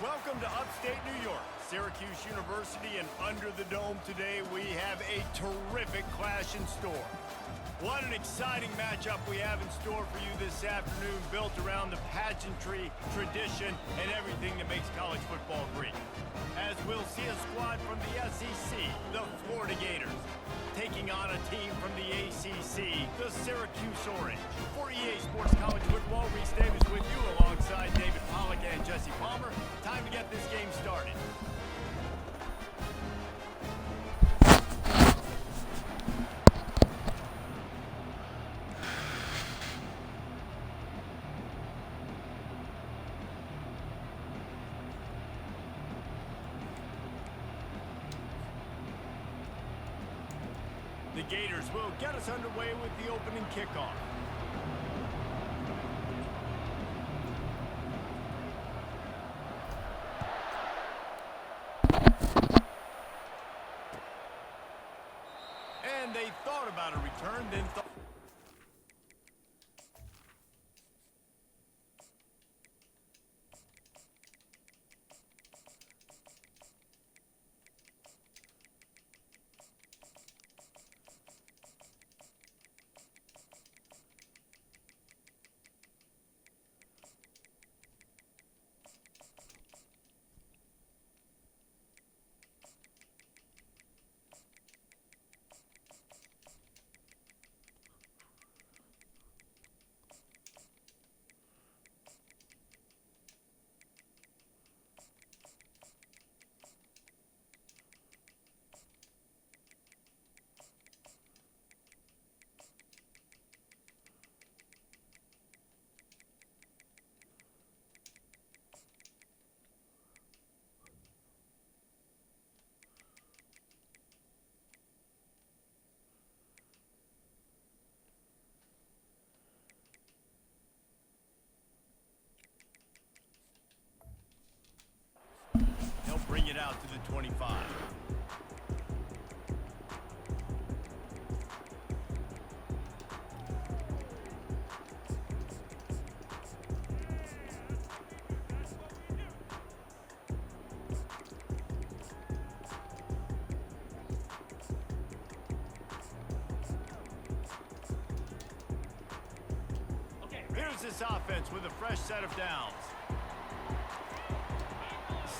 Welcome to upstate New York, Syracuse University, and under the dome today we have a terrific clash in store. What an exciting matchup we have in store for you this afternoon, built around the pageantry, tradition, and everything that makes college football great. As we'll see a squad from the SEC, the Florida Gators, taking on a team from the ACC, the Syracuse Orange. For EA Sports College Football, Reese Davis with you alongside David Pollack and Jesse Palmer. Time to get this game started. The Gators will get us underway with the opening kickoff. And they thought about a return, then thought... Bring it out to the 25. Here's this offense with a fresh set of downs.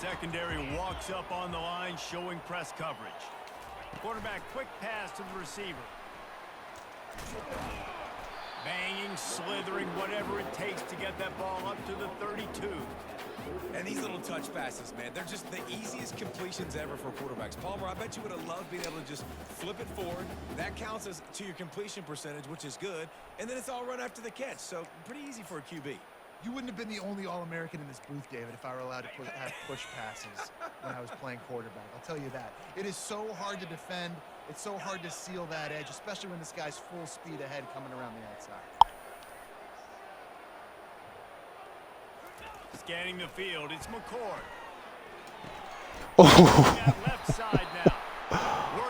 Secondary walks up on the line, showing press coverage. Quarterback, quick pass to the receiver. Banging, slithering, whatever it takes to get that ball up to the 32. And these little touch passes, man, they're just the easiest completions ever for quarterbacks. Palmer, I bet you would have loved being able to just flip it forward. That counts as to your completion percentage, which is good. And then it's all run after the catch, so pretty easy for a QB. You wouldn't have been the only All-American in this booth, David, if I were allowed to have push passes when I was playing quarterback. I'll tell you that. It is so hard to defend. It's so hard to seal that edge, especially when this guy's full speed ahead coming around the outside. Scanning the field, it's McCord. Oh, Left side now.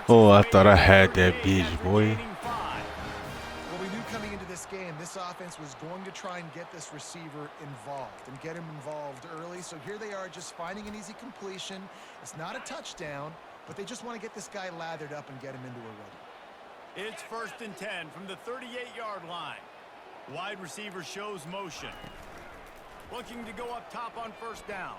oh, I thought I had that bitch, boy. Well, we knew coming into this game, this offense was going to try and get this receiver involved and get him involved early. So here they are just finding an easy completion. It's not a touchdown, but they just want to get this guy lathered up and get him into a rhythm. It's 1st and 10 from the 38-yard line. Wide receiver shows motion. Looking to go up top on 1st down.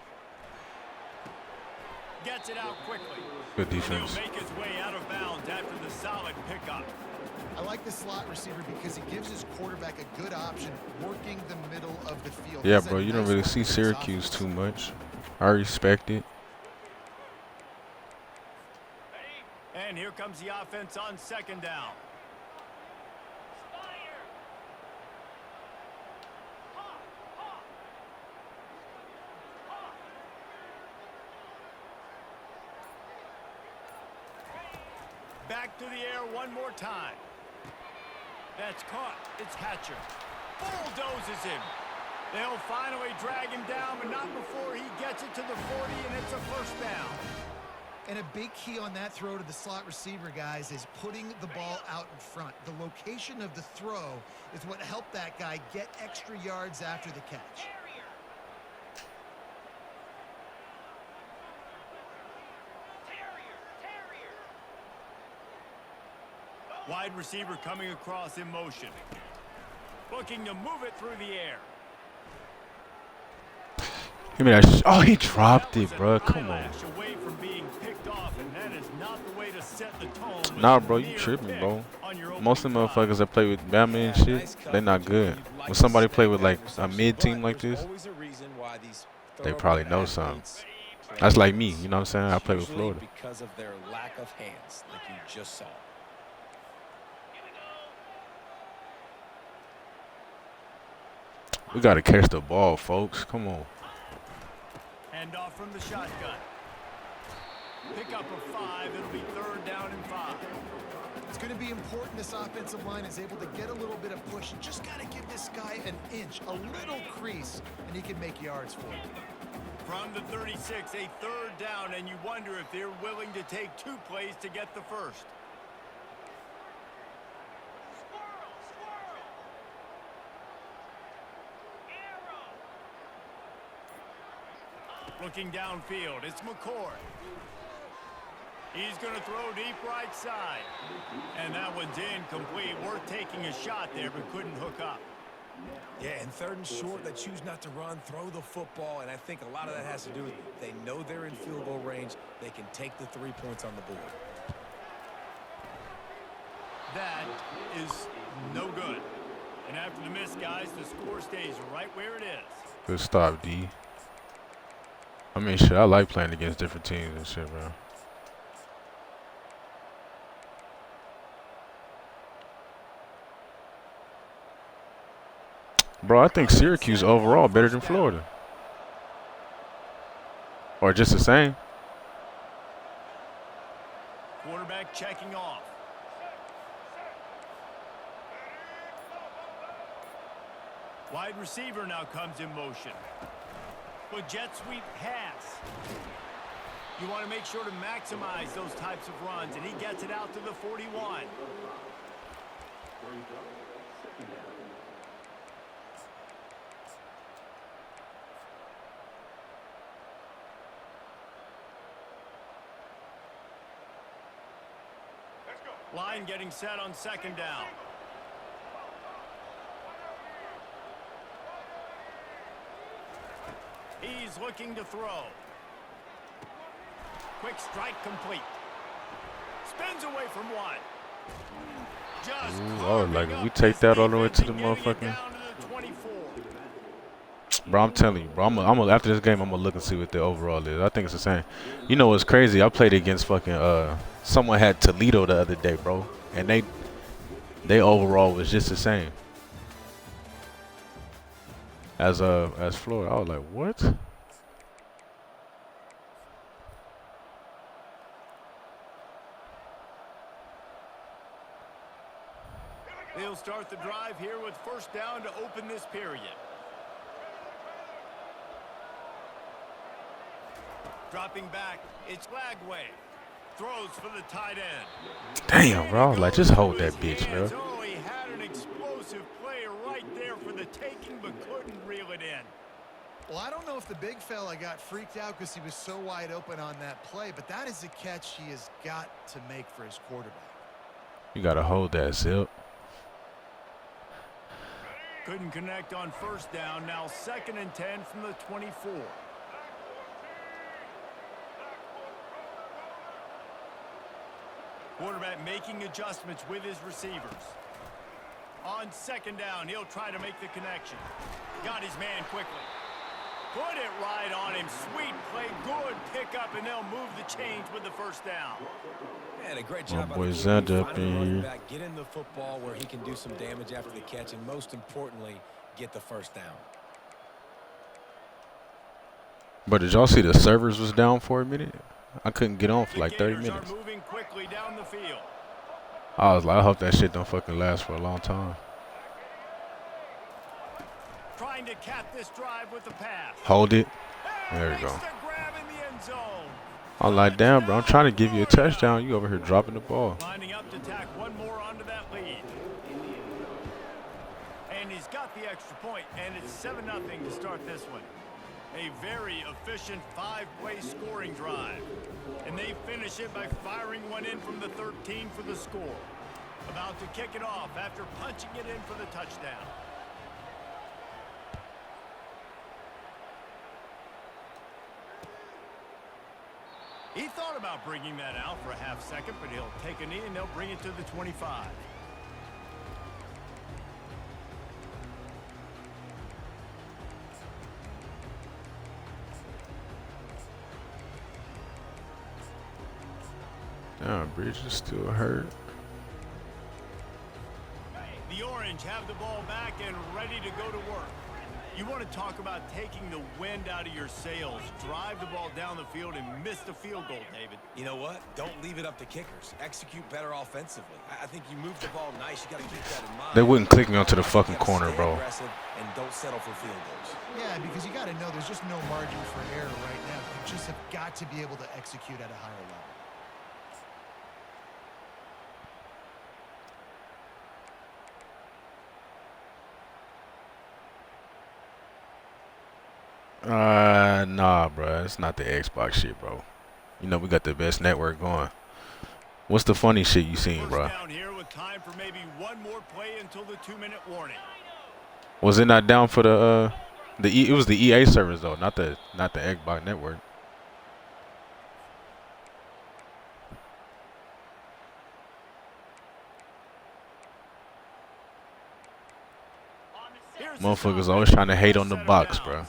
Gets it out quickly. Good defense. He'll make his way out of bounds after the solid pickup. I like the slot receiver because he gives his quarterback a good option working the middle of the field. Yeah, bro, you don't really see Syracuse too much. I respect it. And here comes the offense on 2nd down. up to the air one more time. That's caught. It's Hatcher. Bulldozes him. They'll finally drag him down, but not before he gets it to the 40, and it's a first down. And a big key on that throw to the slot receiver, guys, is putting the ball out in front. The location of the throw is what helped that guy get extra yards after the catch. Wide receiver coming across in motion. Looking to move it through the air. Give me that. Oh, he dropped it, bro. Come on. Away from being picked off, and that is not the way to set the tone. Nah, bro, you tripping, bro. Most of the motherfuckers that play with Batman and shit, they not good. When somebody play with like a mid team like this, they probably know something. That's like me, you know what I'm saying? I play with Florida. Because of their lack of hands, like you just saw. We gotta catch the ball, folks. Come on. Hand off from the shotgun. Pick up a 5. It'll be 3rd down and 5. It's going to be important this offensive line is able to get a little bit of push. You just got to give this guy an inch, a little crease, and he can make yards for you. From the 36, a 3rd down, and you wonder if they're willing to take 2 plays to get the first. Looking downfield, it's McCord. He's going to throw deep right side. And that one's incomplete. Worth taking a shot there, but couldn't hook up. Yeah, and 3rd and short, they choose not to run, throw the football, and I think a lot of that has to do with they know they're in field goal range. They can take the 3 points on the board. That is no good. And after the miss, guys, the score stays right where it is. Good stop, D. I mean, shit, I like playing against different teams and shit, bro. Bro, I think Syracuse overall better than Florida. Or just the same. Quarterback checking off. Wide receiver now comes in motion. With jet sweep pass. You want to make sure to maximize those types of runs, and he gets it out to the 41. Line getting set on 2nd down. He's looking to throw. Quick strike complete. Spins away from one. Just like if we take that all the way to the motherfucking. Bro, I'm telling you, bro. I'm after this game, I'm gonna look and see what the overall is. I think it's the same. You know what's crazy? I played against fucking someone had Toledo the other day, bro, and they overall was just the same as Florida. I was like, what? They'll start the drive here with 1st down to open this period. Dropping back, it's Lagway. Throws for the tight end. Damn, bro. I was like, just hold that bitch, bro. Oh, he had an explosive play right there for the taking, but couldn't reel it in. Well, I don't know if the big fella got freaked out because he was so wide open on that play, but that is a catch he has got to make for his quarterback. You got to hold that, Zip. Couldn't connect on 1st down. Now 2nd and 10 from the 24. Quarterback making adjustments with his receivers. On 2nd down, he'll try to make the connection. Got his man quickly. Put it right on him. Sweet play, good pickup, and they'll move the chains with the 1st down. And a great job. My boy Zed up in here. Get in the football where he can do some damage after the catch, and most importantly, get the 1st down. But did y'all see the servers was down for a minute? I couldn't get on for like 30 Gators minutes. are moving quickly down the field. I was like, I hope that shit don't fucking last for a long time. Trying to cap this drive with the pass. Hold it. There we go. I'm like, damn, bro, I'm trying to give you a touchdown. You over here dropping the ball. Lining up to tack one more onto that lead. And he's got the extra point, and it's 7-0 to start this one. A very efficient 5-play scoring drive. And they finish it by firing one in from the 13 for the score. About to kick it off after punching it in for the touchdown. He thought about bringing that out for a half second, but he'll take a knee and they'll bring it to the 25. Damn, Bridge is still hurt. The Orange have the ball back and ready to go to work. You want to talk about taking the wind out of your sails. Drive the ball down the field and miss the field goal, David. You know what? Don't leave it up to kickers. Execute better offensively. I think you move the ball nice. You got to keep that in mind. They wouldn't click me onto the fucking corner, bro. And don't settle for field goals. Yeah, because you got to know there's just no margin for error right now. You just have got to be able to execute at a higher level. Nah, bro. It's not the Xbox shit, bro. You know we got the best network going. What's the funny shit you seen, bro? Down here with time for maybe one more play until the 2-minute warning. Was it not down for the it was the EA servers though, not the Xbox network. Motherfuckers always trying to hate on the box, bro.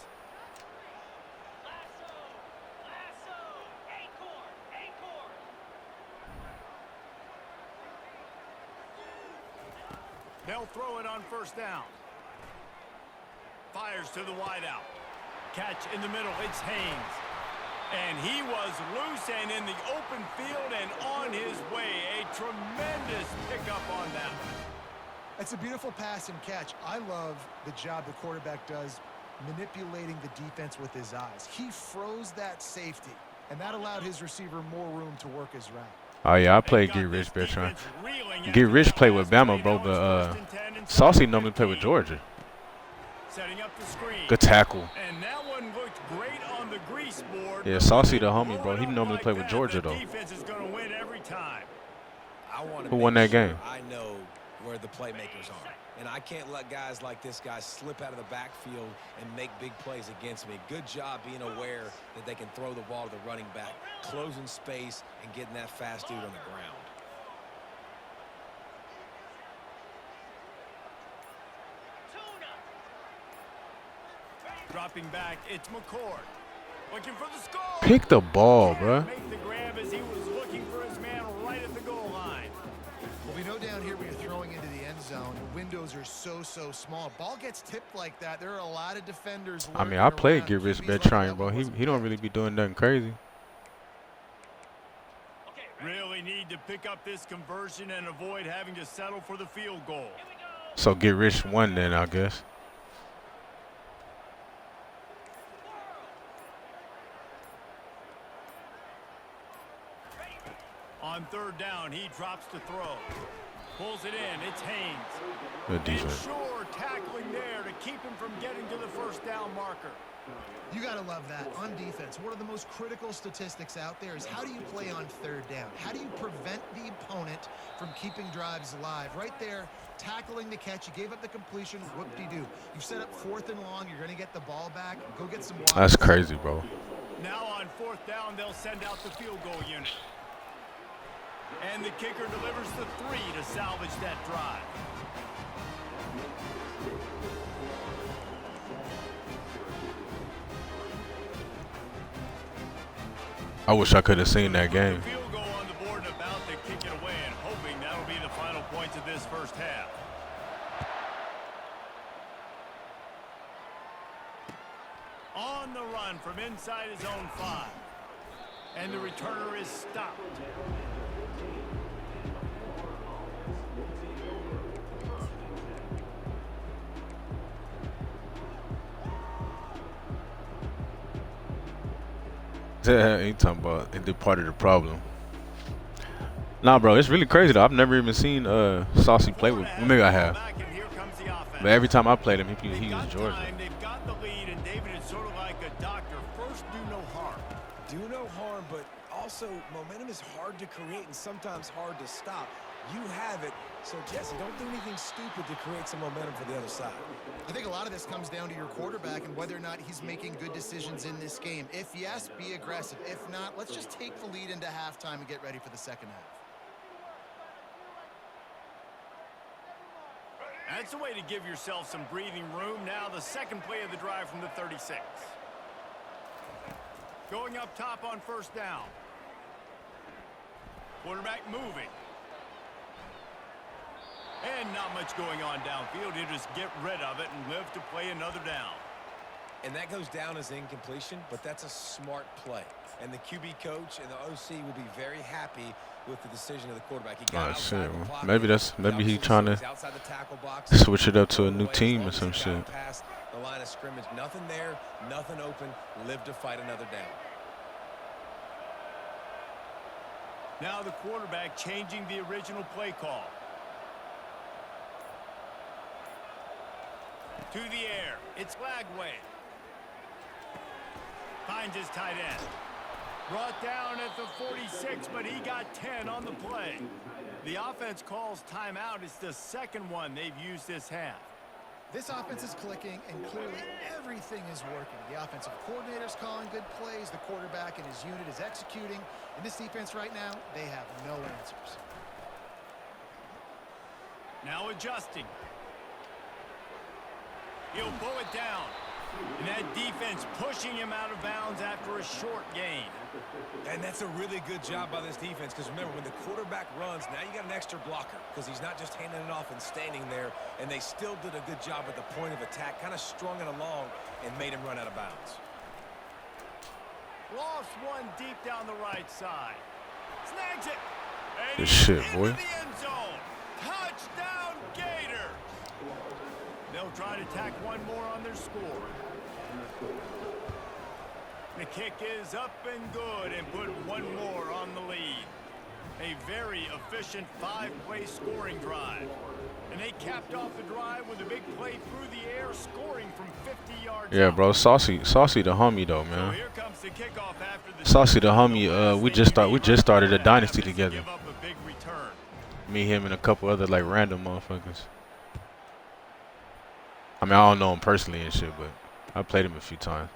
They'll throw it on first down. Fires to the wideout. Catch in the middle. It's Haynes. And he was loose and in the open field and on his way. A tremendous pickup on that one. It's a beautiful pass and catch. I love the job the quarterback does manipulating the defense with his eyes. He froze that safety, and that allowed his receiver more room to work his route. Oh yeah, I played Get Rich, Bertrand. Get Rich play with Bama, bro, but Saucy normally play with Georgia. Setting up the screen. Good tackle. And that one looked great on the grease board. Yeah, Saucy the homie, bro. He normally play with Georgia though. Defense is going to win every time. Who won that game? I know where the playmakers are. And I can't let guys like this guy slip out of the backfield and make big plays against me. Good job being aware that they can throw the ball to the running back, closing space, and getting that fast dude on the ground. Dropping back, it's McCord. Looking for the score. Pick the ball, bro. Make the grab as he was looking for his man right at the goal line. Well, we know down here when you're throwing into the end zone, the windows are so small. Ball gets tipped like that. There are a lot of defenders. I mean, I played Get Rich Bertrand, bro. He don't really be doing nothing crazy. Really need to pick up this conversion and avoid having to settle for the field goal. So Get Rich won then, I guess. On third down, he drops to throw. Pulls it in. It's Haynes. Good defense. Sure, tackling there to keep him from getting to the first down marker. You got to love that. On defense, one of the most critical statistics out there is how do you play on third down? How do you prevent the opponent from keeping drives alive? Right there, tackling the catch. You gave up the completion. Whoop-de-doo. You set up 4th and long. You're going to get the ball back. Go get some water. That's crazy, bro. Now on 4th down, they'll send out the field goal unit. And the kicker delivers the 3 to salvage that drive. I wish I could have seen that game. Field goal on the board and about to kick it away and hoping that'll be the final points of this first half. On the run from inside his own 5. And the returner is stopped. Yeah, ain't talking about it. They're part of the problem. Nah, bro, it's really crazy though. I've never even seen Saucy play with. Well, maybe I have, but every time I played him, he was Georgia. They've got the lead, and David is sort of like a doctor. First, do no harm. Do no harm, but also momentum is hard to create and sometimes hard to stop. You have it, so Jesse, don't do anything stupid to create some momentum for the other side. I think a lot of this comes down to your quarterback and whether or not he's making good decisions in this game. If yes, be aggressive. If not, let's just take the lead into halftime and get ready for the second half. That's a way to give yourself some breathing room. Now the second play of the drive from the 36. Going up top on first down. Quarterback moving. And not much going on downfield. He'll just get rid of it and live to play another down. And that goes down as incompletion, but that's a smart play. And the QB coach and the OC will be very happy with the decision of the quarterback. He got shit. well, Maybe he trying to switch it up to a new team or some shit. Past the line of scrimmage, nothing there, nothing open. Live to fight another down. Now the quarterback changing the original play call. To the air. It's Lagway. Finds his tight end. Brought down at the 46, but he got 10 on the play. The offense calls timeout. It's the second one they've used this half. This offense is clicking, and clearly everything is working. The offensive coordinator's calling good plays. The quarterback and his unit is executing. In this defense right now, they have no answers. Now adjusting. He'll pull it down. And that defense pushing him out of bounds after a short gain. And that's a really good job by this defense, because remember, when the quarterback runs, now you got an extra blocker, because he's not just handing it off and standing there, and they still did a good job at the point of attack, kind of strung it along and made him run out of bounds. Lost one deep down the right side. Snags it. And Good shit, boy. into the end zone. Touchdown, Gators. They'll try to tack one more on their score. The kick is up and good and put one more on the lead. A very efficient 5-play scoring drive. And they capped off the drive with a big play through the air, scoring from 50 yards Yeah, out. bro, Saucy the homie though, So man. here comes the kickoff after the Saucy the homie. We just started a dynasty together. Give up a big return. Me, him, and a couple other like random motherfuckers. I mean, I don't know him personally and shit, but I played him a few times.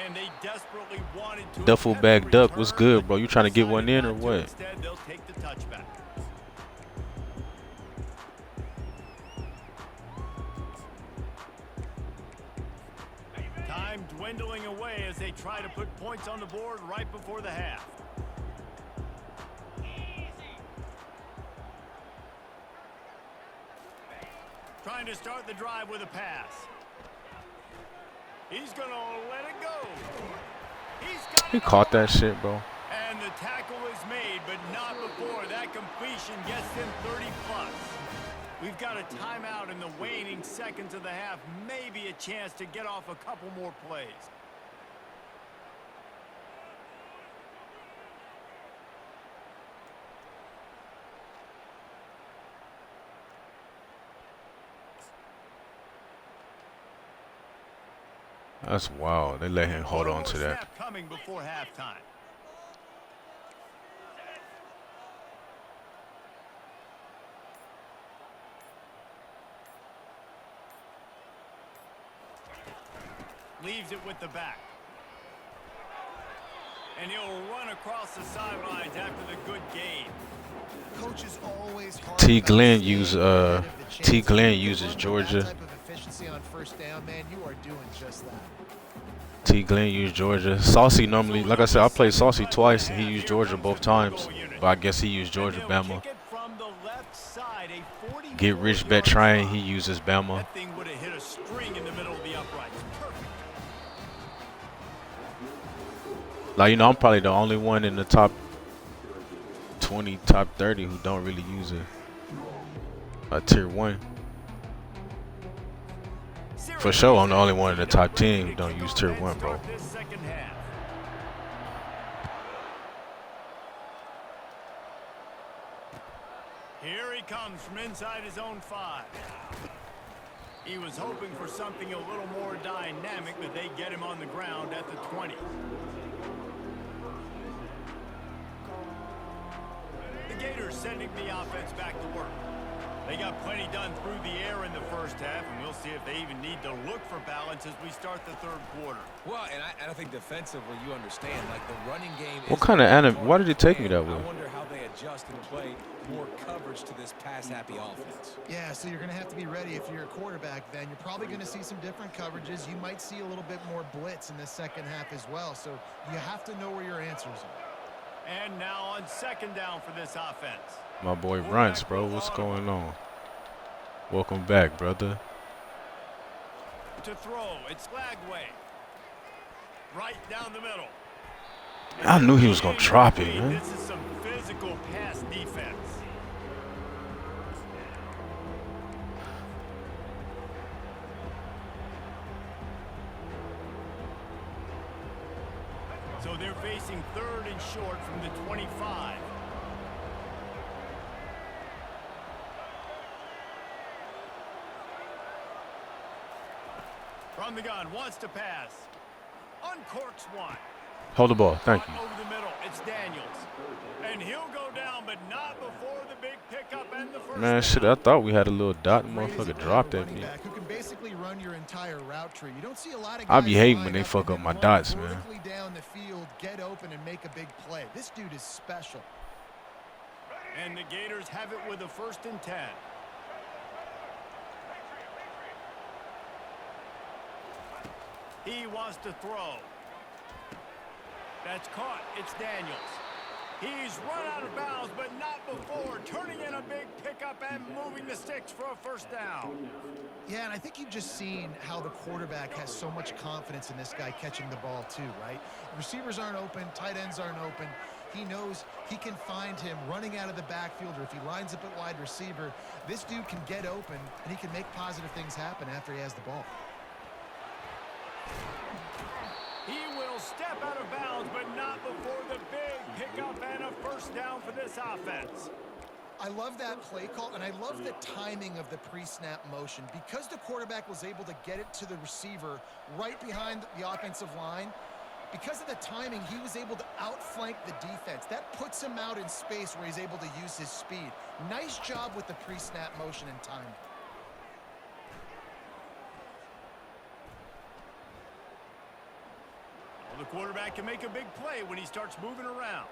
And they desperately wanted to Duffel attempt bag the duck, return, what's good, bro? You trying to get one in or decided not to. what? Instead, they'll take the touchback. Time dwindling away as they try to put points on the board right before the half. Trying to start the drive with a pass. He's going to let it go. He caught that shit, bro. And the tackle is made, but not before that completion gets them 30+. We've got a timeout in the waning seconds of the half. Maybe a chance to get off a couple more plays. That's wild. They let him hold on to that. Snap coming before halftime. Leaves it with the back. And he'll run across the sidelines after the good gain. Coach is always hard. T. Glenn uses Georgia. That type of efficiency on first down, man, you are doing just that. T. Glenn used Georgia. Saucy normally, like I said, I played Saucy twice, and he used Georgia both times. But I guess he used Georgia, Bama. Get rich bet trying, he uses Bama. That thing would have hit a string in the middle of the uprights. Perfect. Like, you know, I'm probably the only one in the top 20, top 30 who don't really use a tier 1. For sure, I'm the only one in the top 10 who don't use tier 1, bro. Here he comes from inside his own 5. He was hoping for something a little more dynamic, but they get him on the ground at the 20. The Gators sending the offense back to work. They got plenty done through the air in the first half, and we'll see if they even need to look for balance as we start the third quarter. Well, and I think defensively, you understand, like the running game. What kind of anime? Why did it take me that way? I wonder how they adjust and play more coverage to this pass-happy offense. Yeah, so you're going to have to be ready if you're a quarterback then. You're probably going to see some different coverages. You might see a little bit more blitz in the second half as well, so you have to know where your answers are. And now on second down for this offense. My boy Runs, bro. What's going on? Welcome back, brother. To throw, it's Lagway. Right down the middle. I knew he was going to drop it, man. This is some physical pass defense. So they're facing third and short from the 25. From the gun, wants to pass. Uncorks one. Hold the ball. Thank you. Over the middle, it's Daniels. And he'll go down, but not before the big pickup and the first Man, shit, I thought we had a little dot. The motherfucker dropped at me. Who can basically run your entire route tree. You don't see a lot of I guys be hating when line they up fuck and up my then dots, run man. vertically down the field, get open, and make a big play. This dude is special. And the Gators have it with a 1st and 10. He wants to throw. That's caught. It's Daniels. He's run out of bounds, but not before turning in a big pickup and moving the sticks for a 1st down. Yeah, and I think you've just seen how the quarterback has so much confidence in this guy catching the ball too, right? Receivers aren't open, tight ends aren't open. He knows he can find him running out of the backfield, or if he lines up at wide receiver, this dude can get open, and he can make positive things happen after he has the ball. He will step out of bounds, but not before the big pickup and a 1st down for this offense. I love that play call, and I love the timing of the pre-snap motion. Because the quarterback was able to get it to the receiver right behind the offensive line, because of the timing, he was able to outflank the defense. That puts him out in space where he's able to use his speed. Nice job with the pre-snap motion and timing. The quarterback can make a big play when he starts moving around.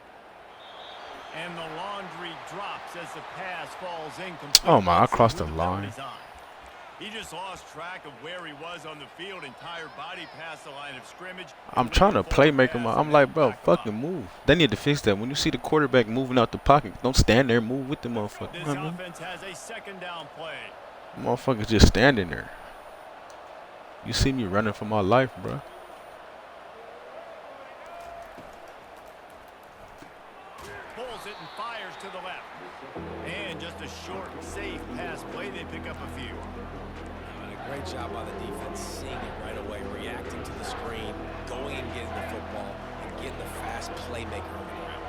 And the laundry drops as the pass falls incomplete. Oh, my, I crossed the line. He just lost track of where he was on the field. Entire body past the line of scrimmage. I'm trying to play make him. I'm like, bro, fucking move. They need to fix that. When you see the quarterback moving out the pocket, don't stand there. Move with the motherfucker. This offense has a 2nd down play. Motherfucker just standing there. You see me running for my life, bro. Pulls it and fires to the left. And just a short, safe pass play. They pick up a few. A great job by the defense, seeing it right away, reacting to the screen, going and getting the football, and getting the fast playmaker on the ground.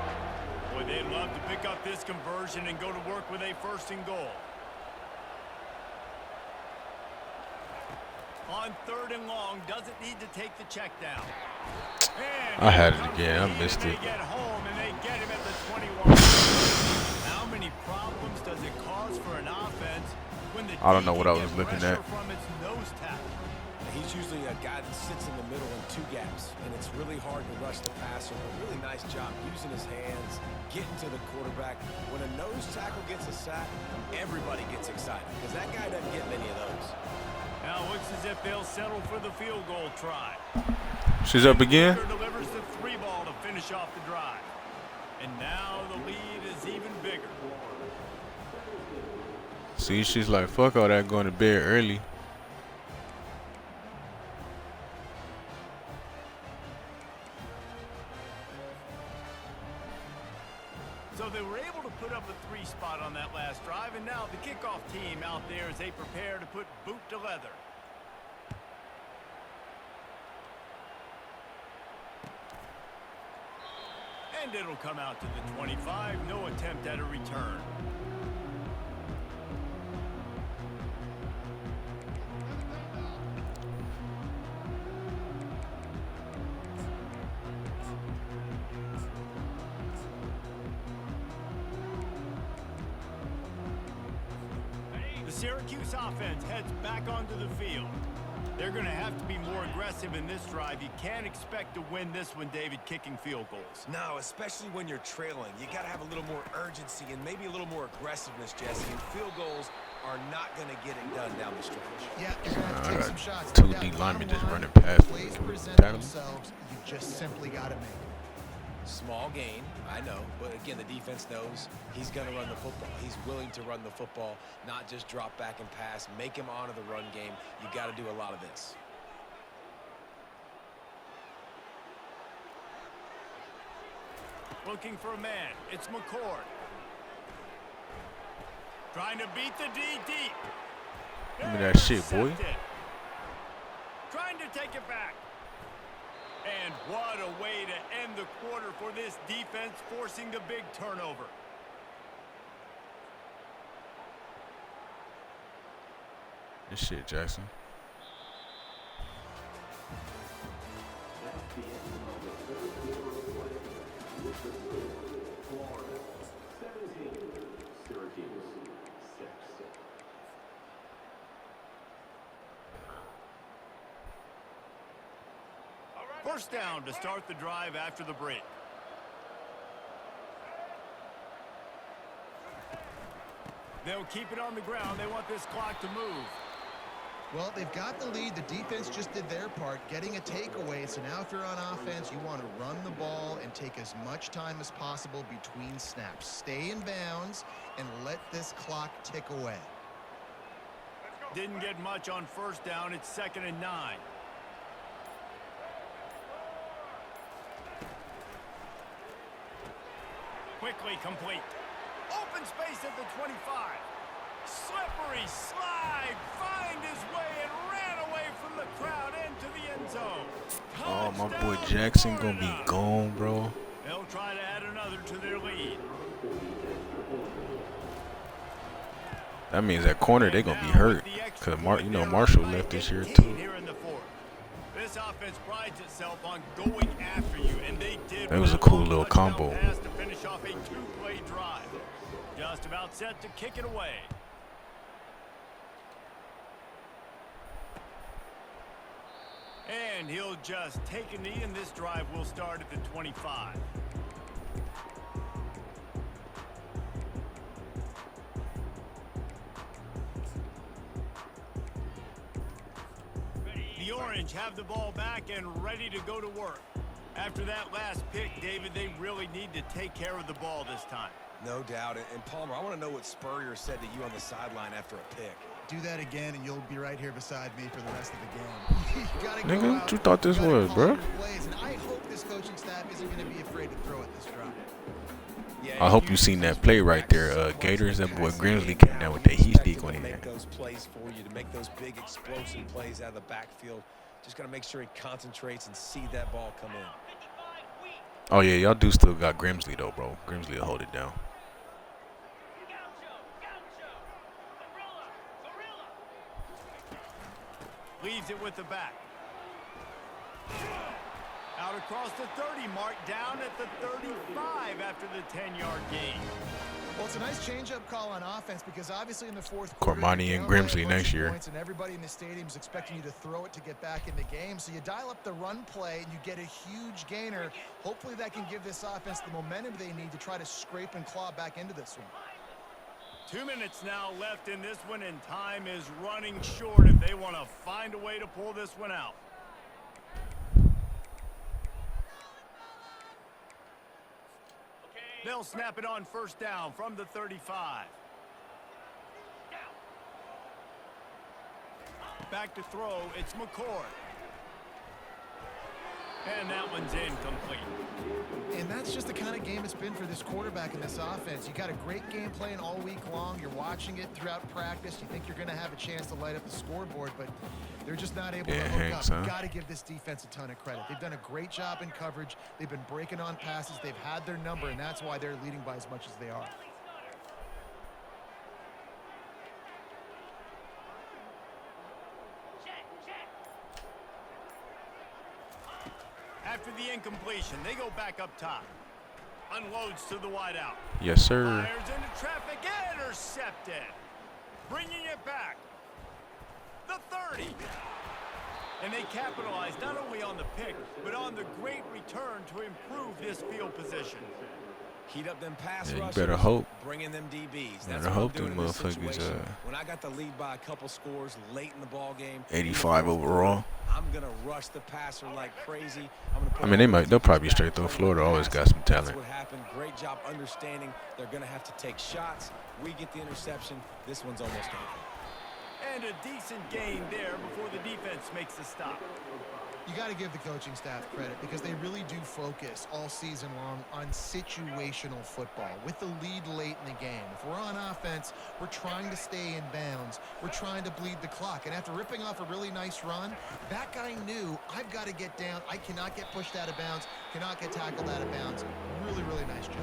Boy, they'd love to pick up this conversion and go to work with a 1st and goal. On 3rd and long, doesn't need to take the check down. I had it again. I missed it. They get home and they get him at the 21. How many problems does it cause for an offense when the I don't know what I DB was gets looking pressure at. from its nose tackle? He's usually a guy that sits in the middle in 2 gaps, and it's really hard to rush the passer. A really nice job using his hands, getting to the quarterback. When a nose tackle gets a sack, everybody gets excited because that guy doesn't get many of those. Now it looks as if they'll settle for the field goal try. She's up again. Delivers the 3 ball to finish off the drive. And now the lead is even bigger. See, she's like, fuck all that, going to bed early. So they were able to put up a 3 spot on that last drive, and now the kickoff team out there as they prepare to put boot to leather. And it'll come out to the 25. No attempt at a return. The Syracuse offense heads back onto the field. They're going to have to be more aggressive in this drive. You can't expect to win this one, David, kicking field goals. No, especially when you're trailing. You got to have a little more urgency and maybe a little more aggressiveness, Jesse. And field goals are not going to get it done down the stretch. Yeah, you're going to have to take some shots. Two D linemen just running past Plays me. present Tackle. themselves. You just simply got to make it. Small gain, I know, but again, the defense knows he's going to run the football. He's willing to run the football, not just drop back and pass, make him honor the run game. You got to do a lot of this. Looking for a man. It's McCord. Trying to beat the D deep. Give me that shit, boy. Intercepted. Trying to take it back. And what a way to end the quarter for this defense, forcing the big turnover. Good shit, Jackson. First down to start the drive after the break. They'll keep it on the ground. They want this clock to move. Well, they've got the lead. The defense just did their part, getting a takeaway. So now if you're on offense, you want to run the ball and take as much time as possible between snaps. Stay in bounds and let this clock tick away. Didn't get much on first down. It's 2nd and 9. Quickly complete. Open space at the 25. Slippery slide. Find his way and ran away from the crowd into the end zone. Oh, my boy Touchdown, Jackson gonna Florida. be gone, bro. They'll try to add another to their lead. That means at corner they gonna be hurt, cause Marshall left this year too. Here in the fourth. This offense prides itself on going after you, and they did. That was a with cool long little touchdown combo. pass to finish off a two-play drive. Just about set to kick it away. And he'll just take a knee, and this drive will start at the 25. The Orange have the ball back and ready to go to work. After that last pick, David, they really need to take care of the ball this time. No doubt. And Palmer, I want to know what Spurrier said to you on the sideline after a pick. Do that again, and you'll be right here beside me for the rest of the game. You gotta go Nigga, out, what you thought this gotta was, call bro? your plays, and I hope this coaching staff isn't going to be afraid to throw it this drive. Yeah, I hope you seen that play right there, Gators. That boy Grimsley came down with that heat stick on to his make hand. those plays for you, to make those big explosive plays out of the backfield. Just got to make sure he concentrates and see that ball come in. Oh yeah, y'all do still got Grimsley though, bro. Grimsley will hold it down. Leaves it with the back. Out across the 30 mark, down at the 35 after the 10-yard gain. Well, it's a nice change-up call on offense because obviously in the fourth quarter, Cormani you're and down by a Grimsley bunch next of year. points, and everybody in the stadium is expecting you to throw it to get back in the game. So you dial up the run play and you get a huge gainer. Hopefully that can give this offense the momentum they need to try to scrape and claw back into this one. 2 minutes now left in this one, and time is running short if they want to find a way to pull this one out. They'll snap it on first down from the 35. Back to throw, it's McCord. And that one's incomplete. And that's just the kind of game it's been for this quarterback in this offense. You got a great game plan all week long. You're watching it throughout practice. You think you're going to have a chance to light up the scoreboard, but they're just not able to hook up. You've got to give this defense a ton of credit. They've done a great job in coverage. They've been breaking on passes. They've had their number, and that's why they're leading by as much as they are. After the incompletion, they go back up top. Unloads to the wideout. Yes, sir. Fires into traffic, intercepted. Bringing it back. The 30. And they capitalized not only on the pick, but on the great return to improve this field position. Heat up them pass Yeah, you rushers, better hope. bringing them DBs. Better That's what I'm hope doing them in this motherfuckers, situation. When I got the lead by a couple scores late in the ball game, 85 overall. I'm gonna rush the passer like crazy. I mean, they'll probably be straight through. Florida always got some talent. That's what happened. Great job understanding they're gonna have to take shots. We get the interception. This one's almost over. And a decent gain there before the defense makes the stop. You got to give the coaching staff credit because they really do focus all season long on situational football. With the lead late in the game, if we're on offense, we're trying to stay in bounds. We're trying to bleed the clock. And after ripping off a really nice run, that guy knew, I've got to get down. I cannot get pushed out of bounds, cannot get tackled out of bounds. Really, really nice job.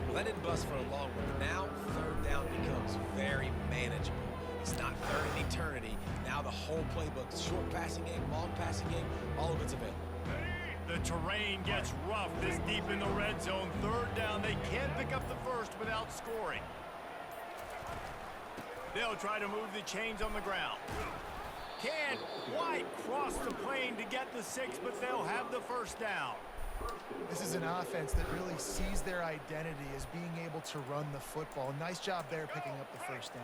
Well, that didn't bust for a long one, but now third down becomes very manageable. It's not third in eternity. Now the whole playbook, short passing game, long passing game, all of it's available. The terrain gets rough this deep in the red zone. Third down, they can't pick up the first without scoring. They'll try to move the chains on the ground. Can't quite cross the plane to get the 6, but they'll have the first down. This is an offense that really sees their identity as being able to run the football. Nice job there picking up the first down.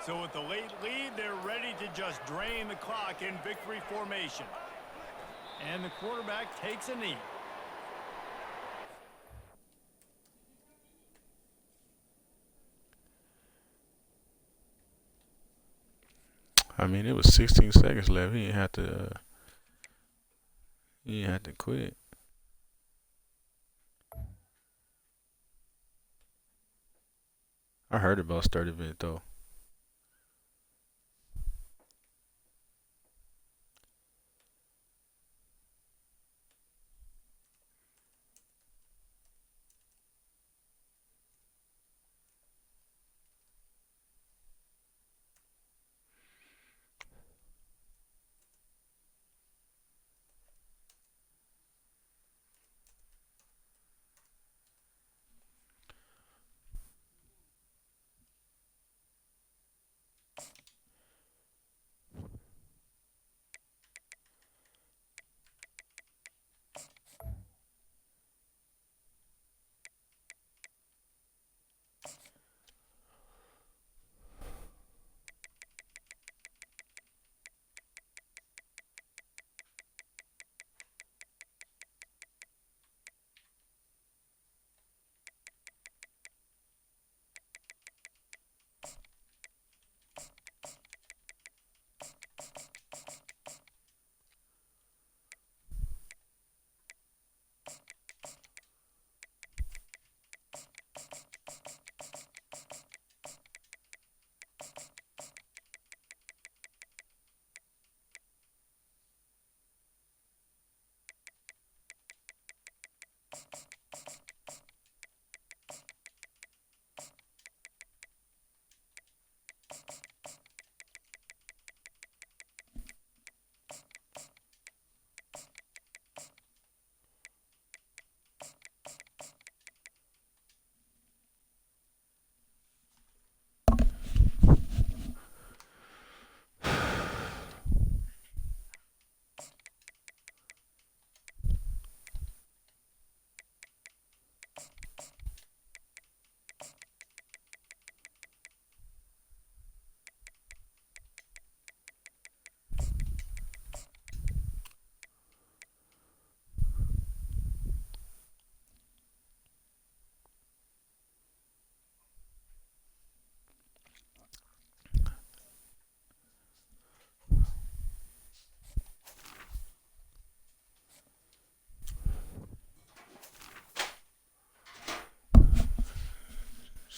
So with the late lead, they're ready to just drain the clock in victory formation. And the quarterback takes a knee. I mean, it was 16 seconds left. He didn't have to quit. I heard about start event though.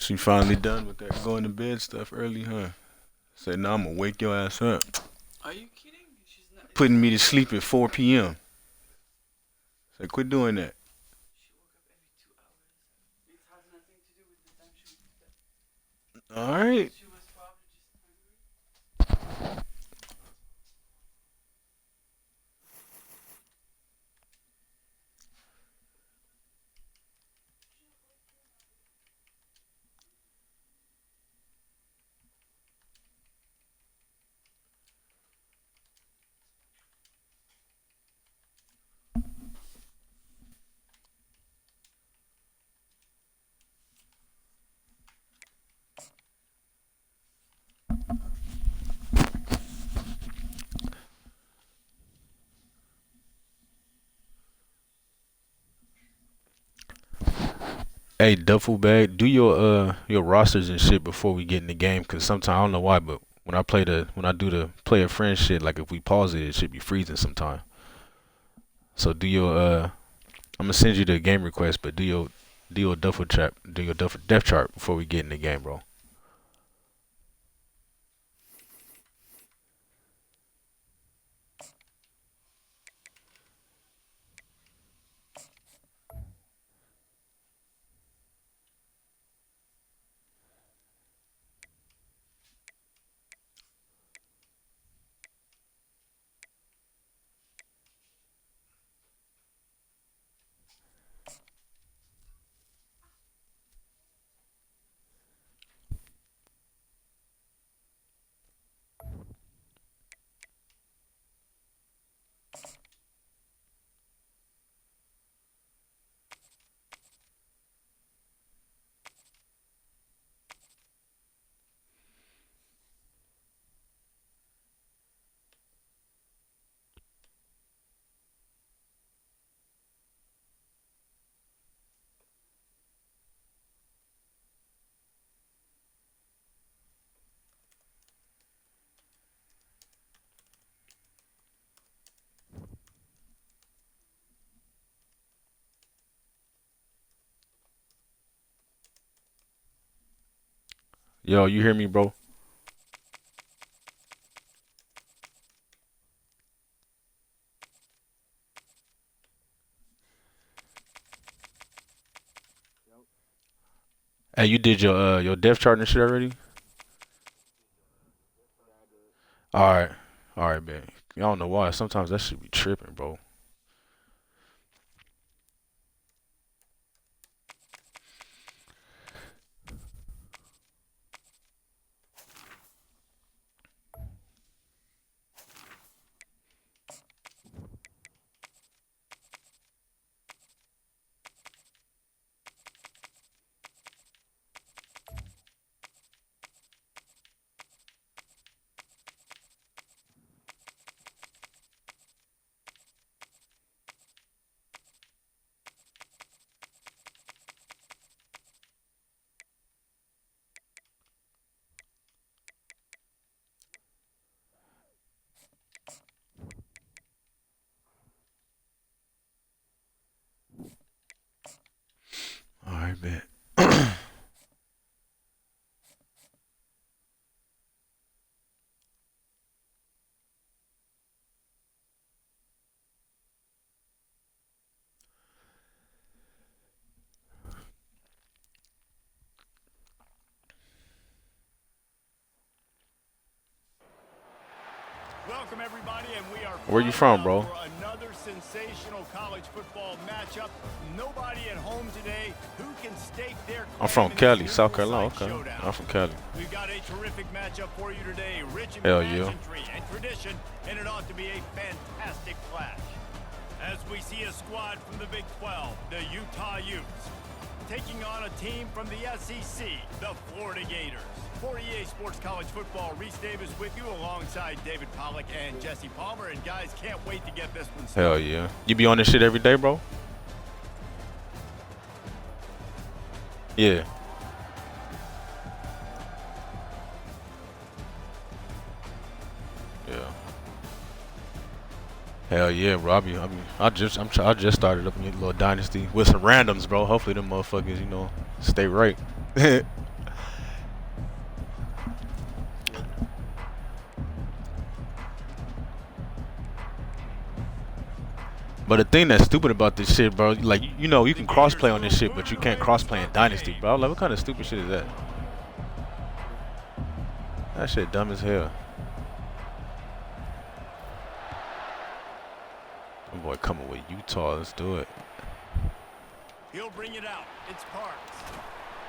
She finally done with that going to bed stuff early, huh? Said, "No, I'm gonna wake your ass up." Are you kidding? She's not. Putting me to sleep at 4 p.m. Said, "Quit doing that." She woke up every 2 hours. It has nothing to do with the time she woke up. All right. She was probably just hungry. Hey, duffel bag, do your rosters and shit before we get in the game, cause sometimes I don't know why, but when I do the player friend shit, like if we pause it, it should be freezing sometime. So do your I'm gonna send you the game request, but do your duffel depth chart before we get in the game, bro. Yo, you hear me, bro? Hey, you did your depth chart and shit already? All right, all right, man. I don't know why. Sometimes that should be tripping, bro. All right, man. Welcome everybody, and we are Where you fired from, up bro? for another sensational college football matchup. Nobody at home today who can stake their claim I'm from in Cali, this South neutral Carolina. site Okay, showdown. I'm from Cali. We've got a terrific matchup for you today, rich in Hell yeah. pageantry and tradition, and it ought to be a fantastic clash. As we see a squad from the Big 12, the Utah Utes, taking on a team from the SEC, the Florida Gators. For EA Sports College Football, Reese Davis with you alongside David Pollock and Jesse Palmer. And guys, can't wait to get this one started. Hell yeah. You be on this shit every day, bro? Yeah. Yeah. Hell yeah, bro. I just started up a little dynasty with some randoms, bro. Hopefully them motherfuckers, stay right. But the thing that's stupid about this shit, bro, like, you can crossplay on this shit, but you can't crossplay in Dynasty, bro. Like, what kind of stupid shit is that? That shit dumb as hell. My boy coming with Utah. Let's do it. He'll bring it out. It's Parks.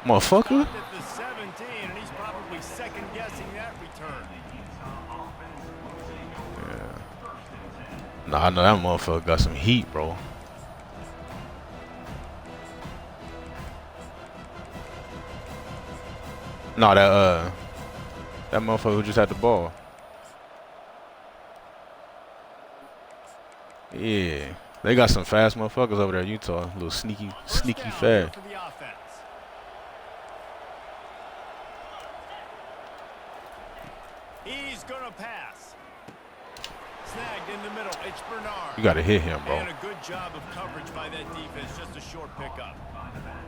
Motherfucker. Stopped at the 17, and he's probably second guessing that return. Nah, I know that motherfucker got some heat, bro. Nah, that motherfucker who just had the ball. Yeah. They got some fast motherfuckers over there, Utah. A little sneaky fast. For the offense. It's Bernard. You got to hit him, bro. And a good job of coverage by that defense. Just a short pickup.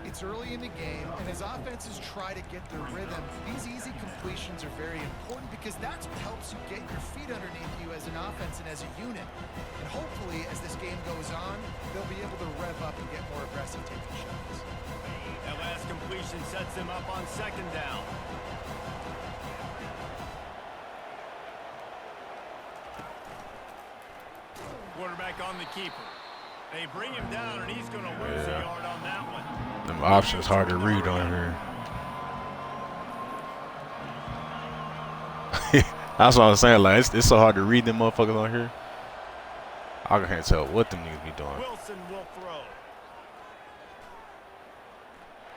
It's early in the game, and as offenses try to get their rhythm, these easy completions are very important because that's what helps you get your feet underneath you as an offense and as a unit. And hopefully, as this game goes on, they'll be able to rev up and get more aggressive taking shots. That last completion sets them up on second down. Quarterback on the keeper. They bring him down, and he's going to lose a yard on that one. Them options hard to read on here. That's what I'm saying. Like it's so hard to read them motherfuckers on here. I can't tell what them niggas be doing. Wilson will throw.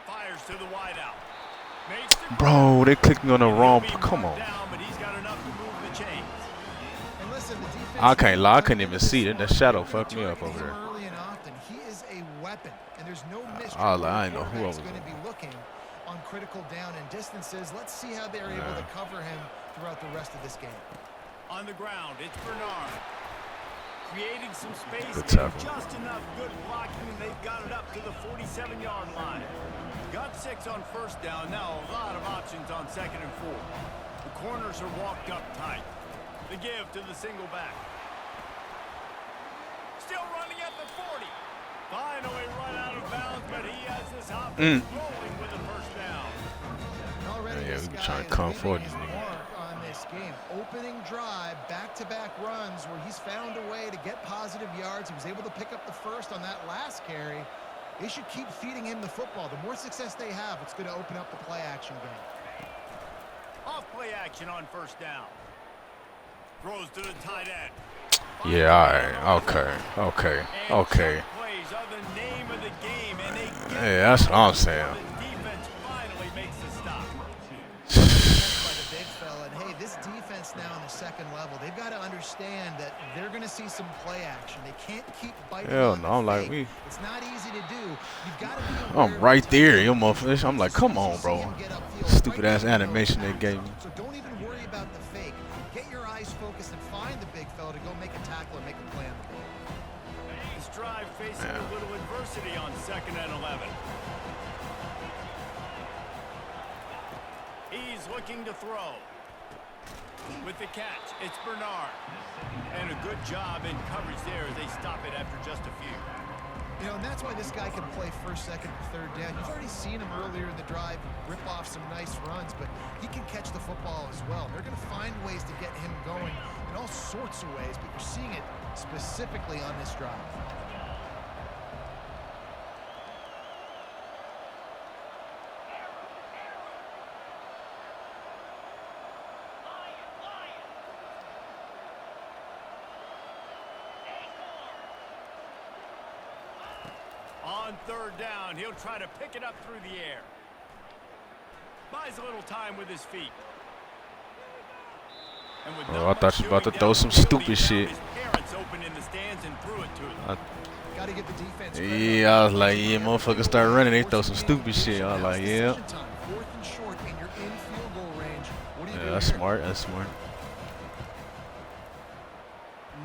Fires to the wideout. Bro, they clicked me on the wrong. Come on. Down, but he's got enough to move the chains. And listen, the defense I can't lie. I couldn't even see it. That shadow fucked me up over there. early and often. He is a weapon, and there's no mystery. I know who I was going to be looking on critical down and distances. Let's see how they're able to cover him throughout the rest of this game. On the ground, it's Bernard. Creating some space, Good tackle. just enough good blocking, and they've got it up to the 47-yard line. Got 6 on first down, now a lot of options on second and 4. The corners are walked up tight. The give to the single back. Still running at the 40. Finally run out of bounds, but he has this offense rolling with a first down. Already Yeah, this we guy trying to is come leaving forward his these niggas. mark on this game. Opening drive, back-to-back runs where he's found a way to get positive yards. He was able to pick up the first on that last carry. They should keep feeding him the football. The more success they have, it's going to open up the play-action game. Off play action on first down. Throws to the tight end. Yeah, all right. Okay. Plays are the name of the game, and they get Hey, that's what I'm saying. the defense finally makes the stop. By the big fella. And hey, this defense now on the second level, they've got to understand that they're going to see some play action. They can't keep biting. Hell on no, the I'm like, fake. It's not easy to do. You've got to be I'm aware right of there, the you timing. motherfucker. I'm like, come on, bro. See him get upfield Stupid right ass down the animation middle. they gave me. So don't even worry about the fake. Get your eyes focused and find the big fella to go make a tackle or make a play on the ball. This drive facing a little adversity on second and 11. He's looking to throw. With the catch, it's Bernard. And a good job in coverage there as they stop it after just a few. You know, and that's why this guy can play first, second, and third down. You've already seen him earlier in the drive rip off some nice runs, but he can catch the football as well. They're going to find ways to get him going in all sorts of ways, but you're seeing it specifically on this drive. On third down, he'll try to pick it up through the air. Buys a little time with his feet. And with Oh, I thought you about to throw some stupid shit. His parents opened in the stands and threw it to him. Got to give the defense. Yeah, I was like, yeah, motherfuckers start running, they throw some stupid shit. I was like, yeah. Fourth and short, and you're in field goal range. What do you do Yeah, that's here? smart. That's smart.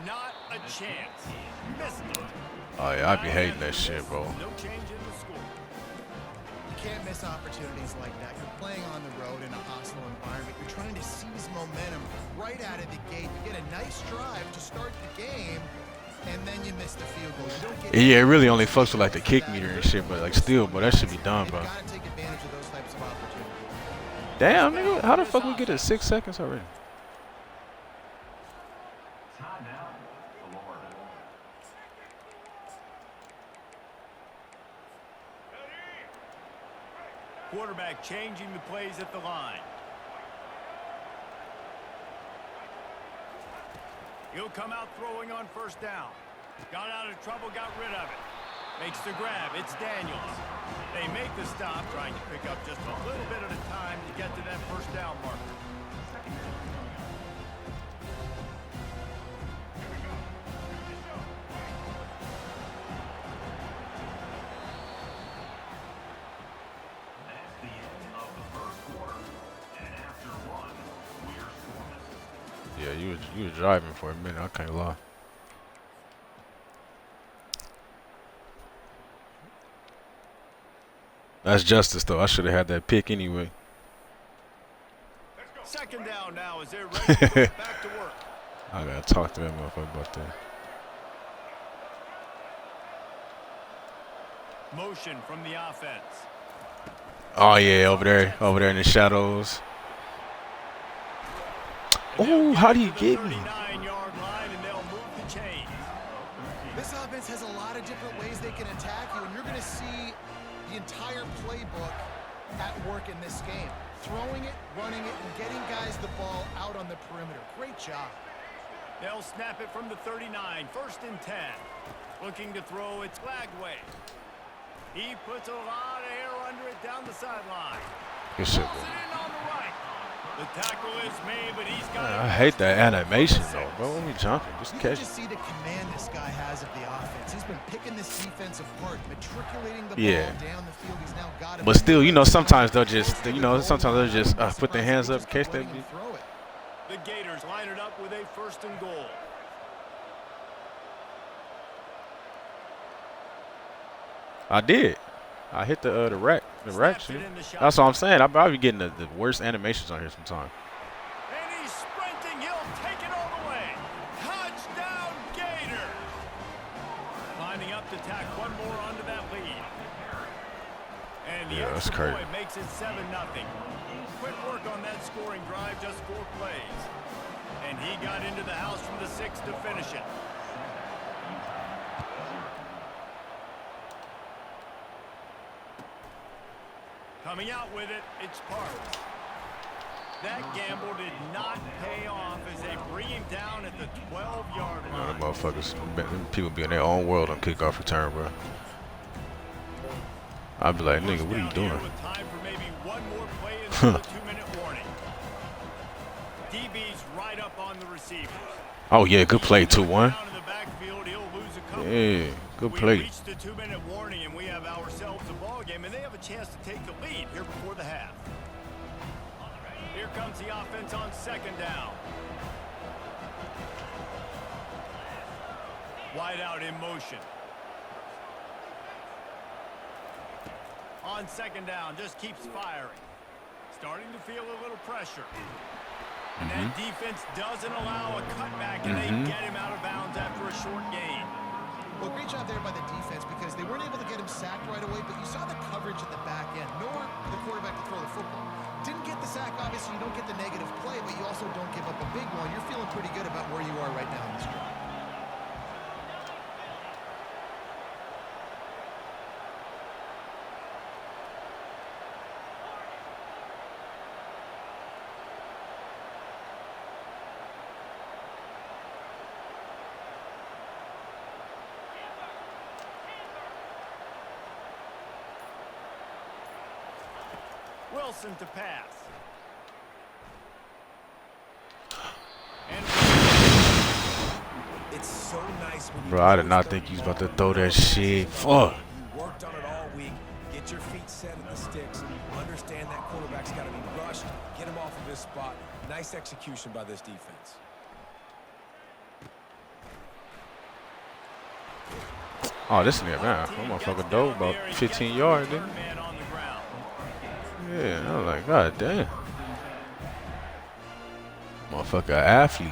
Not a chance. Missed it. Oh yeah, I be hating that shit, bro. No change in the score. You can't miss opportunities like that. You're playing on the road in a hostile environment. You're trying to seize momentum right out of the gate. You get a nice drive to start the game, and then you miss the field goal. You don't get Yeah, it really only fucks with like the kick meter and shit, but like still, but that should be done, bro. You've got to take advantage of those types of opportunities. Damn, nigga, how the fuck we get it 6 seconds already? Quarterback changing the plays at the line. He'll come out throwing on first down. Got out of trouble, got rid of it. Makes the grab. It's Daniels. They make the stop, trying to pick up just a little bit at a time to get to that first down marker. Yeah, you was driving for a minute. I can't lie. That's justice, though. I should have had that pick anyway. Second down now as they're ready to go back to work. I gotta talk to that motherfucker about that. Motion from the offense. Oh yeah, over there in the shadows. Oh, how do you get me? 39-yard line, and they'll move the chains. This offense has a lot of different ways they can attack you, and you're going to see the entire playbook at work in this game. Throwing it, running it, and getting guys the ball out on the perimeter. Great job. They'll snap it from the 39, 1st and 10. Looking to throw, it's Lagway. He puts a lot of air under it down the sideline. Good shit, Pulls bro. it in on the right. The tackle is made, but he's got I hate that animation, though, bro. When we jumping, just You catch can just see the command this guy has of the offense. He's been picking this defense apart, matriculating the Yeah. ball down the field. He's now got it. But still, you know, sometimes they'll just, put their hands up, catch that beat. The Gators line it up with a 1st and goal. I did. I hit the rack shit. That's what I'm saying. I'll probably be getting the worst animations on here sometime. And he's sprinting. He'll take it all the way. Touchdown, Gator. Lining up to tack one more onto that lead. And the That's extra crazy. point makes it 7-0. Quick work on that scoring drive, just 4 plays. And he got into the house from the 6 to finish it. Coming out with it, it's Parks. That gamble did not pay off as they bring him down at the 12-yard You know, line. the motherfuckers, people be in their own world on kickoff return, bro. I'd be like, nigga, what are you doing? With time for maybe one more play until the 2-minute warning. DB's right up on the receivers. Oh, yeah, good play, 2-1. Down in the backfield, he'll lose a couple. Yeah, good We play. reached the 2-minute warning, and we have ourselves a ball game, and they have a chance to take the lead here before the half. Here comes the offense on 2nd down. Wide out in motion. On 2nd down, just keeps firing. Starting to feel a little pressure. And that defense doesn't allow a cutback, and they get him out of bounds after a short gain. Well, great job there by the defense because they weren't able to get him sacked right away, but you saw the coverage at the back end. Nowhere for the quarterback to throw the football. Didn't get the sack, obviously you don't get the negative play, but you also don't give up a big one. You're feeling pretty good about where you are right now in this drive. Wilson to pass. And It's so nice when you Bro, I did not think he was about to throw that shit. Fuck. You worked on it all week. Get your feet set at the sticks. Understand that quarterback's got to be rushed. Get him off of his spot. Nice execution by this defense. Oh, this nigga, man. That motherfucker dove about 15 yards, didn't he? man on the ground. Yeah, I was like, God damn. Motherfucker, athlete.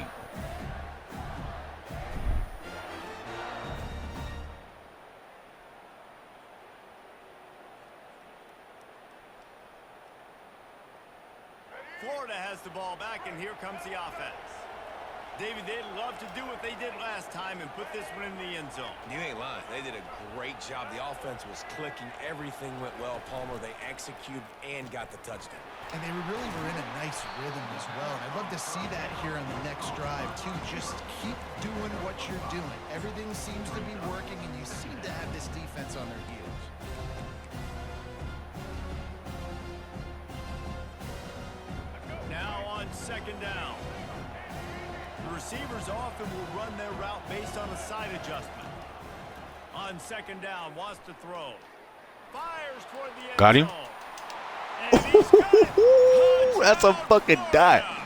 Florida has the ball back, and here comes the offense. David, they'd love to do what they did last time and put this one in the end zone. You ain't lying. They did a great job. The offense was clicking. Everything went well. Palmer, they executed and got the touchdown. And they really were in a nice rhythm as well. And I'd love to see that here on the next drive, too. Just keep doing what you're doing. Everything seems to be working, and you seem to have this defense on their heels. Now on 2nd down. The receivers often will run their route based on a side adjustment. On 2nd down, wants to throw. Fires toward the end Got him? zone. And he's got it. That's a Touchdown, fucking dot. Florida.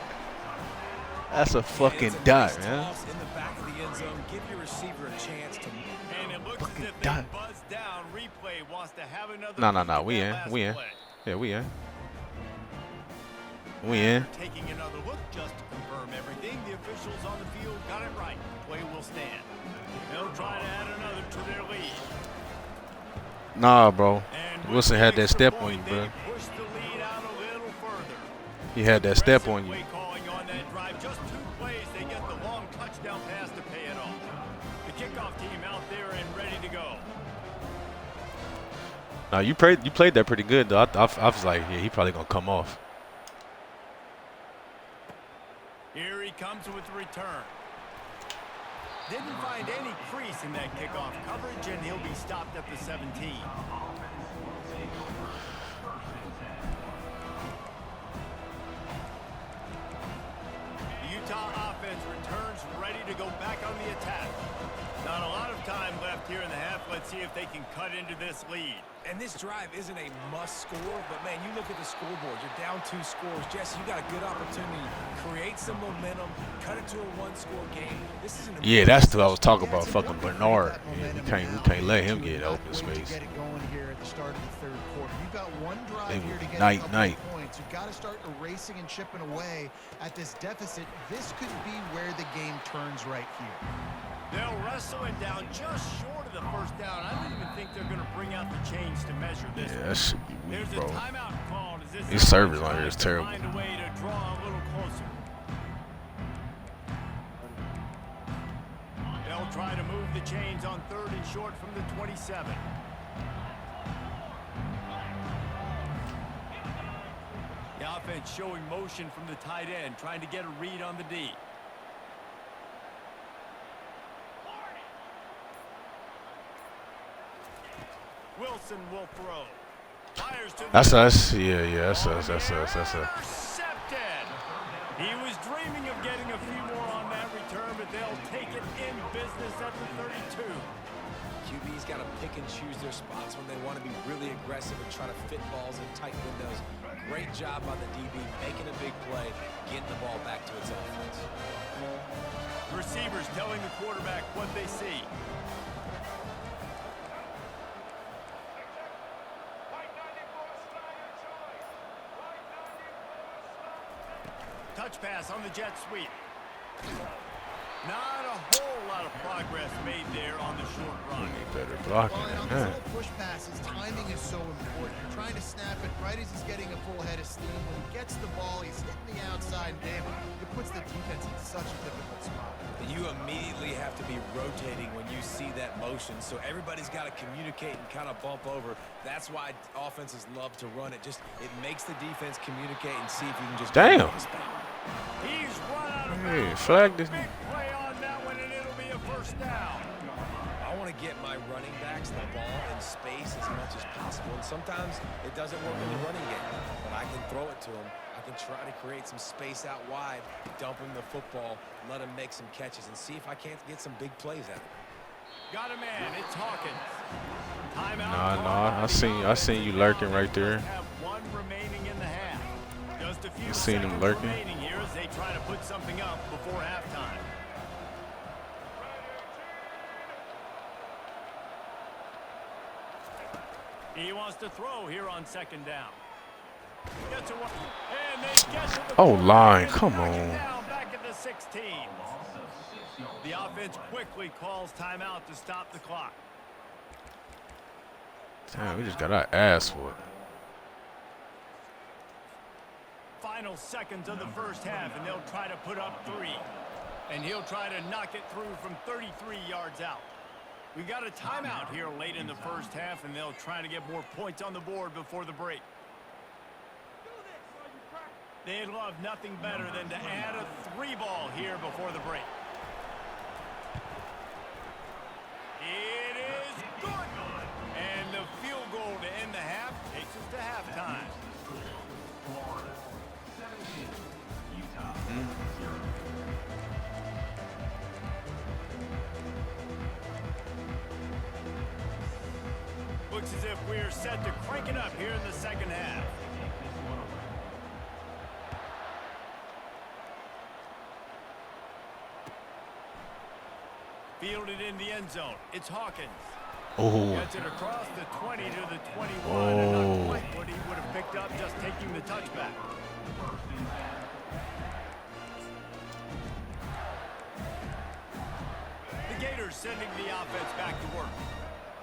That's a And fucking it's a dot, nice man. toss in the back of the end zone. Give your receiver a chance to And it looks as if dot. they buzzed down. Replay wants to have another. No. We in. We in. Yeah, we in. We in. Taking another look just to confirm everything. The officials on the field got it right. Play will stand. They'll try to add another to their lead. Nah, bro. And Wilson had that step on you, bro. Push the lead out a little further. He had that step on you. Play calling on that drive. Just 2 plays, they get the long touchdown pass to pay it off. The kickoff team out there and ready to go. Now you played that pretty good though. I was like, yeah, he probably gonna come off. Here he comes with the return. Didn't find any crease in that kickoff coverage, and he'll be stopped at the 17. The Utah offense returns ready to go back on the attack. Not a lot of time left here in the half. Let's see if they can cut into this lead. And this drive isn't a must score, but man, you look at the scoreboard. You're down 2 scores. Jesse, you got a good opportunity. Create some momentum. Cut it to a 1-score game. This is an Yeah, that's what I was talking about. Fucking Bernard. Yeah, we can't let him get open space. Get it going here at the start of the 3rd quarter. You've got one drive here to get night. points. You've got to start erasing and chipping away at this deficit. This could be where the game turns right here. They'll wrestle it down just short of the first down. I don't even think they're going to bring out the chains to measure this. Yeah, that should be weak, There's bro. a timeout called. His service on here is terrible. Find a way to draw a little closer. They'll try to move the chains on 3rd and short from the 27. The offense showing motion from the tight end, trying to get a read on the D. Wilson will throw. Fires to That's the us. Yeah, that's us. That's us. intercepted. He was dreaming of getting a few more on that return, but they'll take it in business at the 32. QB's got to pick and choose their spots when they want to be really aggressive and try to fit balls in tight windows. Great job by the DB, making a big play, getting the ball back to its offense. Receivers telling the quarterback what they see. Touch pass on the jet sweep. Not a whole lot of progress made there on the short run. Better blocking Well, than on that. these little push passes, timing is so important. You're trying to snap it right as he's getting a full head of steam. When he gets the ball, he's hitting the outside, and damn, it puts the defense in such a difficult spot. You immediately have to be rotating when you see that motion, so everybody's got to communicate and kind of bump over. That's why offenses love to run it. It makes the defense communicate and see if you can just Damn. He's run out of Hey, bounds. flag this. Big play on that one, and it'll be a first down. I want to get my running backs the ball in space as much as possible, and sometimes it doesn't work in the running game, but I can throw it to them. I can try to create some space out wide, dump him the football, let him make some catches, and see if I can't get some big plays out of it. Got a man. It's Hawkins. Timeout. Nah. I seen you lurking right there. Have 1 remaining in the half. Just a few You seen him seconds lurking? remaining here as they try to put something up before halftime. He wants to throw here on 2nd down. Gets a one, and they get to the Oh, 40, line, and come knock it on. down back at the 16. The offense quickly calls timeout to stop the clock. Damn, we just got our ass for it. Final seconds of the first half, and they'll try to put up 3. And he'll try to knock it through from 33 yards out. We got a timeout here late in the first half, and they'll try to get more points on the board before the break. They'd love nothing better than to add a 3-ball here before the break. It is good. And the field goal to end the half takes us to halftime. Looks as if we're set to crank it up here in the second half. Fielded in the end zone. It's Hawkins. Oh. Gets it across the 20 to the 21. Oh. And not quite what he would have picked up just taking the touchback. The Gators sending the offense back to work.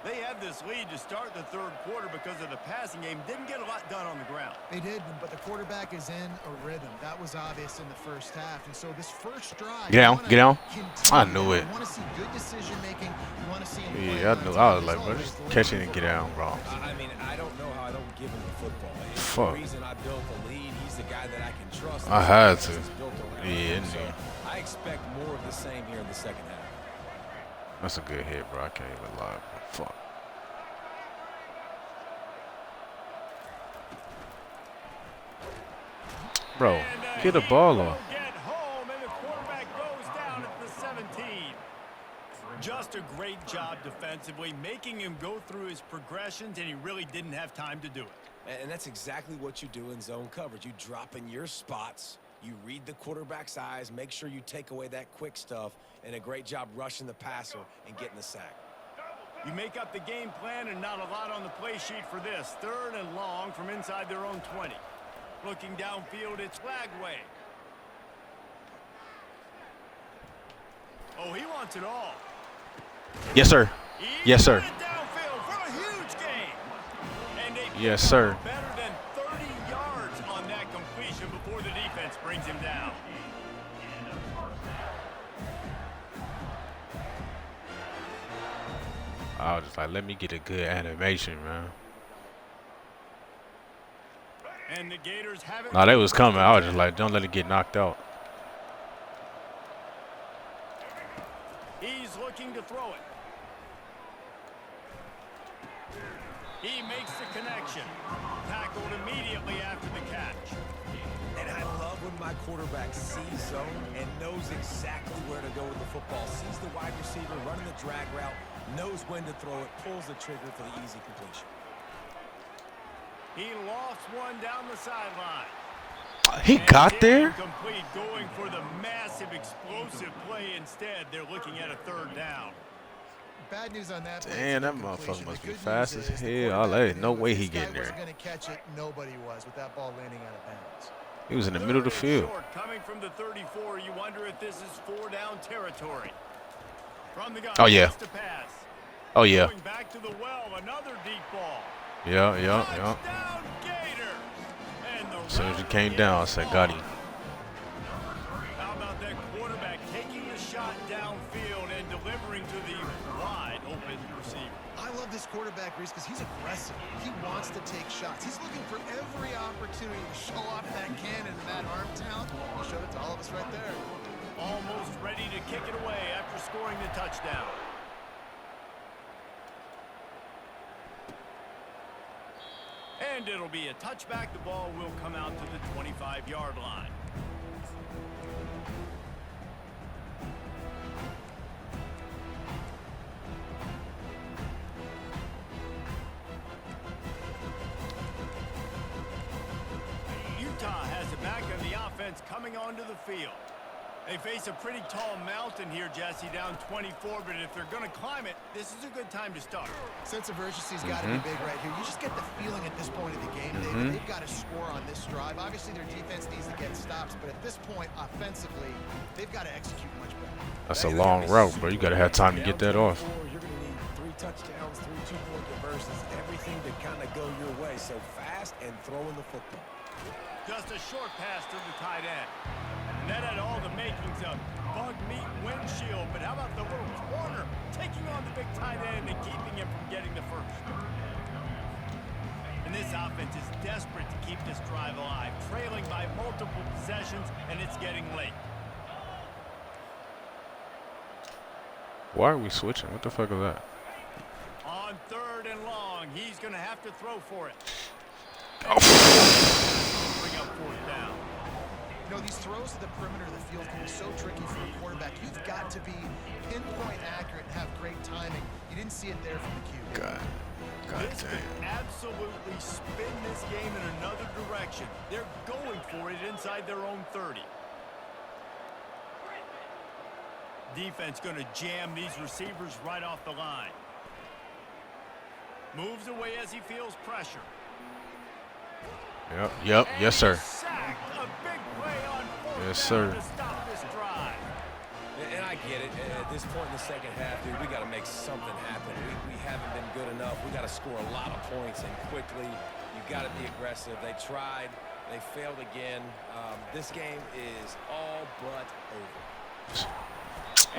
They had this lead to start the third quarter because of the passing game. Didn't get a lot done on the ground. They did, but the quarterback is in a rhythm. That was obvious in the first half. And so this first drive, Get down, get down. I knew it. You want to see good decision making. You want to see him Yeah, I knew. I was like, bro, just catch it and get down, bro. I mean, I don't know how I don't give him the football. It's Fuck. the reason I built the lead. He's the guy that I can trust. I had to. Yeah, So I expect more of the same here in the second half. that's a good hit, bro. I can't even lie, bro. Fuck. Bro, get the ball off. Get home, and the quarterback goes down at the 17. Just a great job defensively, making him go through his progressions, and he really didn't have time to do it. And that's exactly what you do in zone coverage. You drop in your spots, you read the quarterback's eyes, make sure you take away that quick stuff, and a great job rushing the passer and getting the sack. You make up the game plan, and not a lot on the play sheet for this. 3rd and long from inside their own 20. Looking downfield, it's Flagway. Oh, he wants it all. Yes, sir. Yes, sir. Downfield for a huge gain. And they Yes, sir. better than 30 yards on that completion before the defense brings him down. I was just like, let me get a good animation, man. And the Gators haven't. Nah, they was coming. I was just like, don't let it get knocked out. He's looking to throw it. He makes the connection. Tackled immediately after the catch. And I love when my quarterback sees zone and knows exactly where to go with the football. Sees the wide receiver running the drag route, knows when to throw it, pulls the trigger for the easy completion. He lofts one down the sideline. He got there? Complete, going for the massive explosive play instead. They're looking at a 3rd down. Bad news on that. Damn, that motherfucker must be fast as hell. There's no way he getting there. Going to catch it. Nobody was with that ball landing out of bounds. He was in the middle of the field. Coming from the 34, you wonder if this is 4-down territory. From the guy, Oh, yeah. to pass. Oh, yeah. Going back to the well, another deep ball. Yeah. Touchdown, Gator. And the As soon as he came down, I said, got him. How about that quarterback taking a shot downfield and delivering to the wide open receiver? I love this quarterback, Reese, because he's aggressive. He wants to take shots. He's looking for every opportunity to show off that cannon and that arm talent. He showed it to all of us right there. Almost ready to kick it away after scoring the touchdown. And it'll be a touchback. The ball will come out to the 25-yard line. Utah has it back, and the offense coming onto the field. They face a pretty tall mountain here, Jesse, down 24, but if they're going to climb it, this is a good time to start. Sense of urgency's got to be big right here. You just get the feeling at this point of the game, David, they've got to score on this drive. Obviously, their defense needs to get stops, but at this point, offensively, they've got to execute much better. That's a long route, bro. You got to have time to get that off. You're going to need 3 touchdowns, 3 two-point conversions, everything to kind of go your way. So fast and throwing the football. Just a short pass to the tight end. And that had all the makings of bug meat windshield, but how about the little corner taking on the big tight end and keeping him from getting the first? And this offense is desperate to keep this drive alive, trailing by multiple possessions, and it's getting late. Why are we switching? What the fuck is that? On 3rd and long, he's going to have to throw for it. Oh. Bring up 4th down. You know, these throws to the perimeter of the field can be so tricky for a quarterback. You've got to be pinpoint accurate and have great timing. You didn't see it there from the QB. God This could damn. absolutely spin this game in another direction. They're going for it inside their own 30. Defense going to jam these receivers right off the line. Moves away as he feels pressure. Yep. Yes, sir. A big play on Yes, sir. to stop this drive. And I get it. At this point in the second half, dude, we got to make something happen. We haven't been good enough. We got to score a lot of points and quickly. You got to be aggressive. They tried. They failed again. This game is all but over.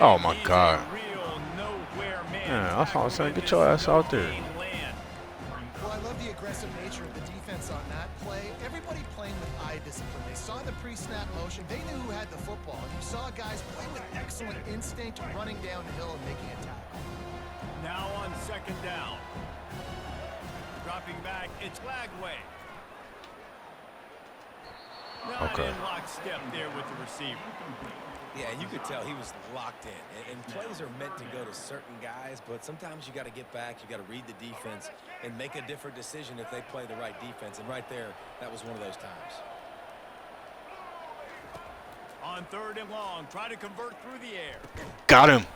Oh my God. Yeah, I was saying, get your ass out there. Well, I love the aggressive nature of the defense on that play. Everybody playing with eye discipline. They saw the pre-snap motion. They knew who had the football. And you saw guys play with excellent instinct, running downhill and making a tackle. Now on second down. Dropping back, it's Lagway. Not in lockstep there with the receiver. Yeah, and you could tell he was locked in. And plays are meant to go to certain guys, but sometimes you got to get back, you got to read the defense, and make a different decision if they play the right defense. And right there, that was one of those times. On third and long, try to convert through the air. Got him.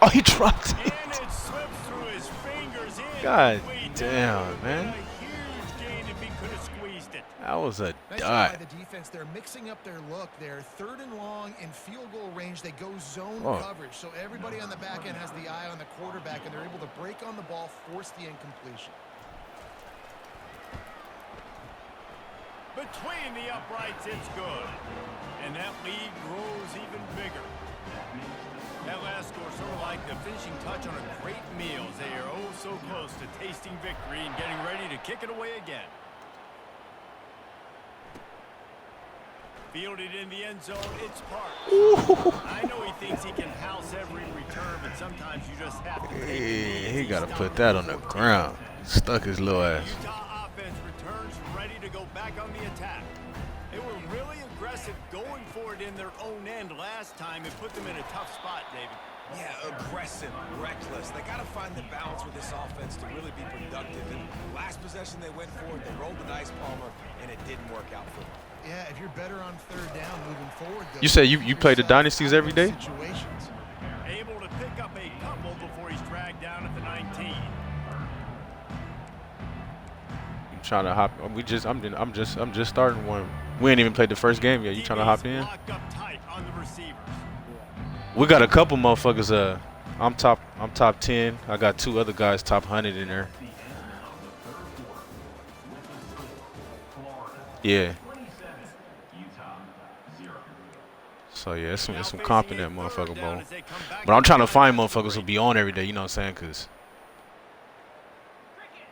Oh, he dropped it. And it slips through his fingers. God damn, man. A huge gain if he could have squeezed it. That was a Nice dot. by the defense. They're mixing up their look. They're third and long in field goal range. They go zone coverage. So everybody on the back end has the eye on the quarterback, and they're able to break on the ball, force the incompletion. Between the uprights, it's good. And that lead grows even bigger. That last score sort of like the finishing touch on a great meal. They are oh so close to tasting victory and getting ready to kick it away again. Fielded in the end zone, it's Parks. I know he thinks he can house every return, but sometimes you just have to take it easy. He got to put that on the ground. Stuck his little ass. Utah offense returns ready to go back on the attack. They were really aggressive going for it in their own end last time and put them in a tough spot, David. Yeah, aggressive, reckless. They got to find the balance with this offense to really be productive. And last possession they went for it, they rolled the dice, Palmer, and it didn't work out for them. Yeah, if you're better on third down moving forward, though, You say you play the dynasties every day? Situations. Able to pick up a couple before he's dragged down at the 19. You trying to hop? I'm just starting one. We ain't even played the first game yet. You trying to hop in? Locked up tight on the receivers. We got a couple motherfuckers. I'm top 10. I got two other guys top 100 in there. Yeah. So yeah, it's some comp in that motherfucker, bro. But I'm trying to find motherfuckers who be on every day. You know what I'm saying? Cause.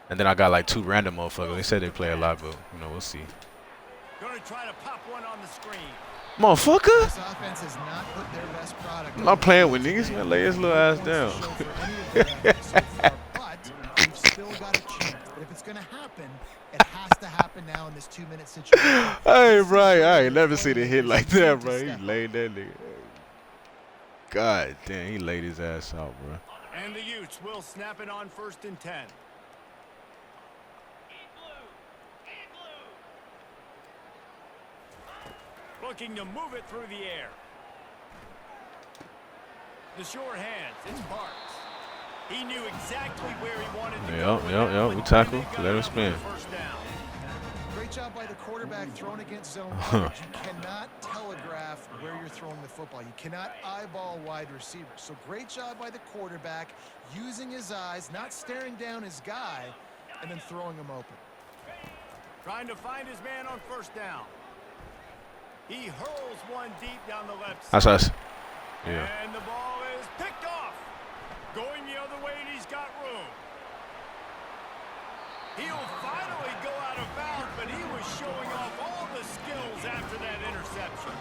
And then I got like two random motherfuckers. They said they play a lot, but you know we'll see. Gonna try to pop one on the screen. Motherfucker. This offense has not put their best product. I'm not playing with niggas, man. Lay his little ass down. But we've still got a chance. But if it's going to happen, it has to happen now in this 2-minute situation. Hey, Brian, I ain't never seen a hit like that, bro. He laid that nigga. God damn, he laid his ass out, bro. And the Utes will snap it on first and 10. Looking to move it through the air. The short hands, it's Parks. He knew exactly where he wanted to go. Yep. We tackle. Let him spin. Great job by the quarterback throwing against zone coverage. You cannot telegraph where you're throwing the football. You cannot eyeball wide receivers. So great job by the quarterback using his eyes, not staring down his guy, and then throwing him open. Trying to find his man on first down. He hurls one deep down the left side. That's us. Yeah. And the ball is picked off. Going the other way, and he's got room. He'll finally go out of bounds, but he was showing off all the skills after that interception.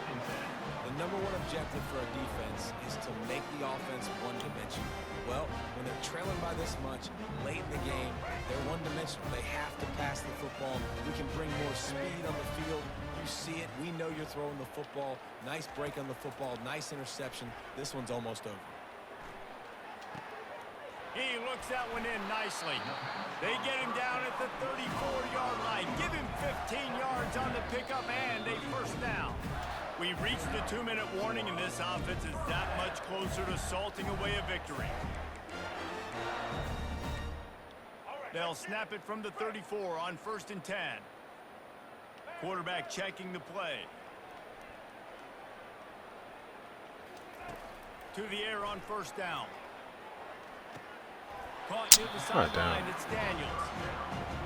The number one objective for a defense is to make the offense one-dimensional. Well, when they're trailing by this much, late in the game, they're one-dimensional. They have to pass the football. We can bring more speed on the field. You see it. We know you're throwing the football. Nice break on the football. Nice interception. This one's almost over. He looks that one in nicely. They get him down at the 34-yard line. Give him 15 yards on the pickup and a first down. We've reached the 2-minute warning, and this offense is that much closer to salting away a victory. They'll snap it from the 34 on 1st and 10. Quarterback checking the play. To the air on 1st down. Caught near the sideline, it's Daniels.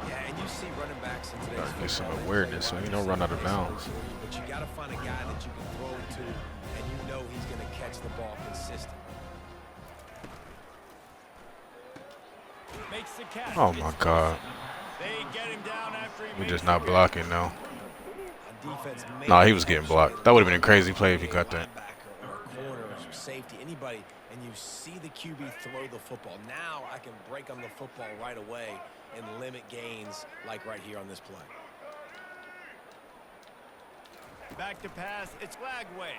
Yeah, and you see running backs in today's Get some football, awareness, so you don't run out of bounds. but you got to find a guy that you can throw it to, and you know he's going to catch the ball consistently. Makes the catch. Oh my God. They get him down after he We makes just the not grab. blocking now. On defense, Nah, he was getting blocked. That would have been a crazy play if he got that. Linebacker or corner or safety, anybody, and you see the QB throw the football. Now I can break on the football right away and limit gains like right here on this play. Back to pass, it's Lagway.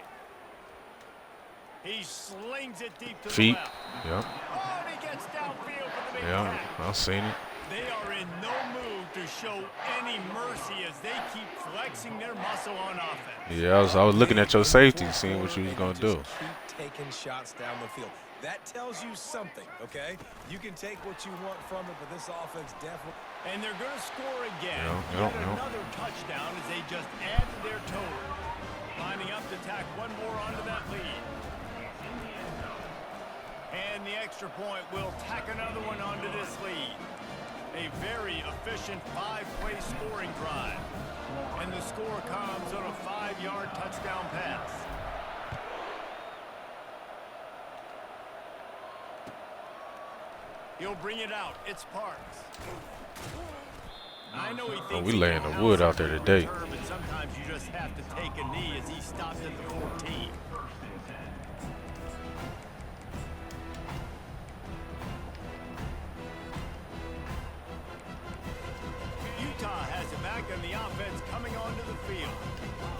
He slings it deep to Feet. the left. Yeah. Oh, and he gets downfield for the big Yeah. tackle. I've seen it. They are in no mood to show any mercy as they keep flexing their muscle on offense. Yeah, I was looking at your safety, seeing what you was gonna do. Just keep taking shots down the field. That tells you something, okay? You can take what you want from it, but this offense definitely. And they're going to score again. Yeah. Yet another touchdown as they just add to their total. Lining up to tack one more onto that lead. And the extra point will tack another one onto this lead. A very efficient 5-play scoring drive. And the score comes on a 5-yard touchdown pass. He'll bring it out. It's Parks. I know he thinks we he laying can the wood house out there him today. long term, but sometimes you just have to take a knee as he stops at the 14. Utah has it back and the offense coming onto the field.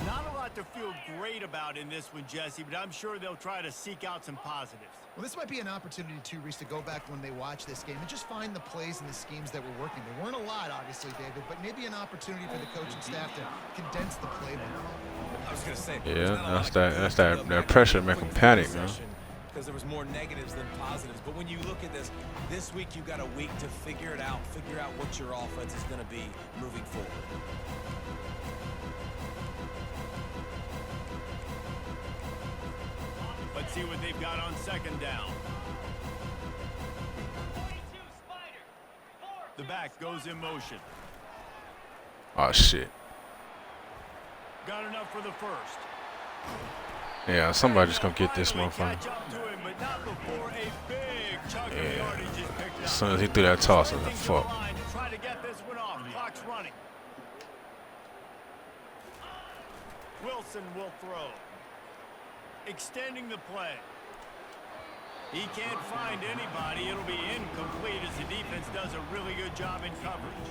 Not a lot to feel great about in this one, Jesse, but I'm sure they'll try to seek out some positives. Well, this might be an opportunity, too, Reese, to go back when they watch this game and just find the plays and the schemes that were working. There weren't a lot, obviously, David, but maybe an opportunity for the coaching staff to condense the playbook. I was going to say. Yeah, that pressure make them panic, man. Because there was more negatives than positives. But when you look at this week you got a week to figure it out, figure out what your offense is going to be moving forward. Let's see what they've got on 2nd down. The back goes in motion. Oh shit. Got enough for the first. Yeah, somebody just gonna get this motherfucker. Catch up to him, but not before a big chunk of Yeah. yardage is picked up. As soon as he threw that toss, I was like, Things to the fuck. line to try to get this one off. Clock's running. Wilson will throw. Extending the play. He can't find anybody. It'll be incomplete as the defense does a really good job in coverage.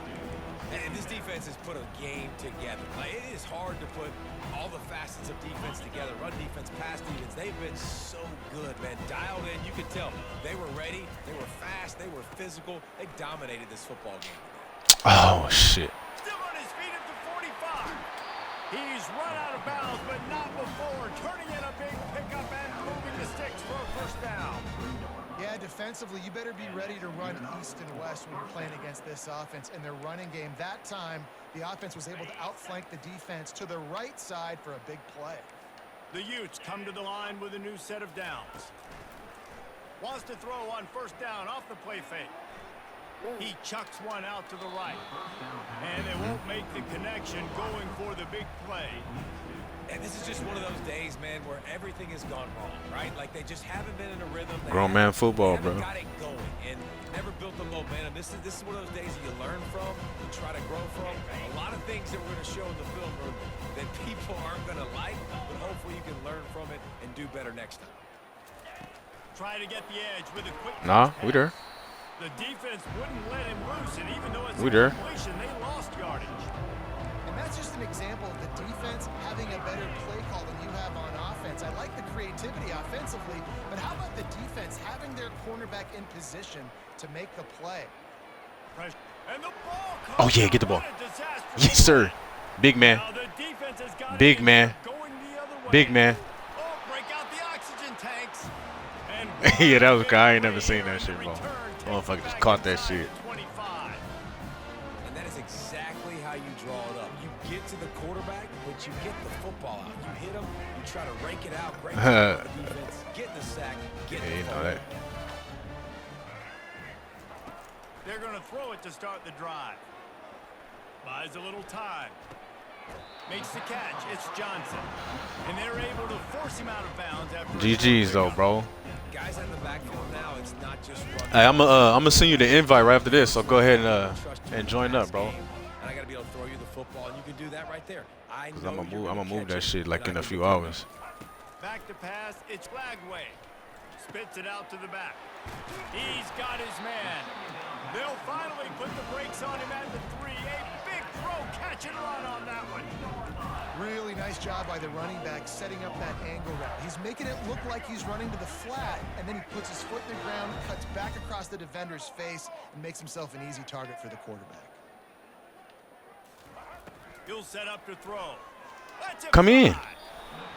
And this defense has put a game together. Like, it is hard to put all the facets of defense together. Run defense, pass defense. They've been so good, man. Dialed in. You could tell they were ready. They were fast. They were physical. They dominated this football game. Oh shit. Still on his feet at the 45. He's run out of bounds, but not before. Turning in a big pickup and moving the sticks for a 1st down. Yeah, defensively, you better be ready to run east and west when you're playing against this offense. In their running game, that time, the offense was able to outflank the defense to the right side for a big play. The Utes come to the line with a new set of downs. Wants to throw on 1st down off the play fake. He chucks one out to the right. And they won't make the connection going for the big play. And this is just one of those days, man, where everything has gone wrong, right? Like, they just haven't been in a rhythm. Grown man football, bro. Got it going and never built the momentum. This is one of those days that you learn from, you try to grow from. A lot of things that we're going to show in the film room that people aren't going to like, but hopefully you can learn from it and do better next time. Try to get the edge with a quick. Nah, we there. The defense wouldn't let him loose, and even though it's We there. completion, they lost yardage. And that's just an example of the defense having a better play call than you have on offense. I like the creativity offensively, but how about the defense having their cornerback in position to make the play? Pressure. And the ball comes Oh yeah, out. get the ball. What a disastrous Yes, sir. Big man. Now the defense has got Big it man. going the other way. Big man. Oh, break out the oxygen tanks. And Yeah, that was one guy. I ain't big never seen play that shit, here bro. in return takes Motherfucker it just back caught that inside shit. the 25. quarterback, but you get the football out. You hit him, you try to rake it out. Great job on the defense. Getting the sack, getting the ball. that. They're going to throw it to start the drive. Buys a little time. Makes the catch. It's Johnson. And they're able to force him out of bounds after GG's though, bro. Guys in the backfield now, it's not just running. Hey, I'm gonna send you the invite right after this, so go ahead and join up, bro. And I got to be able to throw you the football, and you can do that right there. I'm gonna move that shit like in a few hours. Back to pass. It's Flagway. Spits it out to the back. He's got his man. They'll finally put the brakes on him at the 3. A big throw, catch and run on that one. Really nice job by the running back setting up that angle route. He's making it look like he's running to the flat, and then he puts his foot in the ground, cuts back across the defender's face, and makes himself an easy target for the quarterback. He'll set up to throw. Come in.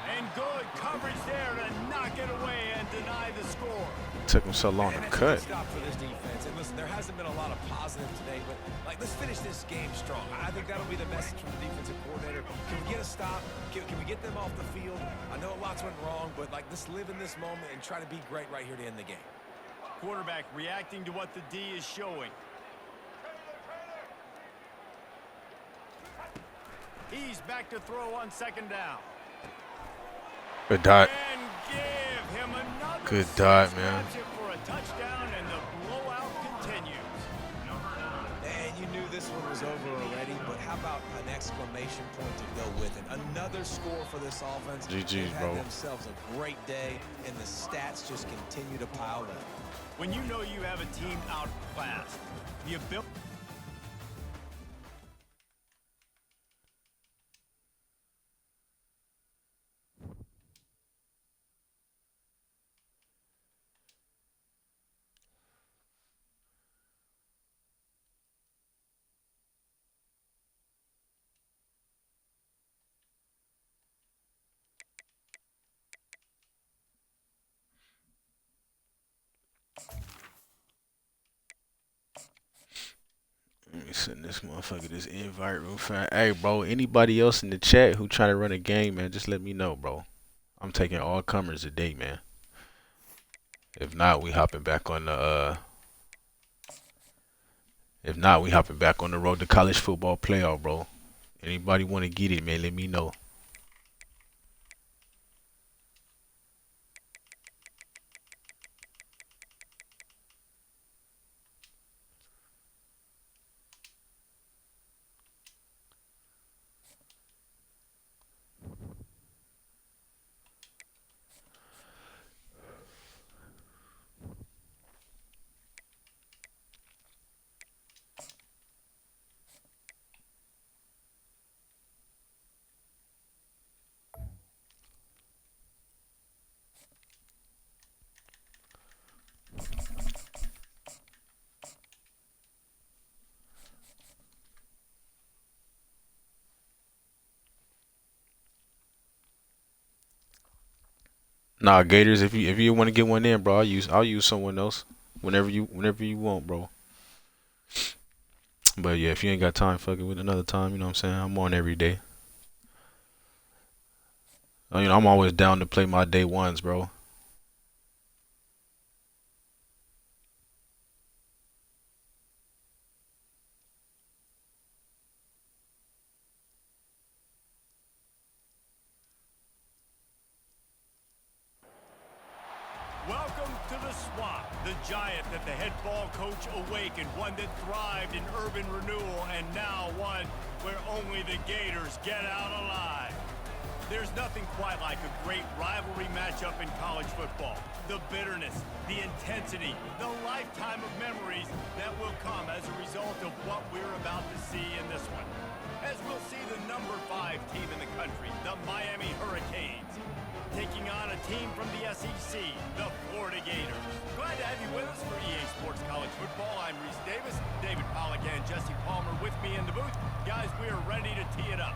And good coverage there to knock it away and deny the score. Took him so long to cut. Stop for this defense. And listen, there hasn't been a lot of positive today, but let's finish this game strong. I think that'll be the message from the defensive coordinator. Can we get a stop? Can we get them off the field? I know lots went wrong, but let's live in this moment and try to be great right here to end the game. Quarterback reacting to what the D is showing. He's back to throw on second down. Good dot. And give him another. Good dot, man. For a touchdown, and the blowout continues. And you knew this one was over already, but how about an exclamation point to go with it? Another score for this offense. GG's, bro. Had themselves a great day, and the stats just continue to pile up. When you know you have a team outclassed, the ability. Let me send this motherfucker this invite real fast. Hey, bro, anybody else in the chat who trying to run a game, man, just let me know, bro. I'm taking all comers today, man. If not, we hopping back on the road to college football playoff, bro. Anybody want to get it, man, let me know. Nah, Gators, if you want to get one in, bro, I'll use someone else whenever you want, bro. But yeah, if you ain't got time, fuck it with another time, you know what I'm saying? I'm on every day. You know, I'm always down to play my day ones, bro. Welcome to the swamp, the giant that the head ball coach awakened, one that thrived in urban renewal, and now one where only the Gators get out alive. There's nothing quite like a great rivalry matchup in college football. The bitterness, the intensity, the lifetime of memories that will come as a result of what we're about to see in this one. As we'll see the number 5 team in the country, the Miami Hurricanes, taking on a team from the SEC, the Florida Gators. Glad to have you with us for EA Sports College Football. I'm Reese Davis, David Pollack and Jesse Palmer with me in the booth. Guys, we are ready to tee it up.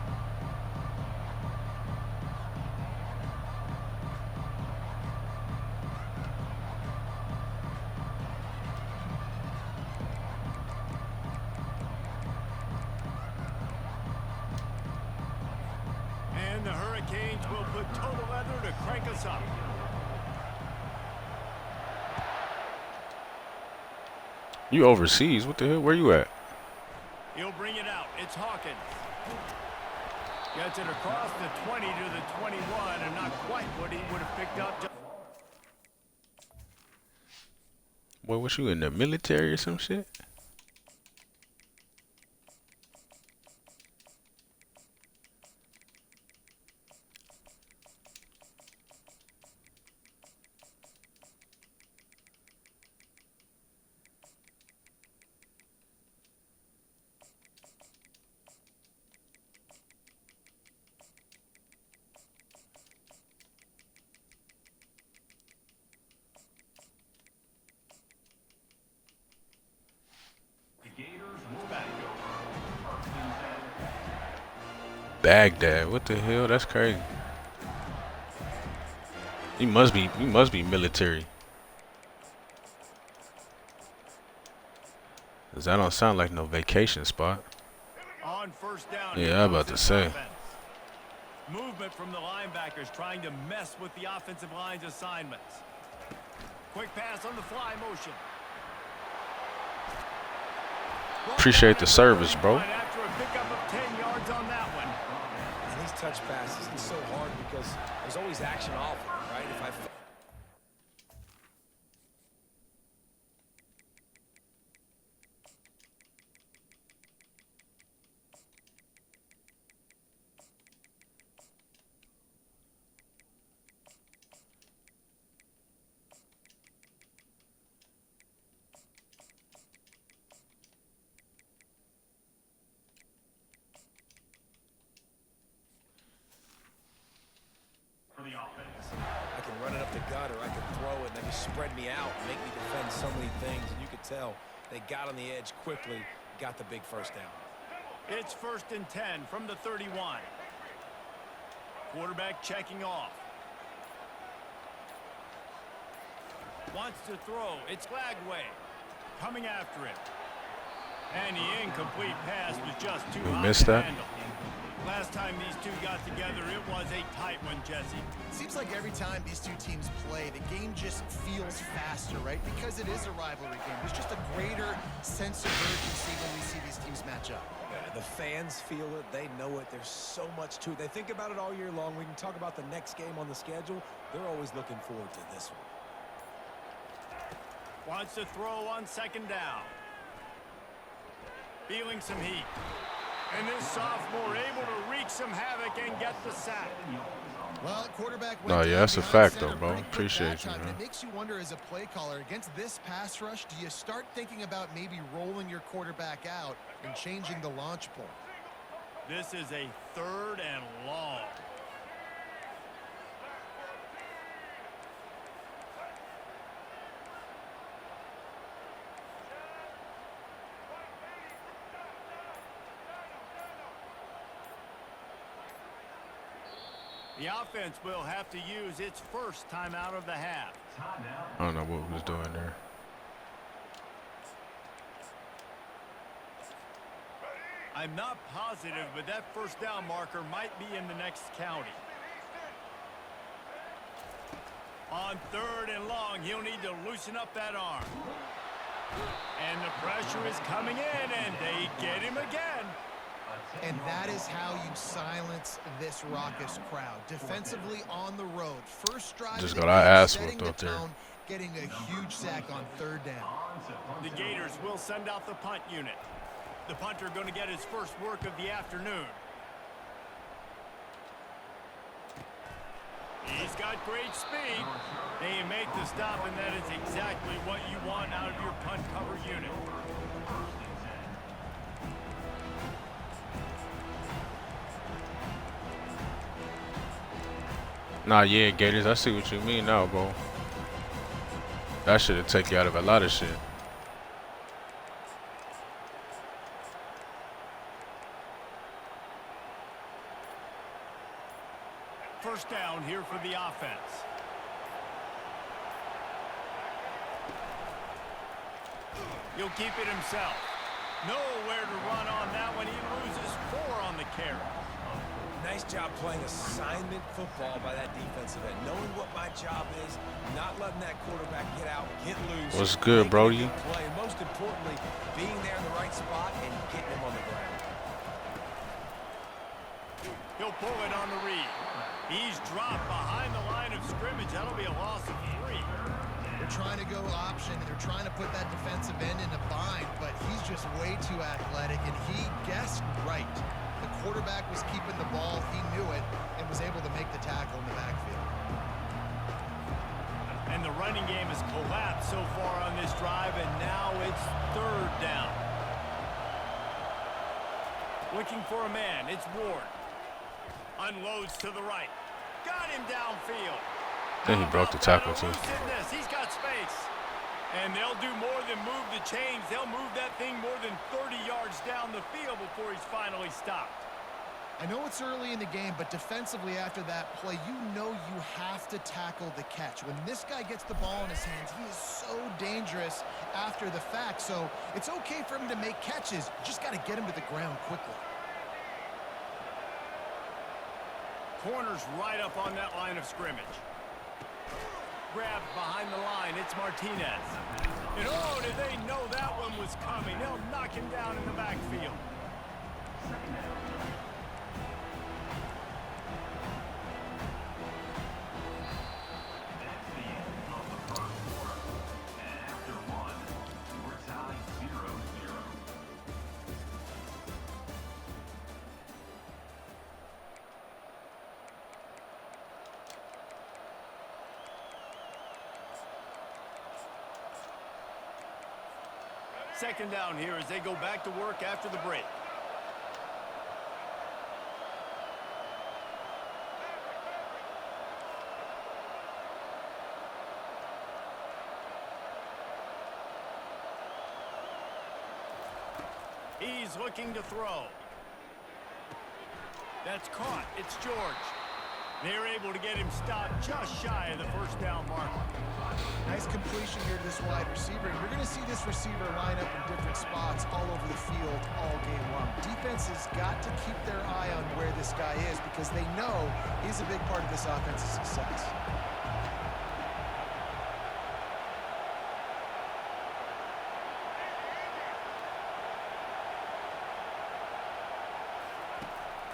the Hurricanes will put total leather to crank us up. You overseas? What the hell? Where you at? He'll bring it out. It's Hawkins. Gets it across the 20 to the 21, and not quite what he would have picked up. Boy, was you in the military or some shit? Baghdad, what the hell? That's crazy. He must be military. 'Cause that don't sound like no vacation spot. On first down. Yeah, I'm about to say. Movement from the linebackers trying to mess with the offensive line's assignments. Quick pass on the fly motion. Appreciate the service, bro. After a pickup of 10 yards on that one. And these touch passes, it's so hard because there's always action off of them, right? If I I can run it up the gut or I can throw it and they just spread me out and make me defend so many things. And you could tell they got on the edge quickly, got the big first down. It's 1st and 10 from the 31. Quarterback checking off. Wants to throw. It's Glagway coming after him. And the incomplete pass was just too high missed to that. handle. Last time these two got together, it was a tight one, Jesse. Seems like every time these two teams play, the game just feels faster, right? Because it is a rivalry game. There's just a greater sense of urgency when we see these teams match up. The fans feel it. They know it. There's so much to it. They think about it all year long. We can talk about the next game on the schedule. They're always looking forward to this one. Wants to throw on 2nd down. Feeling some heat. And this sophomore able to wreak some havoc and get the sack. Well, quarterback No, yeah, that's a fact, though, bro. Appreciate you, man. It makes you wonder as a play caller, against this pass rush, do you start thinking about maybe rolling your quarterback out and changing the launch point? This is a 3rd and long. The offense will have to use its first timeout of the half. I don't know what we was doing there. I'm not positive, but that 1st down marker might be in the next county. On 3rd and long, he'll need to loosen up that arm. And the pressure is coming in, and they get him again. And that is how you silence this raucous crowd. Defensively on the road. First drive. Just got our ass whooped up there. Getting a huge sack on 3rd down. The Gators will send out the punt unit. The punter going to get his first work of the afternoon. He's got great speed. They make the stop, and that is exactly what you want out of your punt cover unit. Nah, yeah, Gators, I see what you mean now, bro. That should take you out of a lot of shit. First down here for the offense. He'll keep it himself. Nowhere to run on that one. He loses 4 on the carry. Nice job playing assignment football by that defensive end. Knowing what my job is, not letting that quarterback get out, get loose. What's good, Brody? Play, and most importantly, being there in the right spot and getting him on the ground. He'll pull it on the read. He's dropped behind the line of scrimmage. That'll be a loss of 3. They're trying to go option, and they're trying to put that defensive end in a bind, but he's just way too athletic, and he guessed right. The quarterback was keeping the ball. He knew it and was able to make the tackle in the backfield. And the running game has collapsed so far on this drive, and now it's 3rd down. Looking for a man. It's Ward. Unloads to the right. Got him downfield. I think he broke the tackle, too. He's got space. And they'll do more than move the chains. They'll move that thing more than 30 yards down the field before he's finally stopped. I know it's early in the game, but defensively after that play, you know you have to tackle the catch. When this guy gets the ball in his hands, he is so dangerous after the fact. So it's okay for him to make catches. You just got to get him to the ground quickly. Corner's right up on that line of scrimmage. Grabbed behind the line. It's Martinez. And oh, did they know that one was coming? They'll knock him down in the backfield. Second down here as they go back to work after the break. He's looking to throw. That's caught. It's George. They're able to get him stopped just shy of the 1st down mark. Nice completion here to this wide receiver. You're going to see this receiver line up in different spots all over the field all game long. Defense has got to keep their eye on where this guy is because they know he's a big part of this offense's success.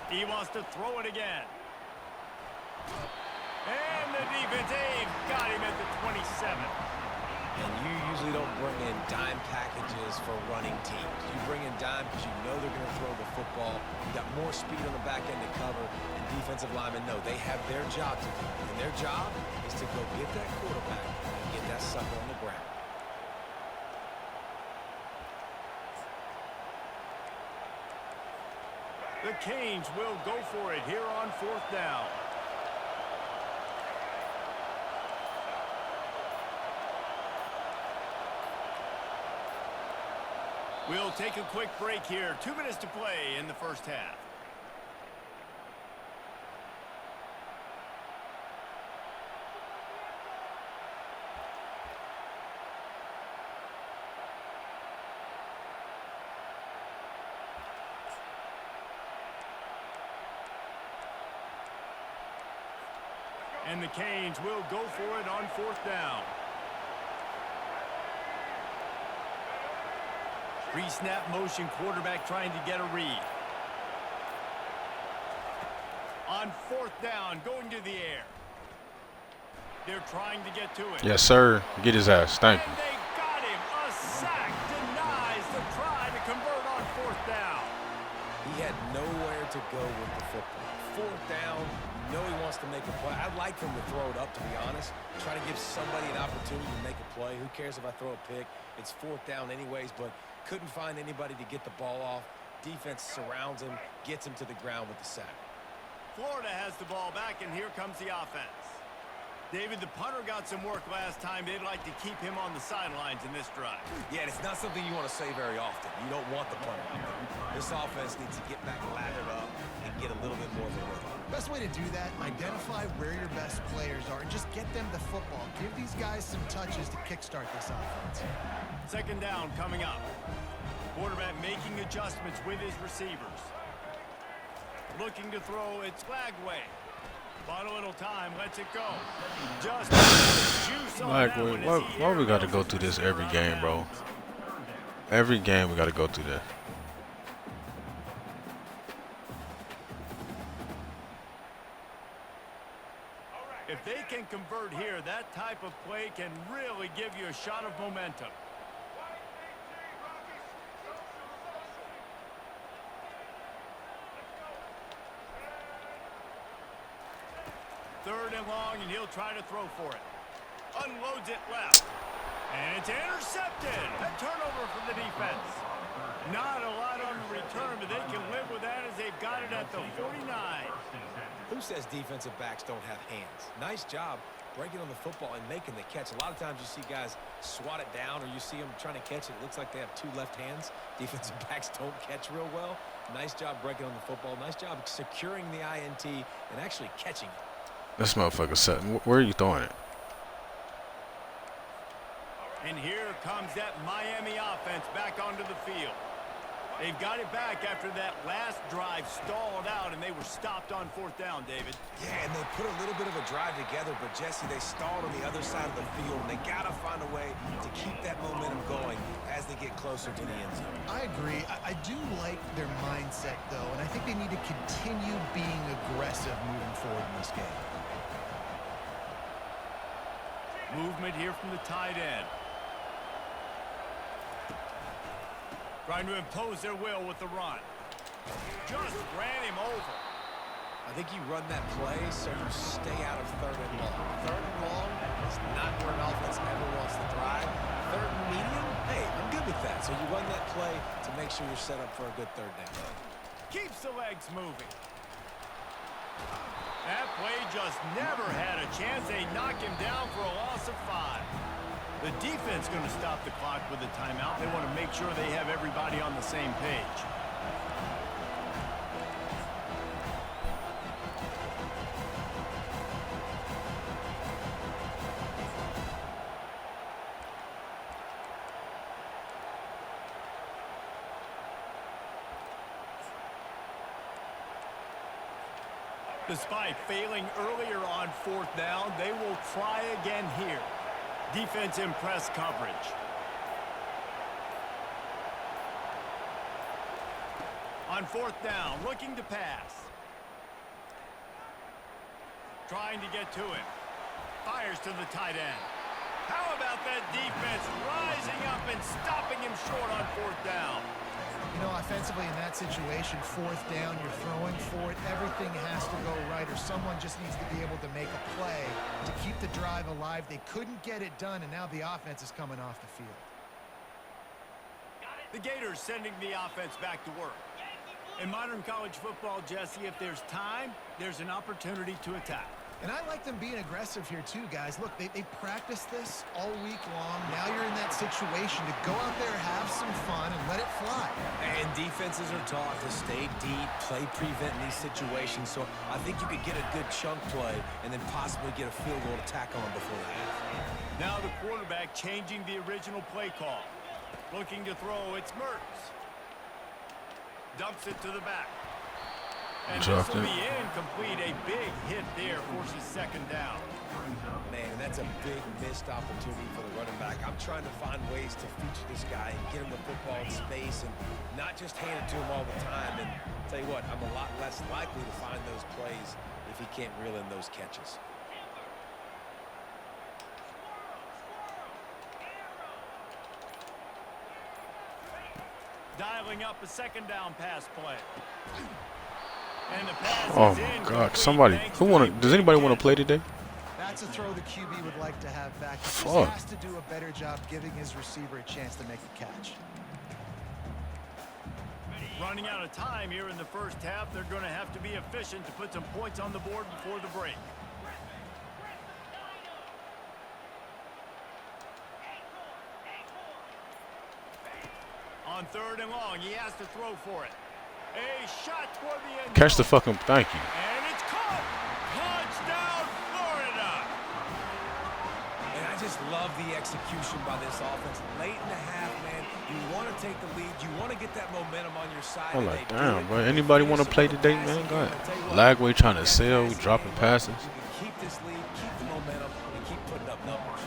He wants to throw it again. And the defense got him at the 27. And you usually don't bring in dime packages for running teams. You bring in dime because you know they're going to throw the football. You got more speed on the back end to cover, and defensive linemen know they have their job to do. And their job is to go get that quarterback and get that sucker on the ground. The Canes will go for it here on 4th down. We'll take a quick break here. 2 minutes to play in the 1st half. And the Canes will go for it on 4th down. Pre-snap motion, quarterback trying to get a read. On 4th down, going to the air. They're trying to get to it. Yes, sir. Get his ass. Thank you. And they got him. A sack denies the try to convert on 4th down. He had nowhere to go with the football. 4th down, you know he wants to make a play. I'd like him to throw it up, to be honest. Try to give somebody an opportunity to make a play. Who cares if I throw a pick? It's 4th down anyways, but couldn't find anybody to get the ball off. Defense surrounds him, gets him to the ground with the sack. Florida has the ball back, and here comes the offense. David, the punter got some work last time. They'd like to keep him on the sidelines in this drive. Yeah, and it's not something you want to say very often. You don't want the punter out there. This offense needs to get back lathered up and get a little bit more of a rhythm. Best way to do that, identify where your best players are and just get them the football. Give these guys some touches to kickstart this offense. 2nd down coming up. Quarterback making adjustments with his receivers. Looking to throw, it's Flagway. Bought a little time, lets it go. Just juice on that one as he why we got to airmails go his through this receiver every out of game, bro? bounds. Every game we got to go through that. If they can convert here, that type of play can really give you a shot of momentum. Third and long, and he'll try to throw for it. Unloads it left. And it's intercepted. A turnover for the defense. Not a lot on the return, but they can live with that as they've got it at the 49. Who says defensive backs don't have hands? Nice job breaking on the football and making the catch. A lot of times you see guys swat it down, or you see them trying to catch it. It looks like they have two left hands. Defensive backs don't catch real well. Nice job breaking on the football. Nice job securing the INT and actually catching it. This motherfucker set. Where are you throwing it? And here comes that Miami offense back onto the field. They've got it back after that last drive stalled out, and they were stopped on fourth down, David. Yeah, and they put a little bit of a drive together, but, Jesse, they stalled on the other side of the field, and they got to find a way to keep that momentum going as they get closer to the end zone. I agree. I do like their mindset, though, and I think they need to continue being aggressive moving forward in this game. Movement here from the tight end. Trying to impose their will with the run. Just ran him over. I think you run that play so you stay out of third and long. Third and long is not where an offense ever wants to thrive. Third and medium, hey, I'm good with that. So you run that play to make sure you're set up for a good third down. Keeps the legs moving. That play just never had a chance. They knock him down for a loss of 5. The defense going to stop the clock with a timeout. They want to make sure they have everybody on the same page. Despite failing earlier on fourth down, they will try again here. Defense in press coverage. On fourth down, looking to pass. Trying to get to him. Fires to the tight end. How about that defense rising up and stopping him short on fourth down? You know, offensively in that situation, fourth down, you're throwing for it. Everything has to go right, or someone just needs to be able to make a play to keep the drive alive. They couldn't get it done, and now the offense is coming off the field. The Gators sending the offense back to work. In modern college football, Jesse, if there's time, there's an opportunity to attack. And I like them being aggressive here too, guys. Look, they practiced this all week long. Now you're in that situation to go out there, have some fun, and let it fly. And defenses are taught to stay deep, play prevent in these situations. So I think you could get a good chunk play and then possibly get a field goal to tack on before the half. Now the quarterback changing the original play call. Looking to throw, it's Mertz. Dumps it to the back. And this will be incomplete. A big hit there forces second down. Man, that's a big missed opportunity for the running back. I'm trying to find ways to feature this guy and get him the football in space and not just hand it to him all the time. And I'll tell you what, I'm a lot less likely to find those plays if he can't reel in those catches. Dialing up a second down pass play. And the pass Oh is my God! incomplete. Somebody, who want? Does anybody want to play today? That's a throw the QB would like to have back. He just Fuck. has to do a better job giving his receiver a chance to make the catch. Running out of time here in the first half. They're going to have to be efficient to put some points on the board before the break. On third and long, he has to throw for it. A shot toward the end Catch the zone. fucking. Thank you. And it's caught. Touchdown, Florida. And I just love the execution by this offense. Late in the half, man, you want to take the lead. You want to get that momentum on your side. I'm like, damn, bro. Anybody want to play today, man? Go ahead. Lagway trying to sell. We dropping passes. You can keep this lead, keep the momentum, and keep putting up numbers.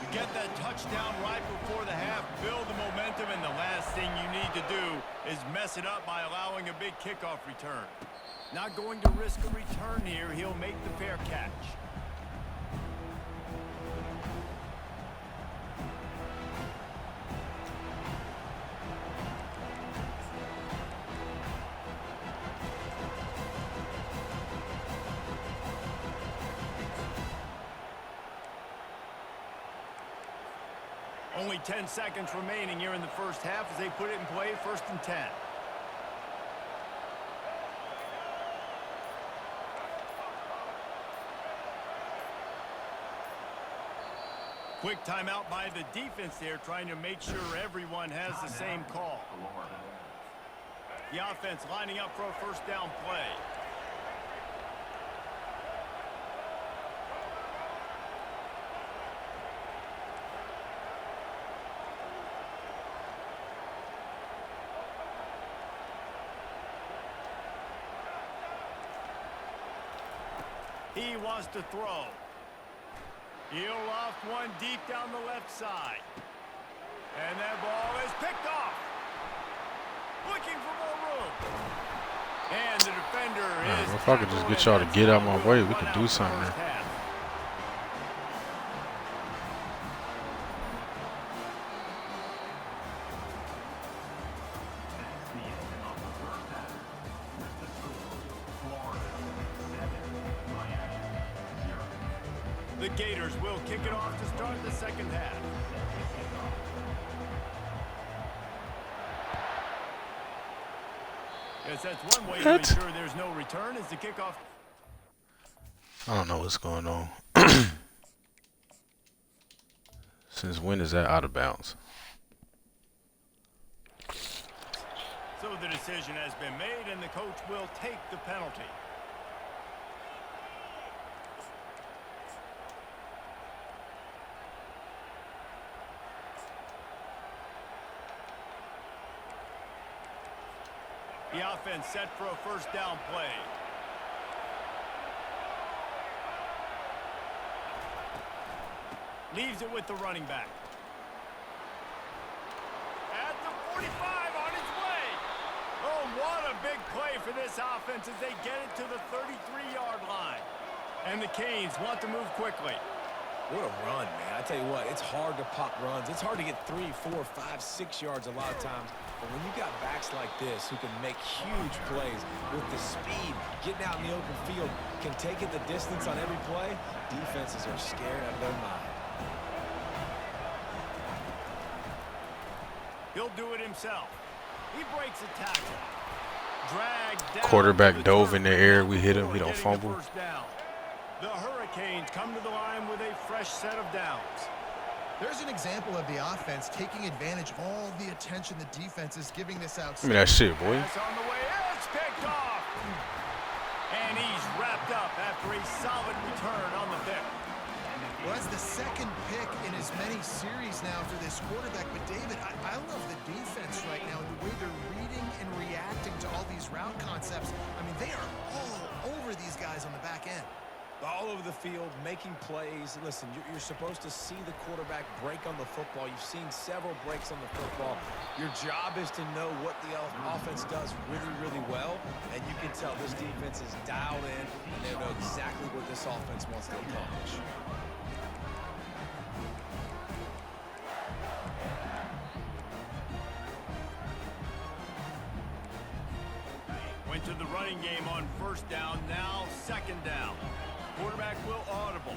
You get that touchdown right before the half, build the momentum, and the last thing you need to do is mess it up by allowing a big kickoff return. Not going to risk a return here. He'll make the fair catch. Only 10 seconds remaining here in the first half as they put it in play, 1st and 10. Quick timeout by the defense there, trying to make sure everyone has the same call. The offense lining up for a 1st down play. He wants to throw. He'll loft one deep down the left side. And that ball is picked off. Looking for more room. And the defender is... If I could just get y'all to get out my way, we could do something there. The Gators will kick it off to start the second half. Yes, that's one way to ensure there's no return is the kickoff. I don't know what's going on. Since when is that out of bounds? So the decision has been made, and the coach will take the penalty. The offense set for a 1st down play. Leaves it with the running back. At the 45 on his way. Oh, what a big play for this offense as they get it to the 33-yard line. And the Canes want to move quickly. What a run, man. I tell you what, it's hard to pop runs. It's hard to get 3, 4, 5, 6 yards a lot of times. But when you got backs like this who can make huge plays with the speed, getting out in the open field, can take it the distance on every play, defenses are scared out of their mind. He'll do it himself. He breaks a tackle. Dragged down. Quarterback dove in the air. We hit him. We don't fumble. The Hurricanes come to the line with a fresh set of downs. There's an example of the offense taking advantage of all the attention the defense is giving this outside. Give me that shit, boy. Pass on the way. It's picked off. And he's wrapped up after a solid return on the pick. Well, that's the 2nd pick in as many series now for this quarterback. But, David, I love the defense right now and the way they're reading and reacting to all these route concepts. I mean, they are all over these guys on the back end. All over the field, making plays. Listen, you're supposed to see the quarterback break on the football. You've seen several breaks on the football. Your job is to know what the offense does really, really well. And you can tell this defense is dialed in, and they know exactly what this offense wants to accomplish. Went to the running game on 1st down, now 2nd down. Quarterback will audible.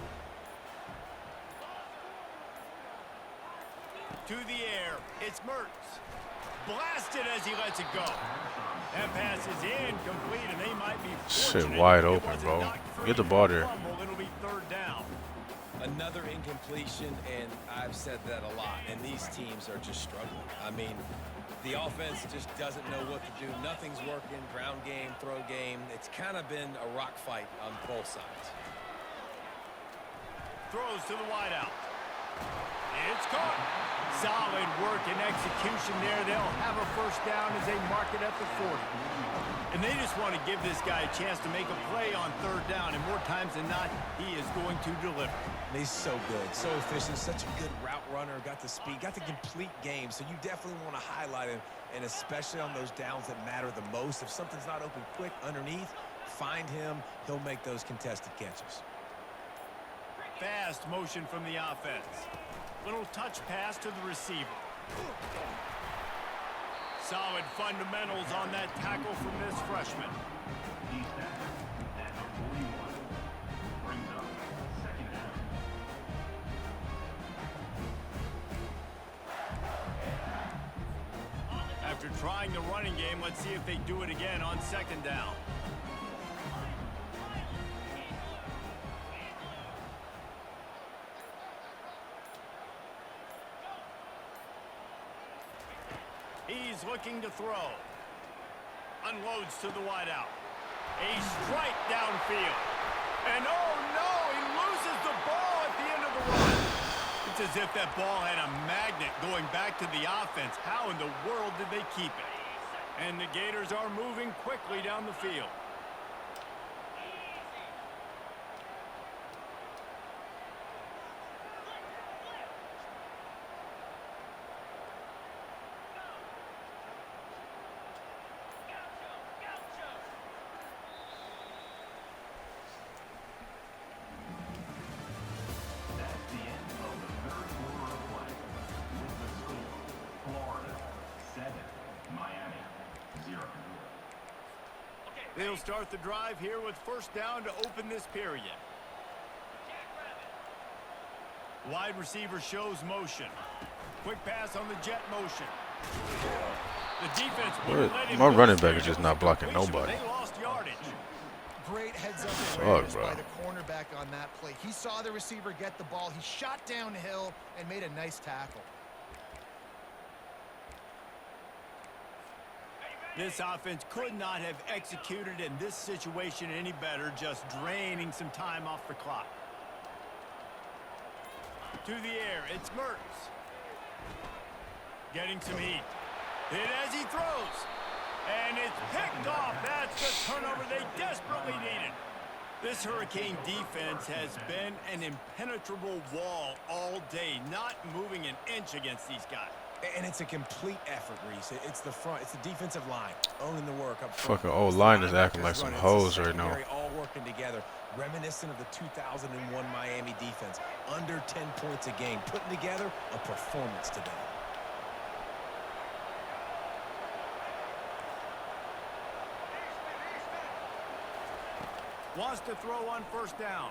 To the air, it's Mertz. Blasted as he lets it go. That pass is incomplete, and they might be fortunate. Shit wide open, bro. Get the ball there. It'll be 3rd down. Another incompletion, and I've said that a lot, and these teams are just struggling. I mean, the offense just doesn't know what to do. Nothing's working. Ground game, throw game. It's kind of been a rock fight on both sides. Throws to the wideout. It's caught. Solid work and execution there. They'll have a first down as they mark it at the 40. And they just want to give this guy a chance to make a play on third down. And more times than not, he is going to deliver. He's so good, so efficient, such a good route runner, got the speed, got the complete game. So you definitely want to highlight him, and especially on those downs that matter the most. If something's not open quick underneath, find him. He'll make those contested catches. Fast motion from the offense. Little touch pass to the receiver. Solid fundamentals on that tackle from this freshman. After trying the running game, let's see if they do it again on second down. He's looking to throw. Unloads to the wideout. A strike downfield. And oh no, he loses the ball at the end of the run. It's as if that ball had a magnet going back to the offense. How in the world did they keep it? And the Gators are moving quickly down the field. They'll start the drive here with first down to open this period. Wide receiver shows motion. Quick pass on the jet motion. The defense wouldn't let him My go. running back is just not blocking nobody. They lost yardage. Great heads-up Fuck, awareness bro. by the cornerback on that play. He saw the receiver get the ball. He shot downhill and made a nice tackle. This offense could not have executed in this situation any better, just draining some time off the clock. To the air, it's Mertz. Getting some heat. Hit as he throws. And it's picked off. That's the turnover they desperately needed. This Hurricane defense has been an impenetrable wall all day, not moving an inch against these guys. And it's a complete effort, Reese. It's the front. It's the defensive line owning the work up front. Fucking old line is acting like some hoes right now. All working together, reminiscent of the 2001 Miami defense. Under 10 points a game, putting together a performance today. Wants to throw on first down.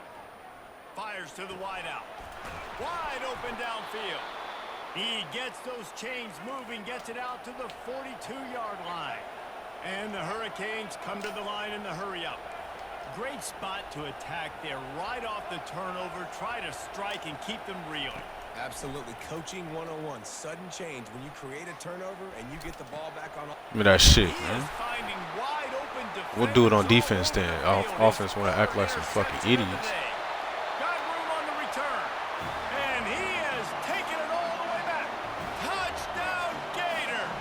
Fires to the wideout. Wide open downfield. He gets those chains moving, gets it out to the 42-yard line. And the Hurricanes come to the line in the hurry-up. Great spot to attack there right off the turnover. Try to strike and keep them reeling. Absolutely. Coaching 101. Sudden change. When you create a turnover and you get the ball back on. Give me that shit, He man. is finding wide open defenders. We'll do it on defense then. all over the field. Offense want to act like some fucking idiots. Got room on the return. And he has taken it all the way back. Touchdown, Gators.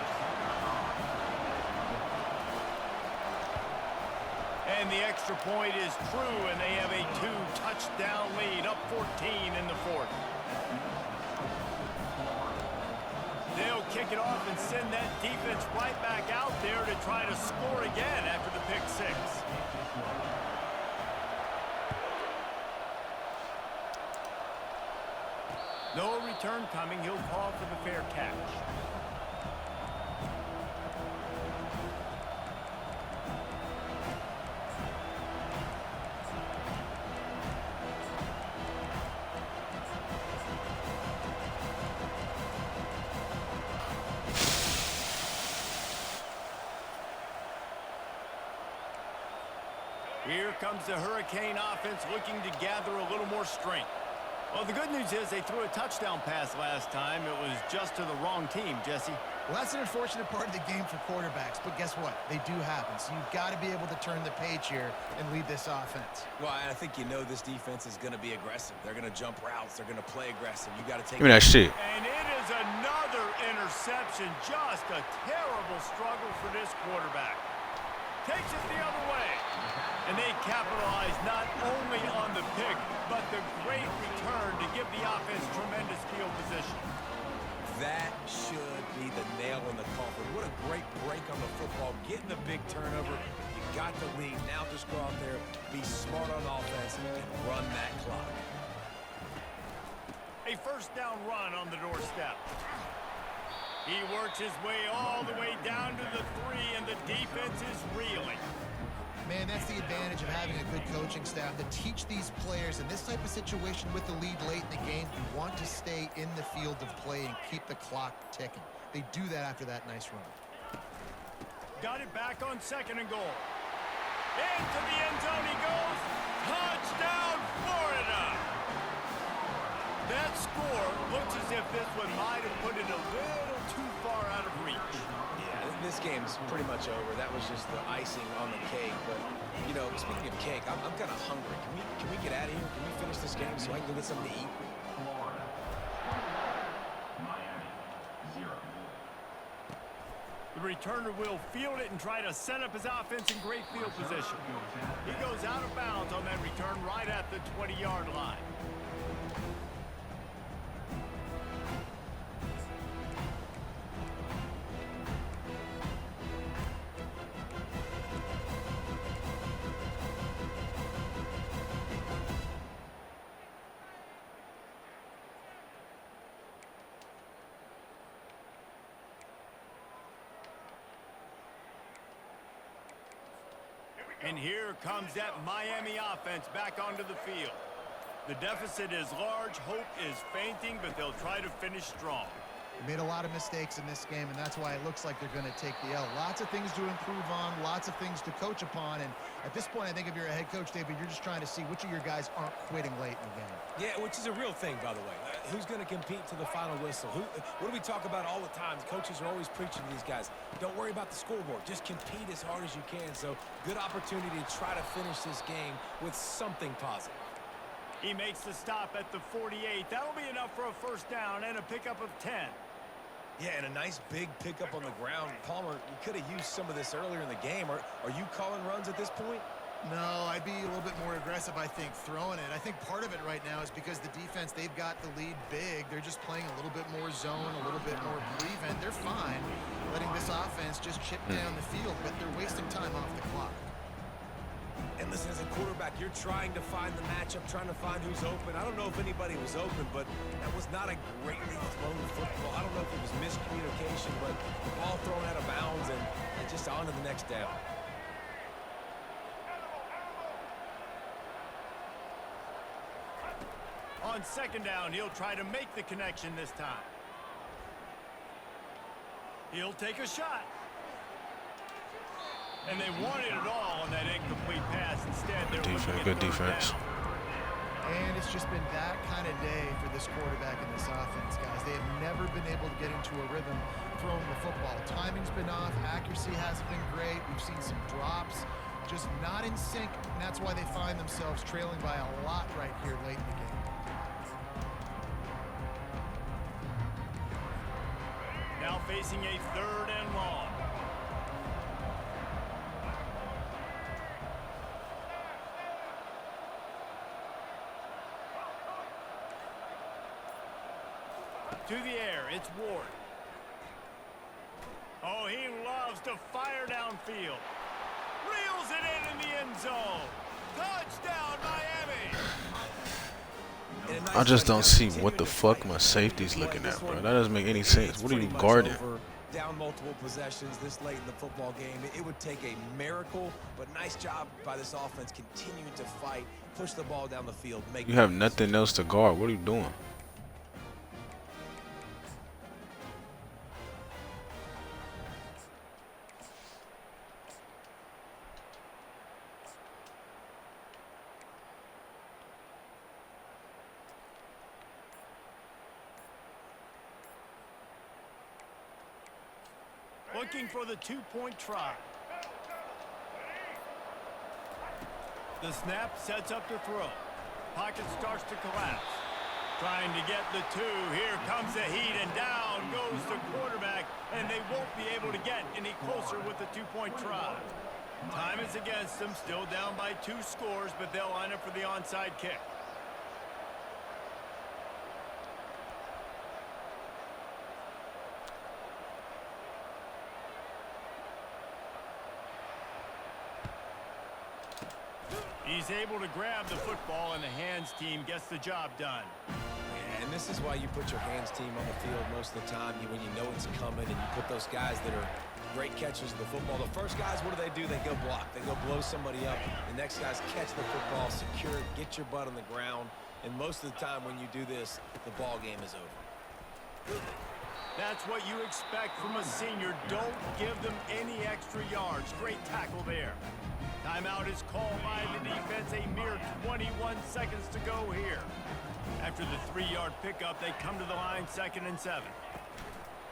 And the extra point is true, and they have a 2-touchdown lead, up 14 in the fourth. They'll kick it off and send that defense right back out there to try to score again after the pick six. No return coming. He'll call for the fair catch. Here comes the Hurricane offense looking to gather a little more strength. Well, the good news is they threw a touchdown pass last time. It was just to the wrong team, Jesse. Well, that's an unfortunate part of the game for quarterbacks, but guess what? They do happen. So you've got to be able to turn the page here and lead this offense. Well, I think you know this defense is going to be aggressive. They're going to jump routes. They're going to play aggressive. You got to take Give me that shit. And it is another interception. Just a terrible struggle for this quarterback. Takes it the other way. And they capitalize not only on the pick, but the great return to give the offense tremendous field position. That should be the nail in the coffin. What a great break on the football. Getting the big turnover. You got the lead. Now just go out there, be smart on offense, and run that clock. A first down run on the doorstep. He works his way all the way down to the 3, and the defense is reeling. Man, that's the advantage of having a good coaching staff to teach these players in this type of situation with the lead late in the game. You want to stay in the field of play and keep the clock ticking. They do that after that nice run. Got it back on 2nd and goal. Into the end zone he goes. Touchdown, Florida! That score looks as if this one might have put it a little too far out of reach. This game's pretty much over. That was just the icing on the cake. But, you know, speaking of cake, I'm kind of hungry. Can we get out of here? Can we finish this game so I can go get something to eat? The returner will field it and try to set up his offense in great field position. He goes out of bounds on that return right at the 20-yard line. And here comes that Miami offense back onto the field. The deficit is large, hope is fainting, but they'll try to finish strong. Made a lot of mistakes in this game, and that's why it looks like they're going to take the L. Lots of things to improve on, lots of things to coach upon, and at this point, I think if you're a head coach, David, you're just trying to see which of your guys aren't quitting late in the game. Yeah, which is a real thing, by the way. Who's going to compete to the final whistle? What do we talk about all the time? Coaches are always preaching to these guys. Don't worry about the scoreboard. Just compete as hard as you can. So, good opportunity to try to finish this game with something positive. He makes the stop at the 48. That'll be enough for a first down and a pickup of 10. Yeah, and a nice big pickup on the ground. Palmer, you could have used some of this earlier in the game. Are you calling runs at this point? No, I'd be a little bit more aggressive, I think, throwing it. I think part of it right now is because the defense, they've got the lead big. They're just playing a little bit more zone, a little bit more prevent. They're fine letting this offense just chip down the field, but they're wasting time off the clock. And listen, as a quarterback, you're trying to find the matchup, trying to find who's open. I don't know if anybody was open, but that was not a greatly thrown football. I don't know if it was miscommunication, but the ball thrown out of bounds and just on to the next down. On 2nd down, he'll try to make the connection this time. He'll take a shot. And they wanted it all on that incomplete pass. Instead, they're looking at good defense. And it's just been that kind of day for this quarterback and this offense, guys. They have never been able to get into a rhythm throwing the football. Timing's been off. Accuracy hasn't been great. We've seen some drops. Just not in sync, and that's why they find themselves trailing by a lot right here late in the game. Now facing a 3rd and long. To the air, it's Ward. Oh, he loves to fire downfield. Reels it in the end zone. Touchdown, Miami. I just don't see what the fuck my safety's looking at, bro. That doesn't make any sense. What are you guarding? Down multiple possessions this late in the football game. It would take a miracle, but nice job by this offense continuing to fight, push the ball down the field. You have nothing else to guard. What are you doing? Looking for the two-point try. The snap sets up the throw. Pocket starts to collapse. Trying to get the two. Here comes the heat, and down goes the quarterback, and they won't be able to get any closer with the two-point try. Time is against them, still down by 2 scores, but they'll line up for the onside kick. He's able to grab the football, and the hands team gets the job done. And this is why you put your hands team on the field most of the time when you know it's coming, and you put those guys that are great catchers of the football. The first guys, what do? They go block. They go blow somebody up. The next guys catch the football, secure it, get your butt on the ground. And most of the time when you do this, the ball game is over. That's what you expect from a senior. Don't give them any extra yards. Great tackle there. Timeout is called by the defense. A mere 21 seconds to go here. After the 3-yard pickup, they come to the line, 2nd and 7.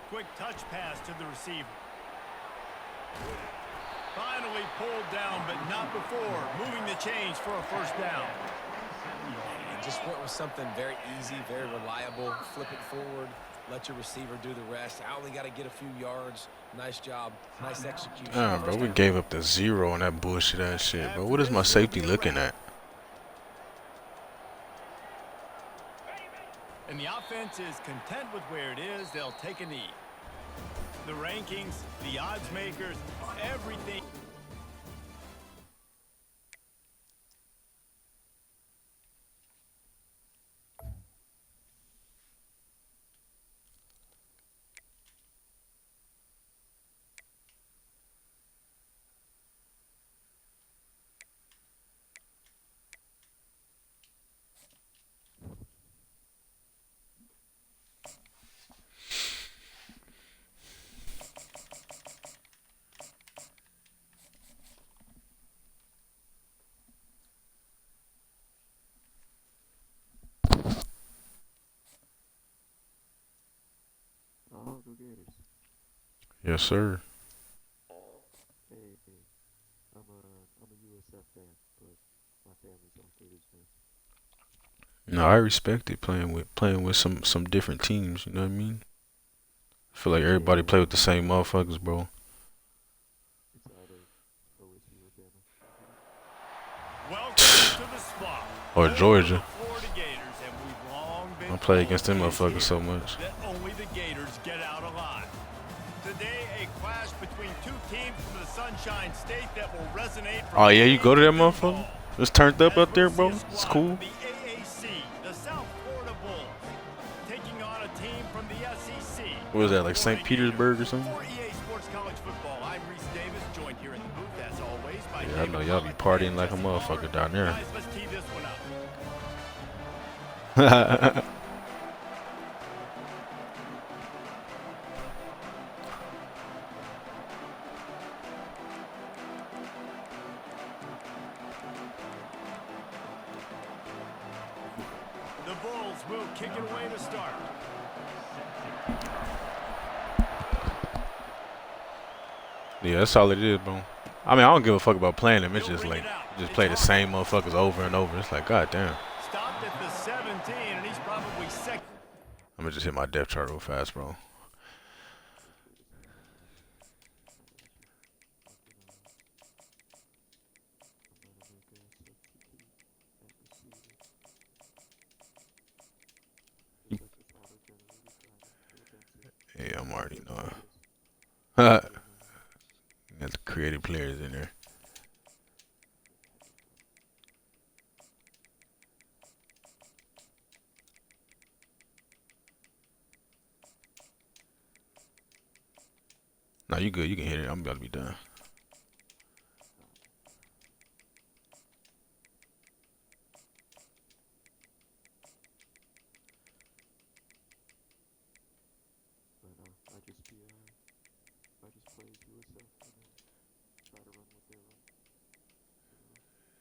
Quick touch pass to the receiver. Finally pulled down, but not before. Moving the chains for a first down. And just went with something very easy, very reliable. Flip it forward. Let your receiver do the rest. I only got to get a few yards. Nice job. Nice execution. Bro, we gave up the 0 on that bullshit ass shit, bro. What is my safety looking at? And the offense is content with where it is. They'll take a knee. The rankings, the odds makers, everything. Oh, go Gators. Yes, sir. Hey, I'm a USF fan, but my family's all Gators fans. No, I respect it playing with some different teams. You know what I mean? I feel like everybody play with the same motherfuckers, bro. It's either OSU or Bama. Welcome to the spot. Or Georgia. Florida Gators, and we've long been I play against them told motherfuckers so much. that only the Gators get out alive. Today, a clash between 2 teams from the Sunshine State that will resonate. Oh yeah, you go to that motherfucker? It's turned up out there, bro. It's cool. The AAC, the South Florida Bulls, taking on a team from the SEC. What was that, like St. Petersburg or something? For EA Sports College Football, I'm Reese Davis, joined here in the booth as always by Yeah, I know y'all be partying like a motherfucker down there. Guys, let's tee this one up. The Bulls will kick it away to start. Yeah, that's all it is, bro. I mean, I don't give a fuck about playing them. It's just like, just play the same motherfuckers over and over. It's like, goddamn. Stopped at the 17, and he's probably second. I'm gonna just hit my depth chart real fast, bro. Yeah, I'm already knowing. Got the creative players in there. Nah, you good. You can hit it. I'm about to be done. I just play USF and then try to run what they run.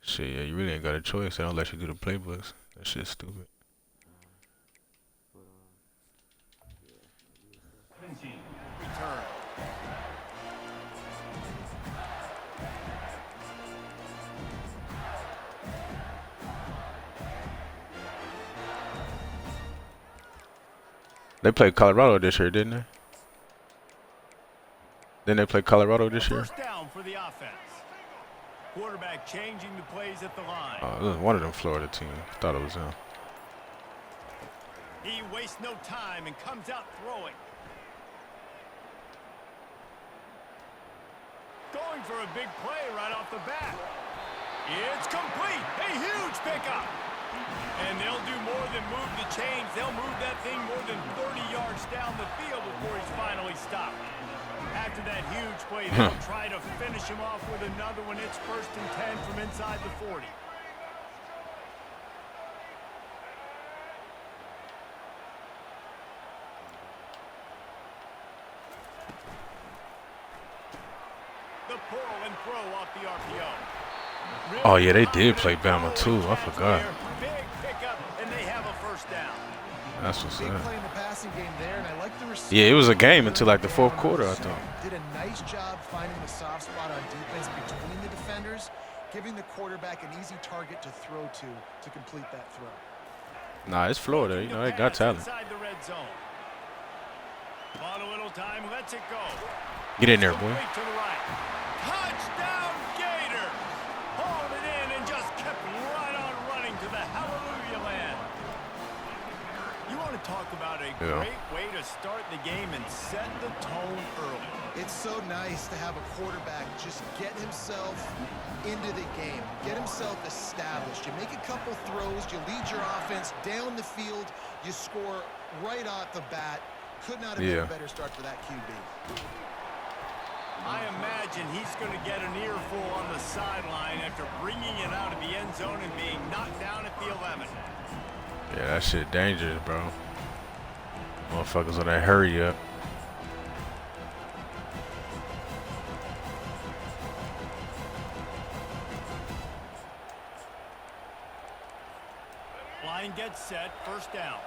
Shit, yeah, you really ain't got a choice. They don't let you do the playbooks. That shit's stupid. Return. They played Colorado this year, didn't they? Then they played Colorado this year. First down for the offense. Quarterback changing the plays at the line. It was one of them Florida teams. Thought it was him. He wastes no time and comes out throwing. Going for a big play right off the bat. It's complete. A huge pickup. And they'll do more than move the chains. They'll move that thing more than 30 yards down the field before he's finally stopped. After that huge play, they'll try to finish him off with another one. It's 1st and 10 from inside the 40. The pull and throw off the RPO. Oh yeah, they did play Bama too. I forgot. Big pickup, and they have a first down. That's what's Big up. play in the passing game there, and I like the receiver. Yeah, it was a game until like the 4th quarter, I thought. Did a nice job finding the soft spot on defense between the defenders, giving the quarterback an easy target to throw to complete that throw. Nah, it's Florida. You know, they got talent. Inside the red zone. On a little time, lets it go. Get in there, boy. Complete to the right. Touchdown Gator. Hauled it in and just kept right on running to the hallelujah land. You want to talk about a great way to start the game and set the tone early. It's so nice to have a quarterback just get himself into the game, get himself established. You make a couple throws, you lead your offense down the field, you score right off the bat. Could not have been a better start for that QB. I imagine he's going to get an earful on the sideline after bringing it out of the end zone and being knocked down at the 11. Yeah, that shit dangerous, bro. Motherfuckers on that hurry up. Line gets set, first down.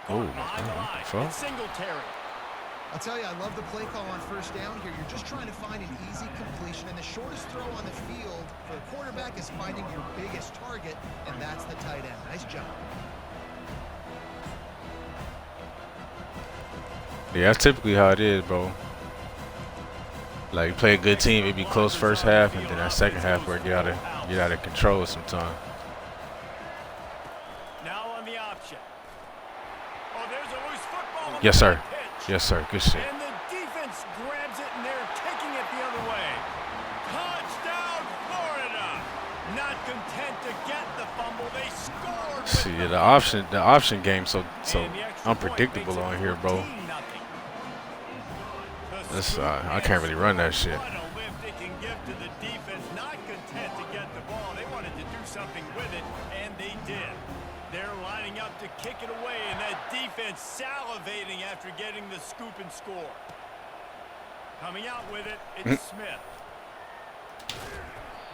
Oh, Behind the line, fuck. it's Singletary. I'll tell you, I love the play call on first down here. You're just trying to find an easy completion, and the shortest throw on the field for a quarterback is finding your biggest target, and that's the tight end. Nice job. Yeah, that's typically how it is, bro. Like, you play a good team, it be close first half, and then that second half where it get out of control sometimes. Now on the option. Oh, there's a loose football. Yes, sir. Pitch. Yes, sir. Good shit. And the defense grabs it, and they're taking it the other way. Touchdown, Florida. Not content to get the fumble, they scored. See, the option game so unpredictable on here, bro. This I can't really run that shit. What a lift it can give to the defense. Not content to get the ball, they wanted to do something with it, and they did. They're lining up to kick it away, and that defense salivating after getting the scoop and score. Coming out with it, it's Smith.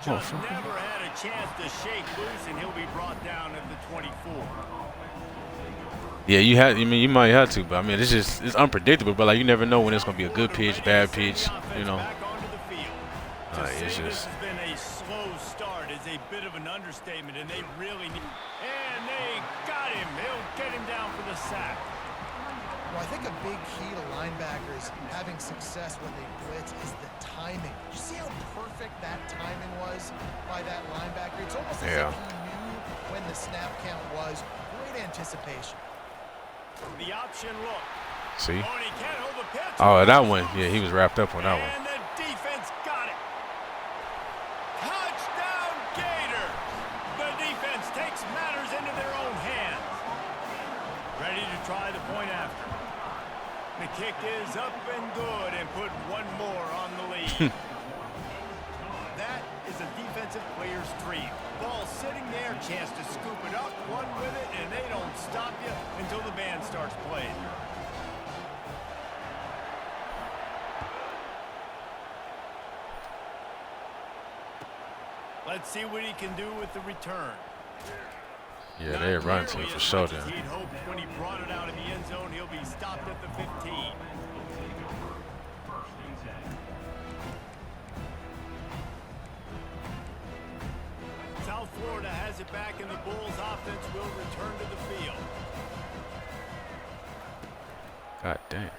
Just never had a chance to shake loose, and he'll be brought down at the 24. Yeah, you might have to, but I mean, it's unpredictable. But like, you never know when it's gonna be a good pitch, bad pitch. You know. It's just. This has been a slow start. Is a bit of an understatement, and they really need. And they got him. They'll get him down for the sack. Well, I think a big key to linebackers having success when they blitz is the timing. Did you see how perfect that timing was by that linebacker? It's almost as if he knew when the snap count was. Great anticipation. The option look. See? Oh, and he can't hold the pitch. Oh, that one. Yeah, he was wrapped up on that one. And the defense got it. Touchdown, Gator. The defense takes matters into their own hands. Ready to try the point after. The kick is up and good and put one more on the lead. That is a defensive player's dream. Ball sitting there, chance to scoop it up, run with it, and they don't stop you until the band starts playing. Let's see what he can do with the return. Yeah, they run to it for sure then. He'd hoped when he brought it out of the end zone, he'll be stopped at the 15. it back, and the Bulls offense will return to the field. God damn.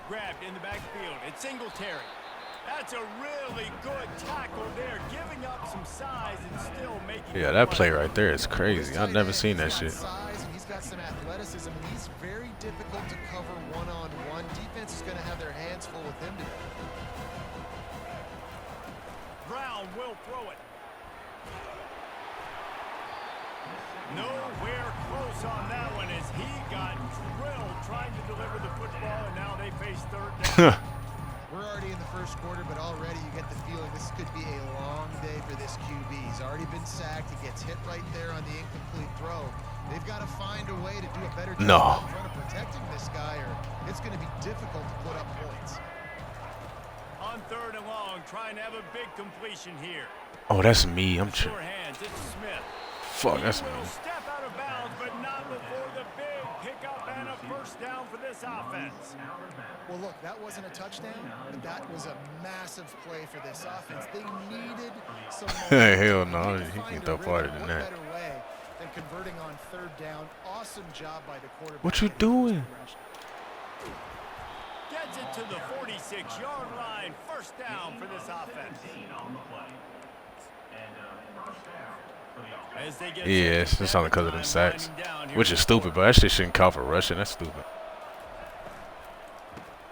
Grabbed in the backfield. It's Singletary. That's a really good tackle there, giving up some size and still making. Yeah, that play right there is crazy. I've never seen that shit. Size, and he's got some athleticism, and he's very difficult to cover one-on-one. Defense is going to have their hands full with him today. Brown will throw it. Nowhere close on that one as he got drilled trying to deliver the football, and now they face third down. We're already in the first quarter, but already you get the feeling this could be a long day for this QB. He's already been sacked. He gets hit right there on the incomplete throw. They've got to find a way to do a better job in front of protecting this guy, or it's going to be difficult to put up points. On third and long, trying to have a big completion here. Oh, that's me. I'm Sure hands, it's Smith. Fuck, that's He me. will step out of bounds, but not before the big pickup and a first down for this offense. Well, look, that wasn't a touchdown, but that was a massive play for this offense. They needed some Hell no, he can throw farther than that. better way than converting on third down. Awesome job by the quarterback. What you doing? Gets it to the 46-yard line. First down for this offense. As they get Yeah, it's just only because of them sacks, which is stupid, but that shit shouldn't count for rushing. That's stupid.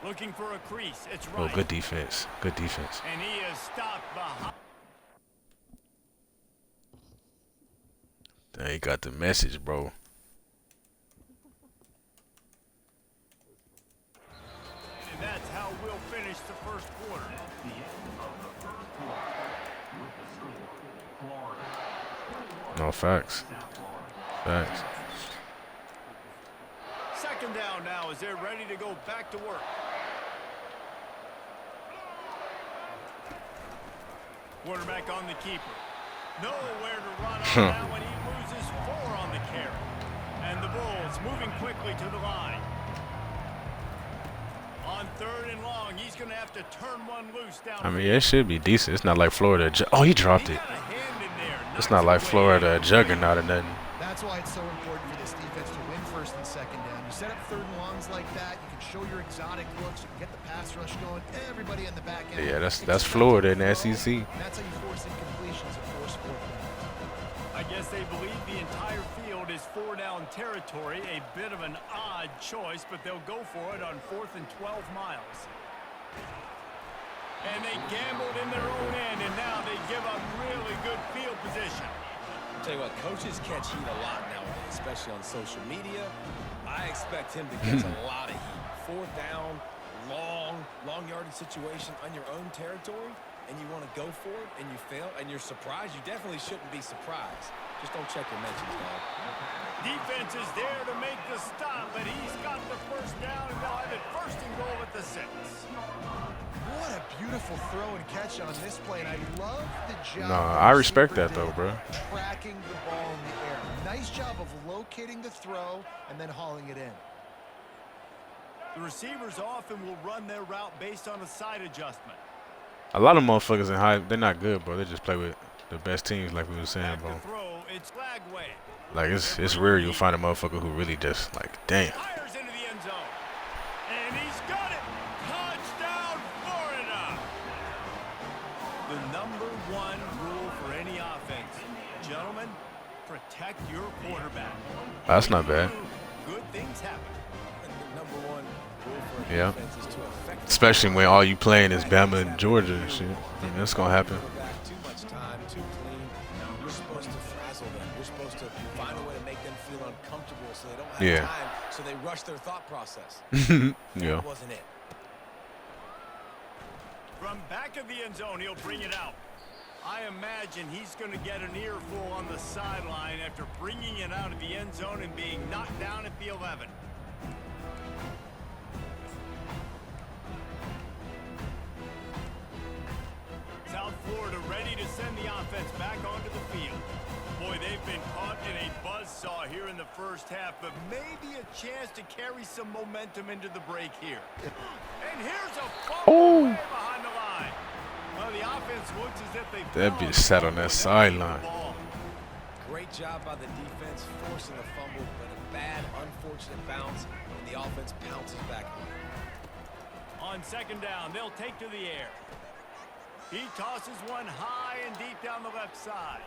looking for a crease. It's right. Oh, good defense. Good defense. And he is stopped behind. Dang, he got the message, bro. And that's how we'll finish the first quarter. No, facts. Facts. Second down now as they're ready to go back to work. Quarterback on the keeper. Nowhere to run on that one. He loses 4 on the carry. And the Bulls moving quickly to the line. On third and long, he's going to have to turn one loose down. I mean, it should be decent. It's not like Florida. Oh, he dropped it. It's not like Florida juggernaut or nothing. That's why it's so important for this defense to win first and second down. You set up third and longs like that, you can show your exotic looks, you can get the pass rush going. Everybody in the back end. Yeah, that's Florida in the SEC. That's how you force incompletions and force fourth downs. I guess they believe the entire field is 4-down territory. A bit of an odd choice, but they'll go for it on 4th and 12 miles. And they gambled in their own end, and now they give up really good field position. I'll tell you what, coaches catch heat a lot nowadays, especially on social media. I expect him to catch a lot of heat. 4th down, long yardage situation on your own territory, and you want to go for it, and you fail, and you're surprised. You definitely shouldn't be surprised. Just don't check your mentions, dog. Defense is there to make the stop, but he's got the first down, and they'll have it first and goal at the 6. What a beautiful throw and catch on this play, and I love the job. Nah, I respect that though, bro. Tracking the ball in the air. Nice job of locating the throw and then hauling it in. The receivers often will run their route based on a side adjustment. A lot of motherfuckers in high, they're not good, bro. They just play with the best teams, like we were saying, bro. Throw, it's Flagway. Like it's rare you'll find a motherfucker who really just like, damn. Fires into the end zone. And he's got it. Touchdown, Florida. The #1 rule for any offense, gentlemen, protect your quarterback. That's not bad. Good things happen. The #1 rule for a Yeah. defense is to effectively Especially when all you playing is Bama and Georgia and shit. I mean, that's gonna happen. too much time, too clean. You're supposed to frazzle them. You're supposed to find a way to make them feel uncomfortable so they don't have time, so they rush their thought process. Yeah. That wasn't it. From back of the end zone, he'll bring it out. I imagine he's going to get an earful on the sideline after bringing it out of the end zone and being knocked down at the 11. South Florida ready to send the offense back onto the field. Boy, they've been caught in a buzzsaw here in the first half, but maybe a chance to carry some momentum into the break here. And here's a fumble way behind the line. Well, the offense looks as if they That bitch sat on that sideline. job by the defense forcing the fumble, but a bad, unfortunate bounce, and the offense pounces back on it. On second down, they'll take to the air. He tosses one high and deep down the left side.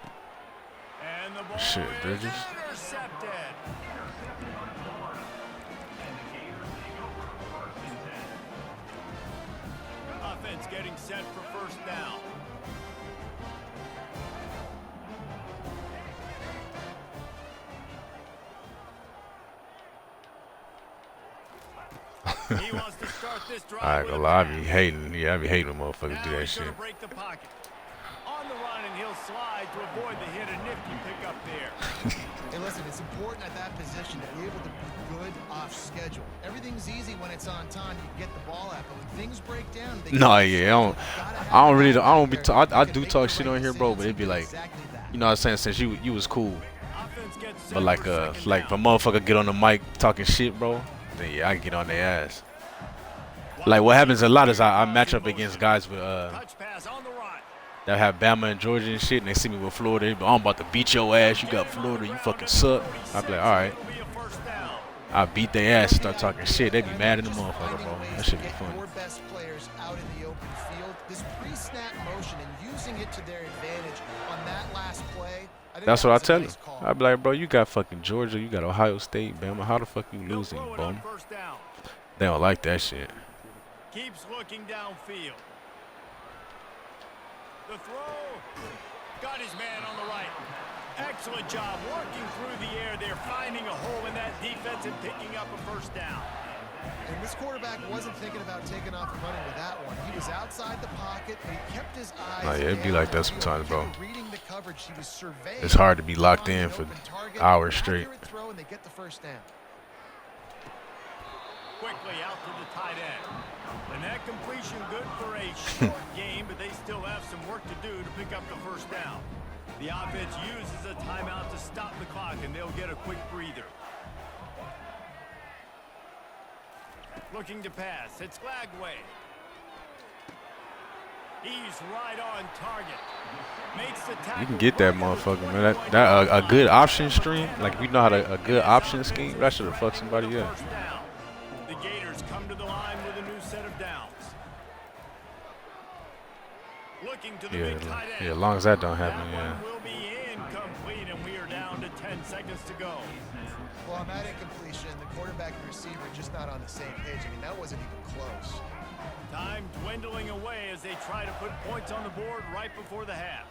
And the ball is intercepted. Offense getting set for first down. He wants to start this drive. I ain't gonna lie, I be hating. Yeah, I be hating when motherfuckers do that shit. Break the pocket. On the run, and he'll slide to avoid the hit. A nifty pick up there. Hey, listen, it's important at that position to be able to be good off schedule. Everything's easy when it's on time. You can get the ball out, but when things break down, they no, yeah, I do talk shit on here, bro. But it'd be like, you know what I'm saying? Since you was cool, but like if a motherfucker get on the mic talking shit, bro, then yeah, I get on their ass. Like what happens a lot is I match up against guys with that have Bama and Georgia and shit, and they see me with Florida. They be, I'm about to beat your ass. You got Florida. You fucking suck. I be like, all right. I beat their ass, start talking shit. They be mad at the motherfucker, bro. That should be funny. Your best players out in the open field. This pre-snap motion and using it to their advantage on that last play. That's what I tell them. I be like, bro, you got fucking Georgia, you got Ohio State, Bama. How the fuck you losing, bum? They don't like that shit. Keeps looking downfield. The throw. Got his man on the right. Excellent job working through the air there, finding a hole in that defense and picking up a first down. And this quarterback wasn't thinking about taking off and running with that one. He was outside the pocket, and he kept his eyes. Oh, yeah, it'd be like that sometimes, bro. Reading the coverage, he was surveying. It's hard to be locked in for hours straight. Throw and they get the first down. Quickly out to the tight end. And that completion good for a short game, but they still have some work to do to pick up the first down. The offense uses a timeout to stop the clock, and they'll get a quick breather. Looking to pass. It's Lagway. He's right on target. Makes the tackle. You can get that motherfucker, man. That a good option stream. Like if you know how to a good option scheme, that should have fucked somebody up. The Gators come to the line with a new set of downs. Looking to the big tight end. Yeah, as long as that don't happen, yeah. That one will be incomplete, and we are down to 10 seconds to go. Well, on that incompletion, the quarterback and receiver just not on the same page. I mean, that wasn't even close. Time dwindling away as they try to put points on the board right before the half.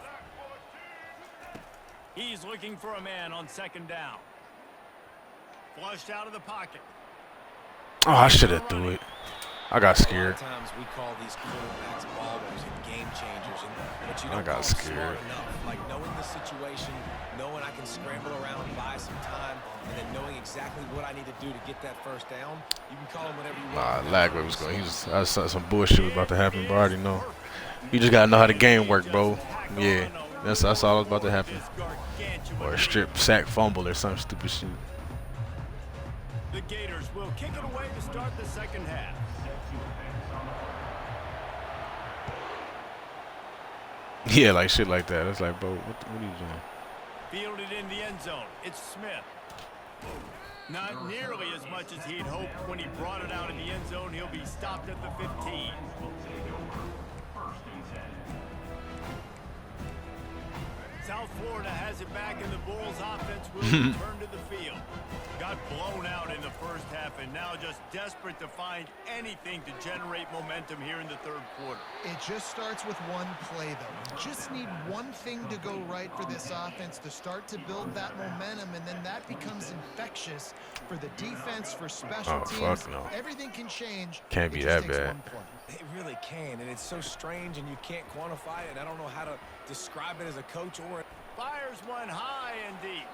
He's looking for a man on second down. Flushed out of the pocket. Oh, I should have threw it. I got scared. Sometimes we call these quarterbacks ballers and game changers, but you I don't got call scared. smart enough. Like knowing the situation, knowing I can scramble around, buy some time, and then knowing exactly what I need to do to get that first down. You can call him whatever you want. Lagway was going. That's some bullshit was about to happen, bro. I already know. You just gotta know how the game work, bro. Yeah, that's all that's about to happen. Or a strip sack fumble or some stupid shit. The Gators will kick it away to start the second half. Yeah, like shit like that. It's like, bro, what are you doing? Fielded in the end zone. It's Smith. Not nearly as much as he'd hoped when he brought it out in the end zone. He'll be stopped at the 15. South Florida has it back, and the Bulls offense will return to the field. Got blown out in the first half, and now just desperate to find anything to generate momentum here in the third quarter. It just starts with one play, though. You just need one thing to go right for this offense to start to build that momentum, and then that becomes infectious for the defense, for special teams. Fuck no. Everything can change. Can't be that bad. It really can, and it's so strange, and you can't quantify it, and I don't know how to describe it as a coach or... Fires one high and deep.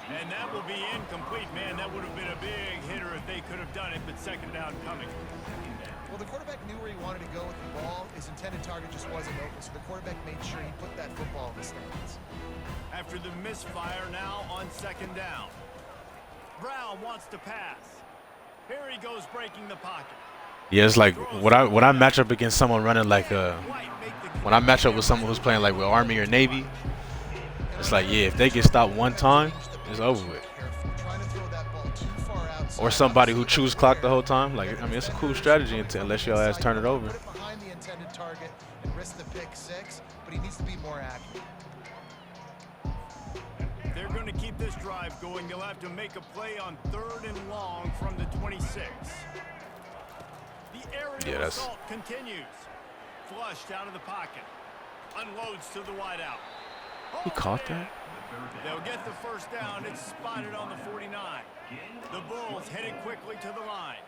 And that will be incomplete. Man, that would have been a big hitter if they could have done it, but second down coming. Well, the quarterback knew where he wanted to go with the ball. His intended target just wasn't open, so the quarterback made sure he put that football in the stands. After the misfire, now on second down. Brown wants to pass. Here he goes, breaking the pocket. Yeah, it's like when I match up against someone running like when I match up with someone who's playing like with Army or Navy, It's like, yeah, if they get stopped one time, it's over with. Or somebody who chews clock the whole time. Like, I mean, it's a cool strategy unless your ass turn it over. Put it behind the intended target and risk the pick six, but he needs to be more accurate. They're going to keep this drive going. They'll have to make a play on 3rd and long from the 26. The aerial assault continues. Flushed out of the pocket. Unloads to the wideout. He caught that? They'll get the first down. It's spotted on the 49. The Bulls headed quickly to the line.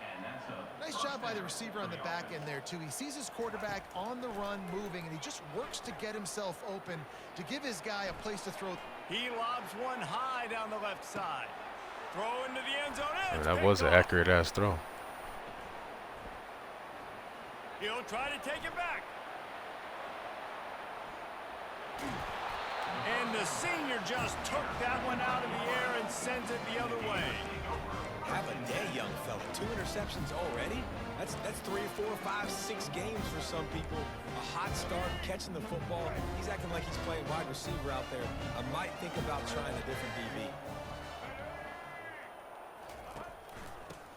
Nice job by the receiver on the back end there, too. He sees his quarterback on the run moving, and he just works to get himself open to give his guy a place to throw. He lobs one high down the left side. Throw into the end zone. Yeah, that was an accurate-ass throw. He'll try to take it back. And the senior just took that one out of the air and sends it the other way. Have a day, young fella. 2 interceptions already? That's 3, 4, 5, 6 games for some people. A hot start, catching the football. He's acting like he's playing wide receiver out there. I might think about trying a different DB.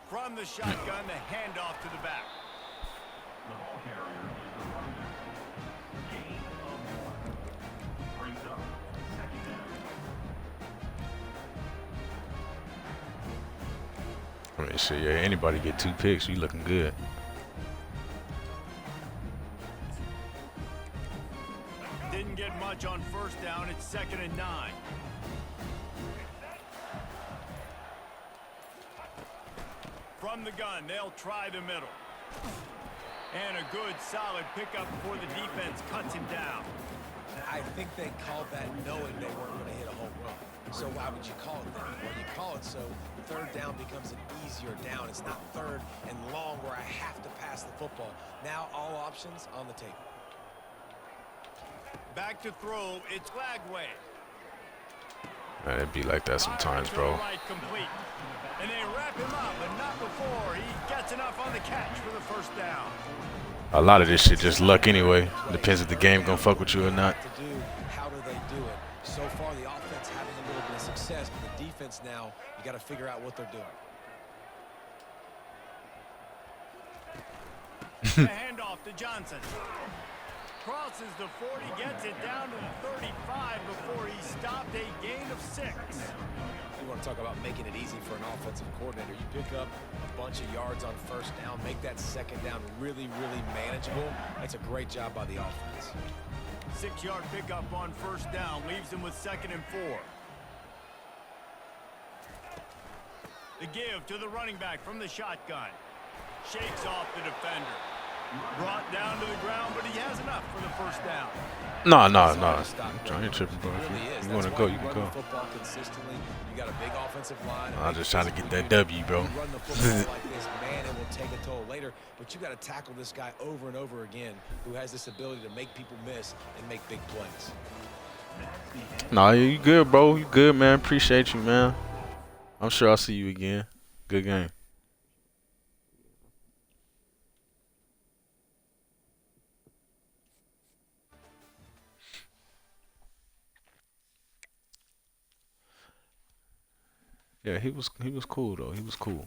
From the shotgun, the handoff to the back. The ball carrier is the running back. Gain of 1. Brings up 2nd down. I mean, shit, yeah, anybody get 2 picks, you looking good. Didn't get much on 1st down. It's 2nd and 9. From the gun, they'll try the middle. And a good, solid pickup before the defense cuts him down. I think they called that knowing they weren't going to hit a home run. So why would you call it that? Well, you call it so 3rd down becomes an easier down. It's not 3rd and long where I have to pass the football. Now all options on the table. Back to throw, it's Lagway. Man, it'd be like that sometimes, bro. Right, complete. And they wrap him up, but not before he gets enough on the catch for the 1st down. A lot of this shit just luck anyway. Depends if the game gonna fuck with you or not. How do they do it? So far, the offense having a little bit of success, but the defense now, you got to figure out what they're doing. The handoff to Johnson. Crosses the 40, gets it down to the 35 before he stopped, a gain of 6. You want to talk about making it easy for an offensive coordinator. You pick up a bunch of yards on 1st down, make that 2nd down really, really manageable. That's a great job by the offense. 6-yard pickup on 1st down, leaves him with 2nd and 4. The give to the running back from the shotgun. Shakes off the defender. Brought down to the ground, but he has enough for the 1st down. No. I ain't tripping, bro. If you want to go, you can go. Football consistently. You got a big offensive line. I'm just trying to get that W, bro. You run the football like this, man, it will take a toll later. But you got to tackle this guy over and over again, who has this ability to make people miss and make big plays. Nah, you good, bro. You good, man. Appreciate you, man. I'm sure I'll see you again. Good game. Yeah, he was cool though. He was cool.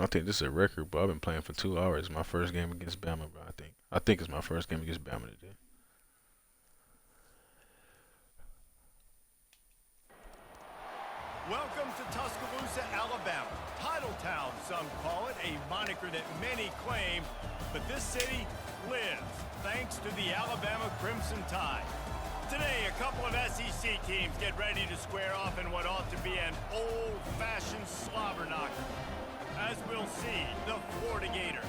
I think this is a record, but I've been playing for 2 hours. My first game against Bama, bro. I think it's my first game against Bama today. Welcome to Tuscaloosa, Alabama. Title Town, some call it, a moniker that many claim, but this city lives thanks to the Alabama Crimson Tide. Today, a couple of SEC teams get ready to square off in what ought to be an old-fashioned slobber knocker. As we'll see, the Florida Gators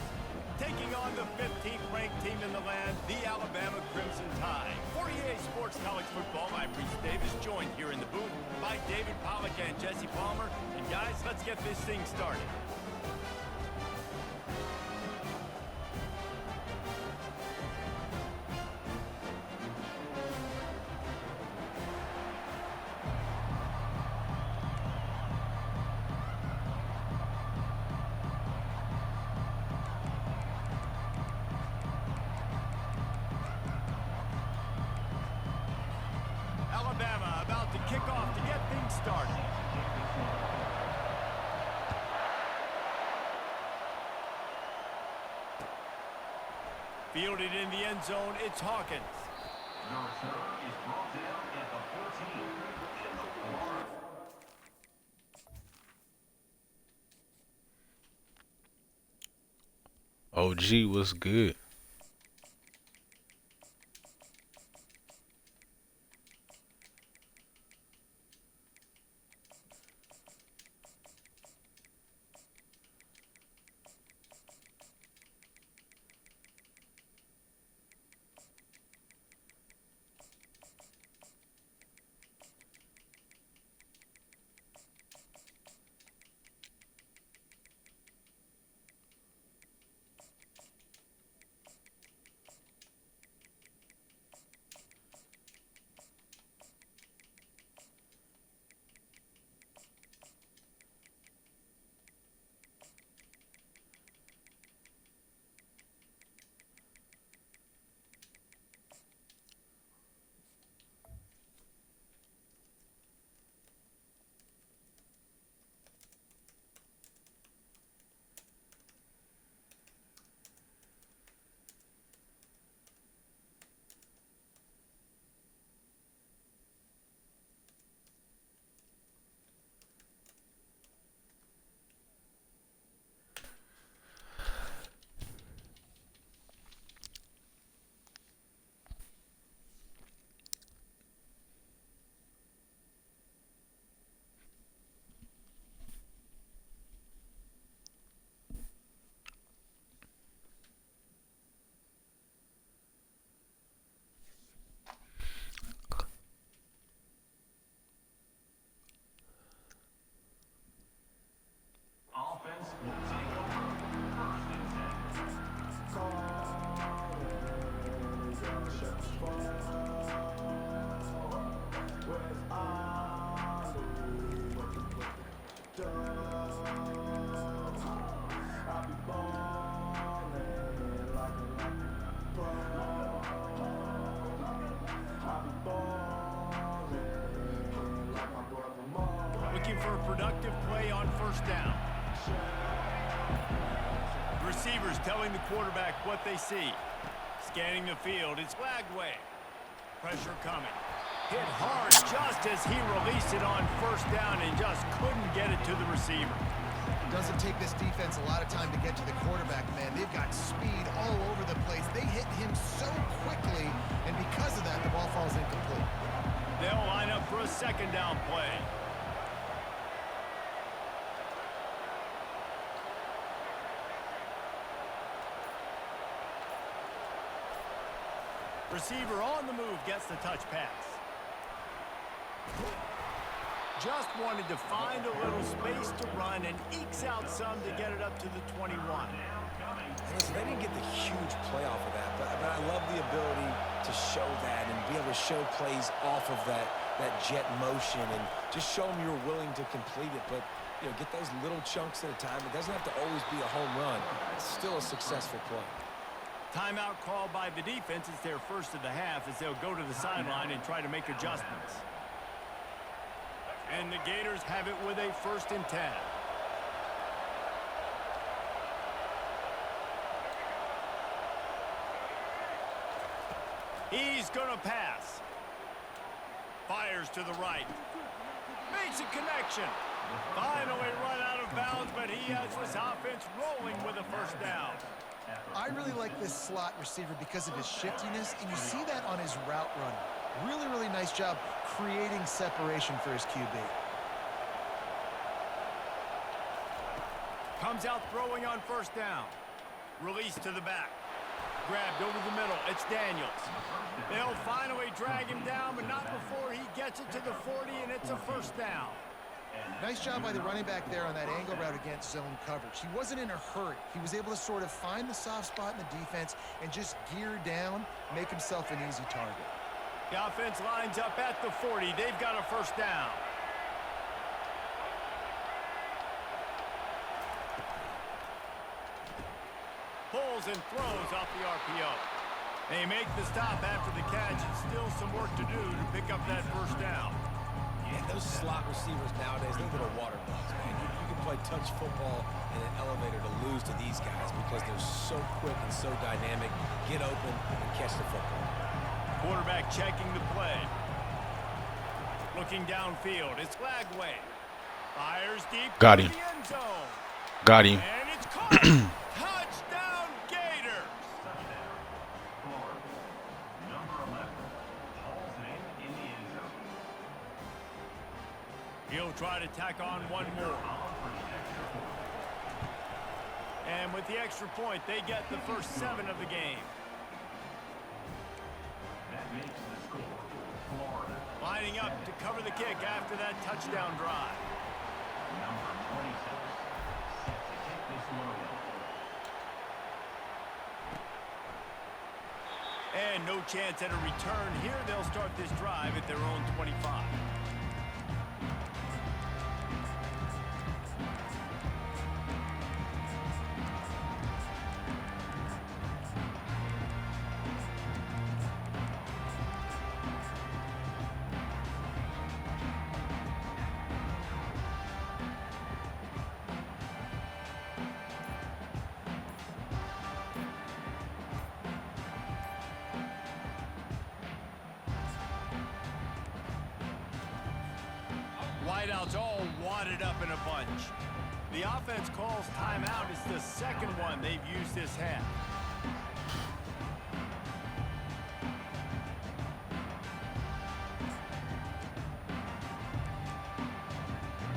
taking on the 15th ranked team in the land, the Alabama Crimson Tide. For EA Sports College Football, I'm Reese Davis, joined here in the booth by David Pollack and Jesse Palmer. And guys, let's get this thing started. Alabama about to kick off to get things started. Fielded in the end zone, it's Hawkins. The return is brought down at the 14 in the 4. OG was good. Offense will take over. First and 10. Looking for a productive play on first down. Receivers telling the quarterback what they see. Scanning the field, it's Flagway. Pressure coming. Hit hard just as he released it on first down and just couldn't get it to the receiver. It doesn't take this defense a lot of time to get to the quarterback, man. They've got speed all over the place. They hit him so quickly, and because of that, the ball falls incomplete. They'll line up for a second down play. Receiver on the move gets the touch pass. Just wanted to find a little space to run and ekes out some to get it up to the 21. Listen, they didn't get the huge play off of that, but I love the ability to show that and be able to show plays off of that jet motion and just show them you're willing to complete it. But, you know, get those little chunks at a time. It doesn't have to always be a home run. It's still a successful play. Timeout called by the defense. It's their first of the half as they'll go to the sideline and try to make adjustments. And the Gators have it with a 1st and 10. He's going to pass. Fires to the right. Makes a connection. Finally run out of bounds, but he has his offense rolling with a first down. I really like this slot receiver because of his shiftiness, and you see that on his route running. Really, really nice job creating separation for his QB. Comes out throwing on first down. Release to the back. Grabbed over the middle. It's Daniels. They'll finally drag him down, but not before he gets it to the 40, and it's a first down. Nice job by the running back there on that angle route against zone coverage. He wasn't in a hurry. He was able to sort of find the soft spot in the defense and just gear down, make himself an easy target. The offense lines up at the 40. They've got a first down. Pulls and throws off the RPO. They make the stop after the catch, and still some work to do to pick up that first down. Yeah, those slot receivers nowadays, they're little water bugs, man. You can play touch football in an elevator to lose to these guys because they're so quick and so dynamic. Get open and catch the football. Quarterback checking the play. Looking downfield. It's Lagway. Fires deep. Got to him. the end zone. Got him. And it's caught. Touchdown, Gators. Florida. Number 11. Hall's name in the end zone. He'll try to tack on one more. And with the extra point, they get the first 7 of the game. That makes the score. Florida. Lining up to cover the kick after that touchdown drive. Number 26. Set to kick this one away. And no chance at a return here. They'll start this drive at their own 25. Wideouts all wadded up in a bunch. The offense calls timeout. It's the second one they've used this half.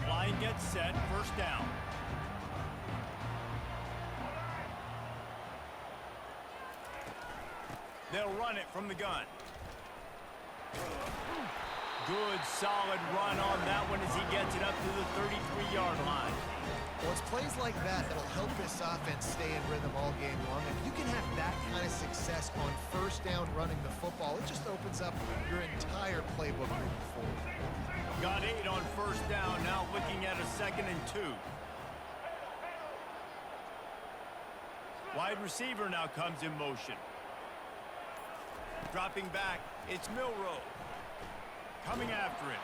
Line gets set. First down. They'll run it from the gun. Good, solid run on that one as he gets it up to the 33-yard line. Well, it's plays like that that'll help this offense stay in rhythm all game long. If you can have that kind of success on first down running the football, it just opens up your entire playbook moving forward. Got 8 on first down, now looking at a 2nd and 2. Wide receiver now comes in motion. Dropping back, it's Milrow. Coming after him.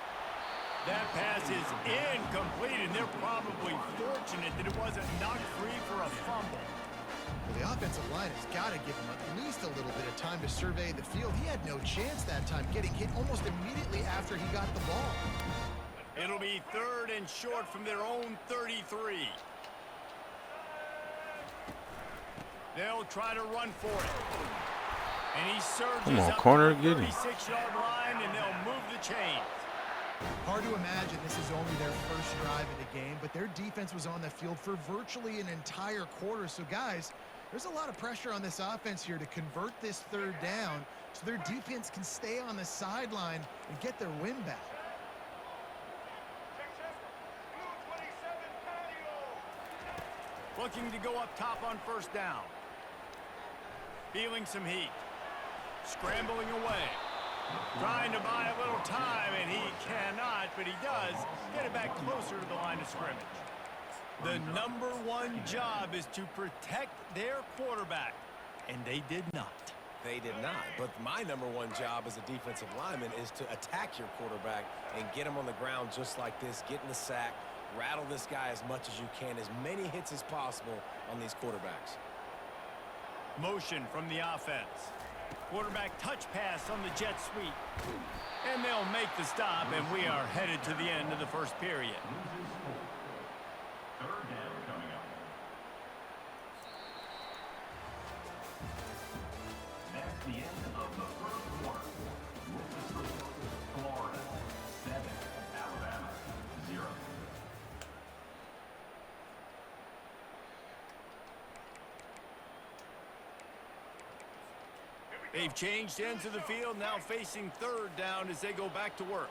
That pass is incomplete, and they're probably fortunate that it wasn't knocked free for a fumble. Well, the offensive line has got to give him at least a little bit of time to survey the field. He had no chance that time, getting hit almost immediately after he got the ball. It'll be 3rd and short from their own 33. They'll try to run for it. And he surges Come on, up corner, to the get him. 36-yard line, and they'll move the chains. Hard to imagine this is only their first drive of the game, but their defense was on the field for virtually an entire quarter. So, guys, there's a lot of pressure on this offense here to convert this 3rd down so their defense can stay on the sideline and get their win back. Looking to go up top on first down. Feeling some heat. Scrambling away. Trying to buy a little time, and he cannot, but he does get it back closer to the line of scrimmage. The number 1 job is to protect their quarterback, and they did not. They did not. But my number 1 job as a defensive lineman is to attack your quarterback and get him on the ground just like this, get in the sack, rattle this guy as much as you can, as many hits as possible on these quarterbacks. Motion from the offense. Quarterback touch pass on the jet sweep. And they'll make the stop, and we are headed to the end of the first period. Third down coming up. That's the end of the first quarter. With the score, Florida 7, Alabama 0. They've changed ends of the field, now facing third down as they go back to work.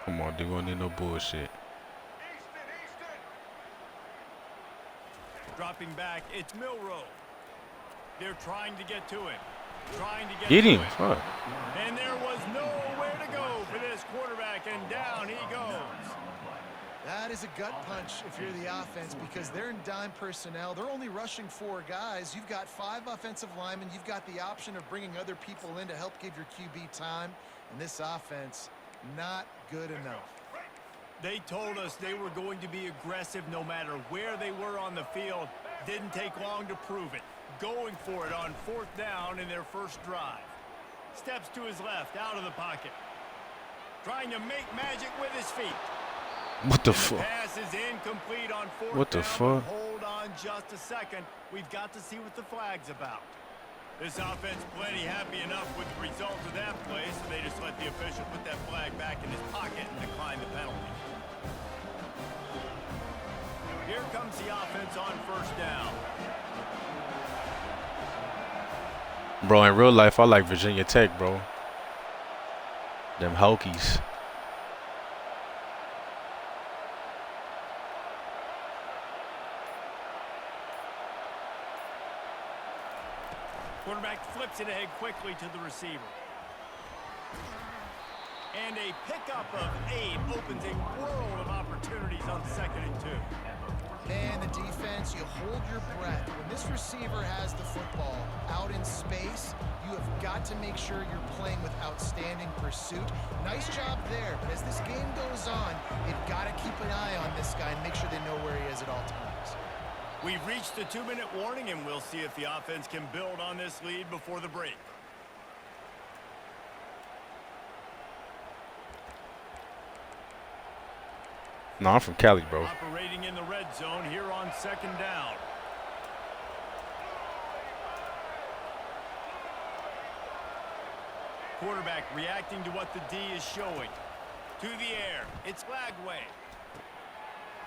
Come on, dude. We don't need no bullshit. Dropping back, it's Milrow. They're trying to get to him. Trying to Get to him. it. Fuck. And there was nowhere to go for this quarterback, and down he goes. That is a gut punch if you're the offense because they're in dime personnel. They're only rushing 4 guys. You've got 5 offensive linemen. You've got the option of bringing other people in to help give your QB time. And this offense, not good enough. They told us they were going to be aggressive no matter where they were on the field. Didn't take long to prove it. Going for it on 4th down in their first drive. Steps to his left, out of the pocket. Trying to make magic with his feet. What the fuck? Pass is incomplete on 4th What the down. fuck? Hold on just a second. We've got to see what the flag's about. This offense plenty happy enough with the result of that play, so they just let the official put that flag back in his pocket and decline the penalty. Here comes the offense on 1st down. Bro, in real life, I like Virginia Tech, bro. Them Hokies. Quarterback flips it ahead quickly to the receiver. And a pickup of 8 opens a world of opportunities on 2nd and 2. Man, the defense, you hold your breath. When this receiver has the football out in space, you have got to make sure you're playing with outstanding pursuit. Nice job there, but as this game goes on, they've got to keep an eye on this guy and make sure they know where he is at all times. We've reached the 2-minute warning, and we'll see if the offense can build on this lead before the break. No, I'm from Cali, bro. Operating in the red zone here on 2nd down. Quarterback reacting to what the D is showing. To the air. It's Lagway.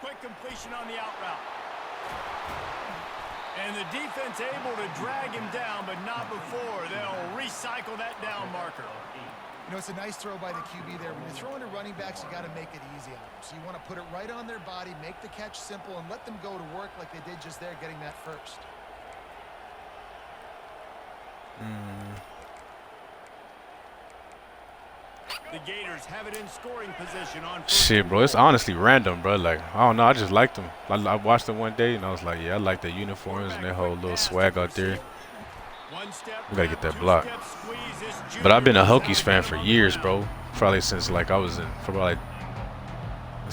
Quick completion on the out route. And the defense able to drag him down, but not before. They'll recycle that down marker. You know, it's a nice throw by the QB there. When you're throwing to running backs, you got to make it easy on them. So you want to put it right on their body, make the catch simple, and let them go to work like they did just there, getting that first. The Gators have it in scoring position on Shit, bro, it's honestly random, bro. Like, I don't know, I just liked them. I watched them one day, and I was like, yeah, I like the uniforms and their whole little swag out there. We gotta get that block. But I've been a Hokies fan for years, bro. Probably since, like, I was in, for like,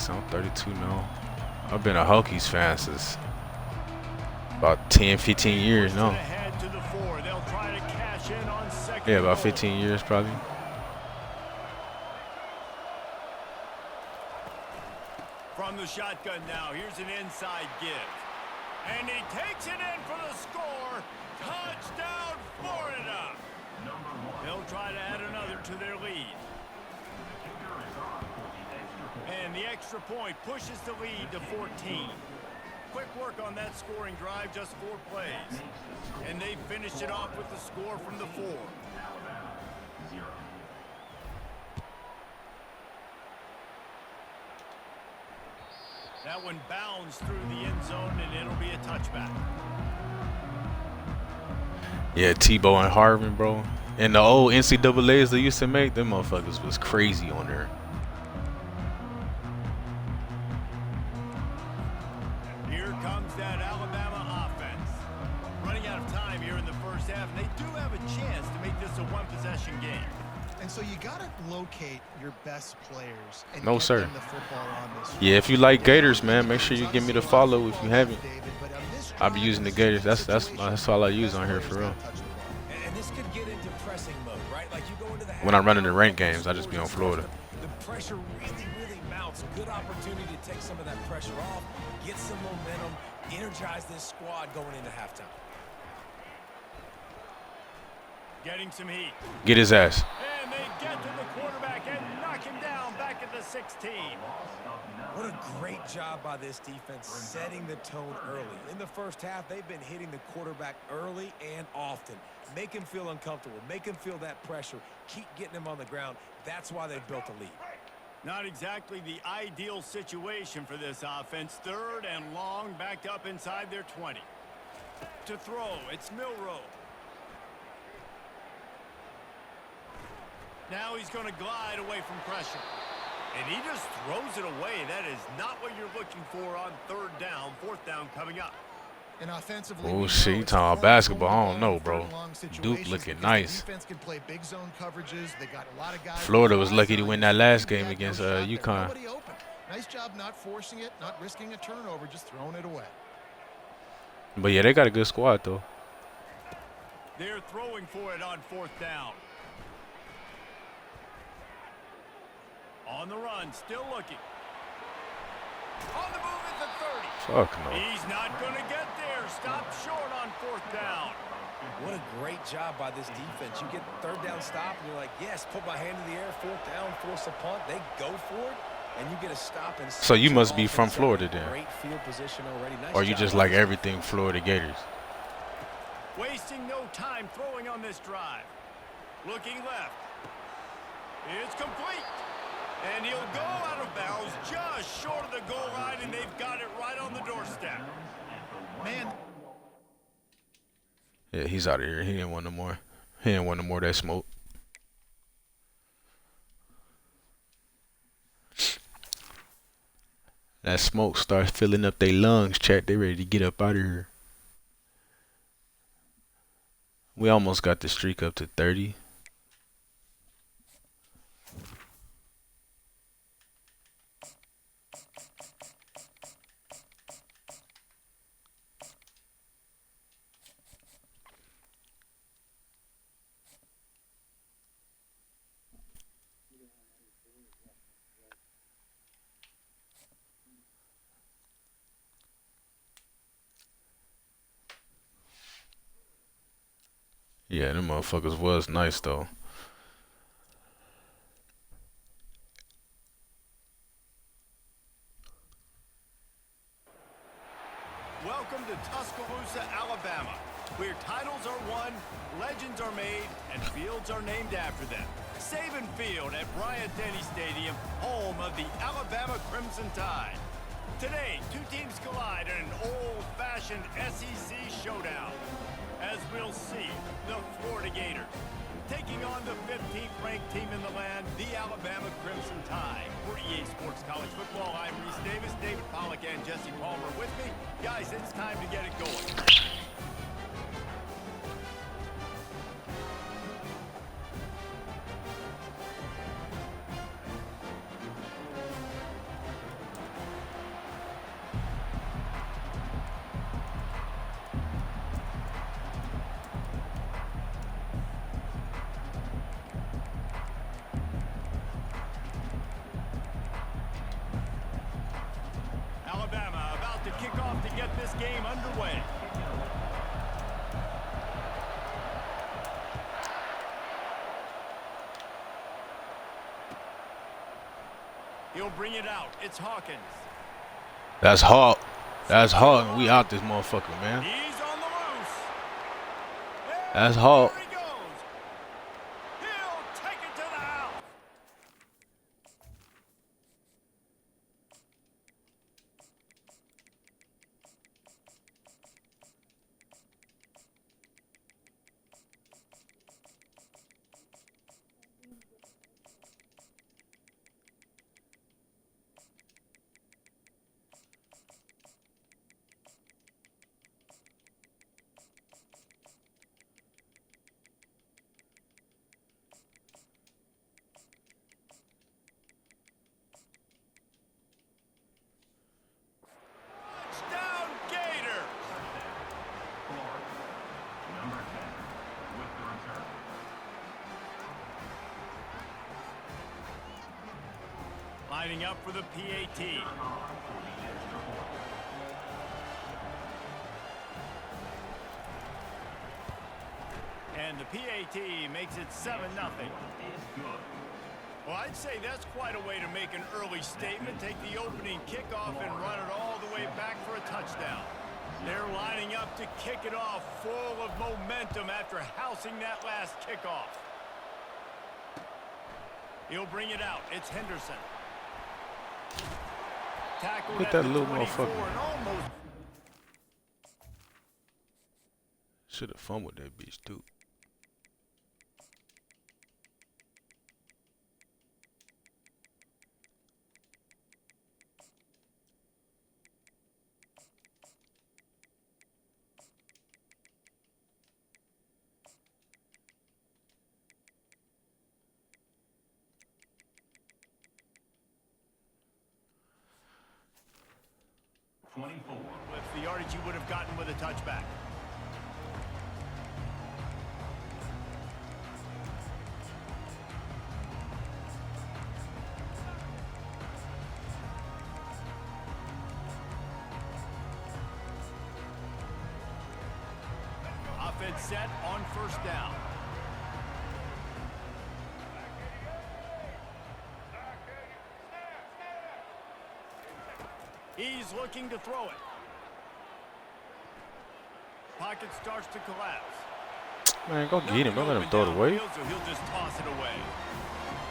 I'm 32 now. I've been a Hokies fan since about 10, 15 years now. Yeah, about 15 years, probably. From the shotgun now, here's an inside give. And he takes it in for the score. Touchdown, Florida. They'll try to add another to their lead. And the extra point pushes the lead to 14. Quick work on that scoring drive, just 4 plays. And they finished it off with the score from the 4. That one bounds through the end zone, and it'll be a touchback. Yeah, Tebow and Harvin, bro. And the old NCAAs they used to make, them motherfuckers was crazy on there. Here comes that Alabama offense. Running out of time here in the first half, and they do have a chance to make this a one-possession game. And so you got to locate your best players and No, get sir. them the football on this. Yeah, if you like Gators, man, make sure you give me the follow if you haven't. I'll be using the Gators. That's all I use on here for real. And this could get into pressing mode, right? Like you go into the When I'm running the ranked games, I just be on Florida. The pressure really mounts. Good opportunity to take some of that pressure off, get some momentum, energize this squad going into halftime. Getting some heat. Get his ass. And they get to the quarterback and knock him down back at to 16. What a great job by this defense setting the tone early. In the first half, they've been hitting the quarterback early and often. Make him feel uncomfortable. Make him feel that pressure. Keep getting him on the ground. That's why they've built a lead. Not exactly the ideal situation for this offense. 3rd and long, backed up inside their 20. To throw, it's Milrow. Now he's going to glide away from pressure. And he just throws it away. That is not what you're looking for on 3rd down, 4th down coming up. And offensively, Oh, shit, you talking about basketball? I don't know, bro. Duke looking nice. Defense can play big zone coverages. They got a lot of guys. Florida was lucky to win that last game against UConn. Nobody open. Nice job not forcing it, not risking a turnover, just throwing it away. But yeah, they got a good squad though. They're throwing for it on 4th down. On the run, still looking. On the move at the 30. Fuck no. He's not going to get there. Stop short on 4th down. What a great job by this defense. You get 3rd down stop, and you're like, yes, put my hand in the air, 4th down, force a punt. They go for it, and you get a stop. And So you must be from Florida then. Great field position already. Nice Or you job just by like this everything Florida Gators. Wasting no time throwing on this drive. Looking left. It's complete. And he'll go out of bounds just short of the goal line, and they've got it right on the doorstep. Man. Yeah, he's out of here. He didn't want no more. He didn't want no more of that smoke. That smoke starts filling up their lungs, chat. They ready to get up out of here. We almost got the streak up to 30. Yeah, them motherfuckers was nice though. Welcome to Tuscaloosa, Alabama, where titles are won, legends are made, and fields are named after them. Saban Field at Bryant-Denny Stadium, home of the Alabama Crimson Tide. Today, 2 teams collide in an old-fashioned SEC showdown. As we'll see, the Florida Gators taking on the 15th ranked team in the land, the Alabama Crimson Tide. For EA Sports College Football, I'm Reese Davis, David Pollack, and Jesse Palmer with me. Guys, it's time to get it going. Alabama about to kick off to get this game underway. He'll bring it out. It's Hawkins. That's Hawk. That's Hawk. We out this motherfucker, man. He's on the loose. That's Hawk. There he goes. He'll take it to the house. Touchdown, Gators. Clark, number 10, with the return. Lining up for the PAT. And the PAT makes it 7-0. Is good. Well, I'd say that's quite a way to make an early statement. Take the opening kickoff and run it all the way back for a touchdown. They're lining up to kick it off full of momentum after housing that last kickoff. He'll bring it out. It's Henderson. Tackled Get at that the little 24 motherfucker. and almost. Should have fun with that bitch too. With the yardage you would have gotten with a touchback. Offense set on first down. He's looking to throw it. Pocket starts to collapse. Man, go get him. Don't let him throw it away. So he'll just toss it away.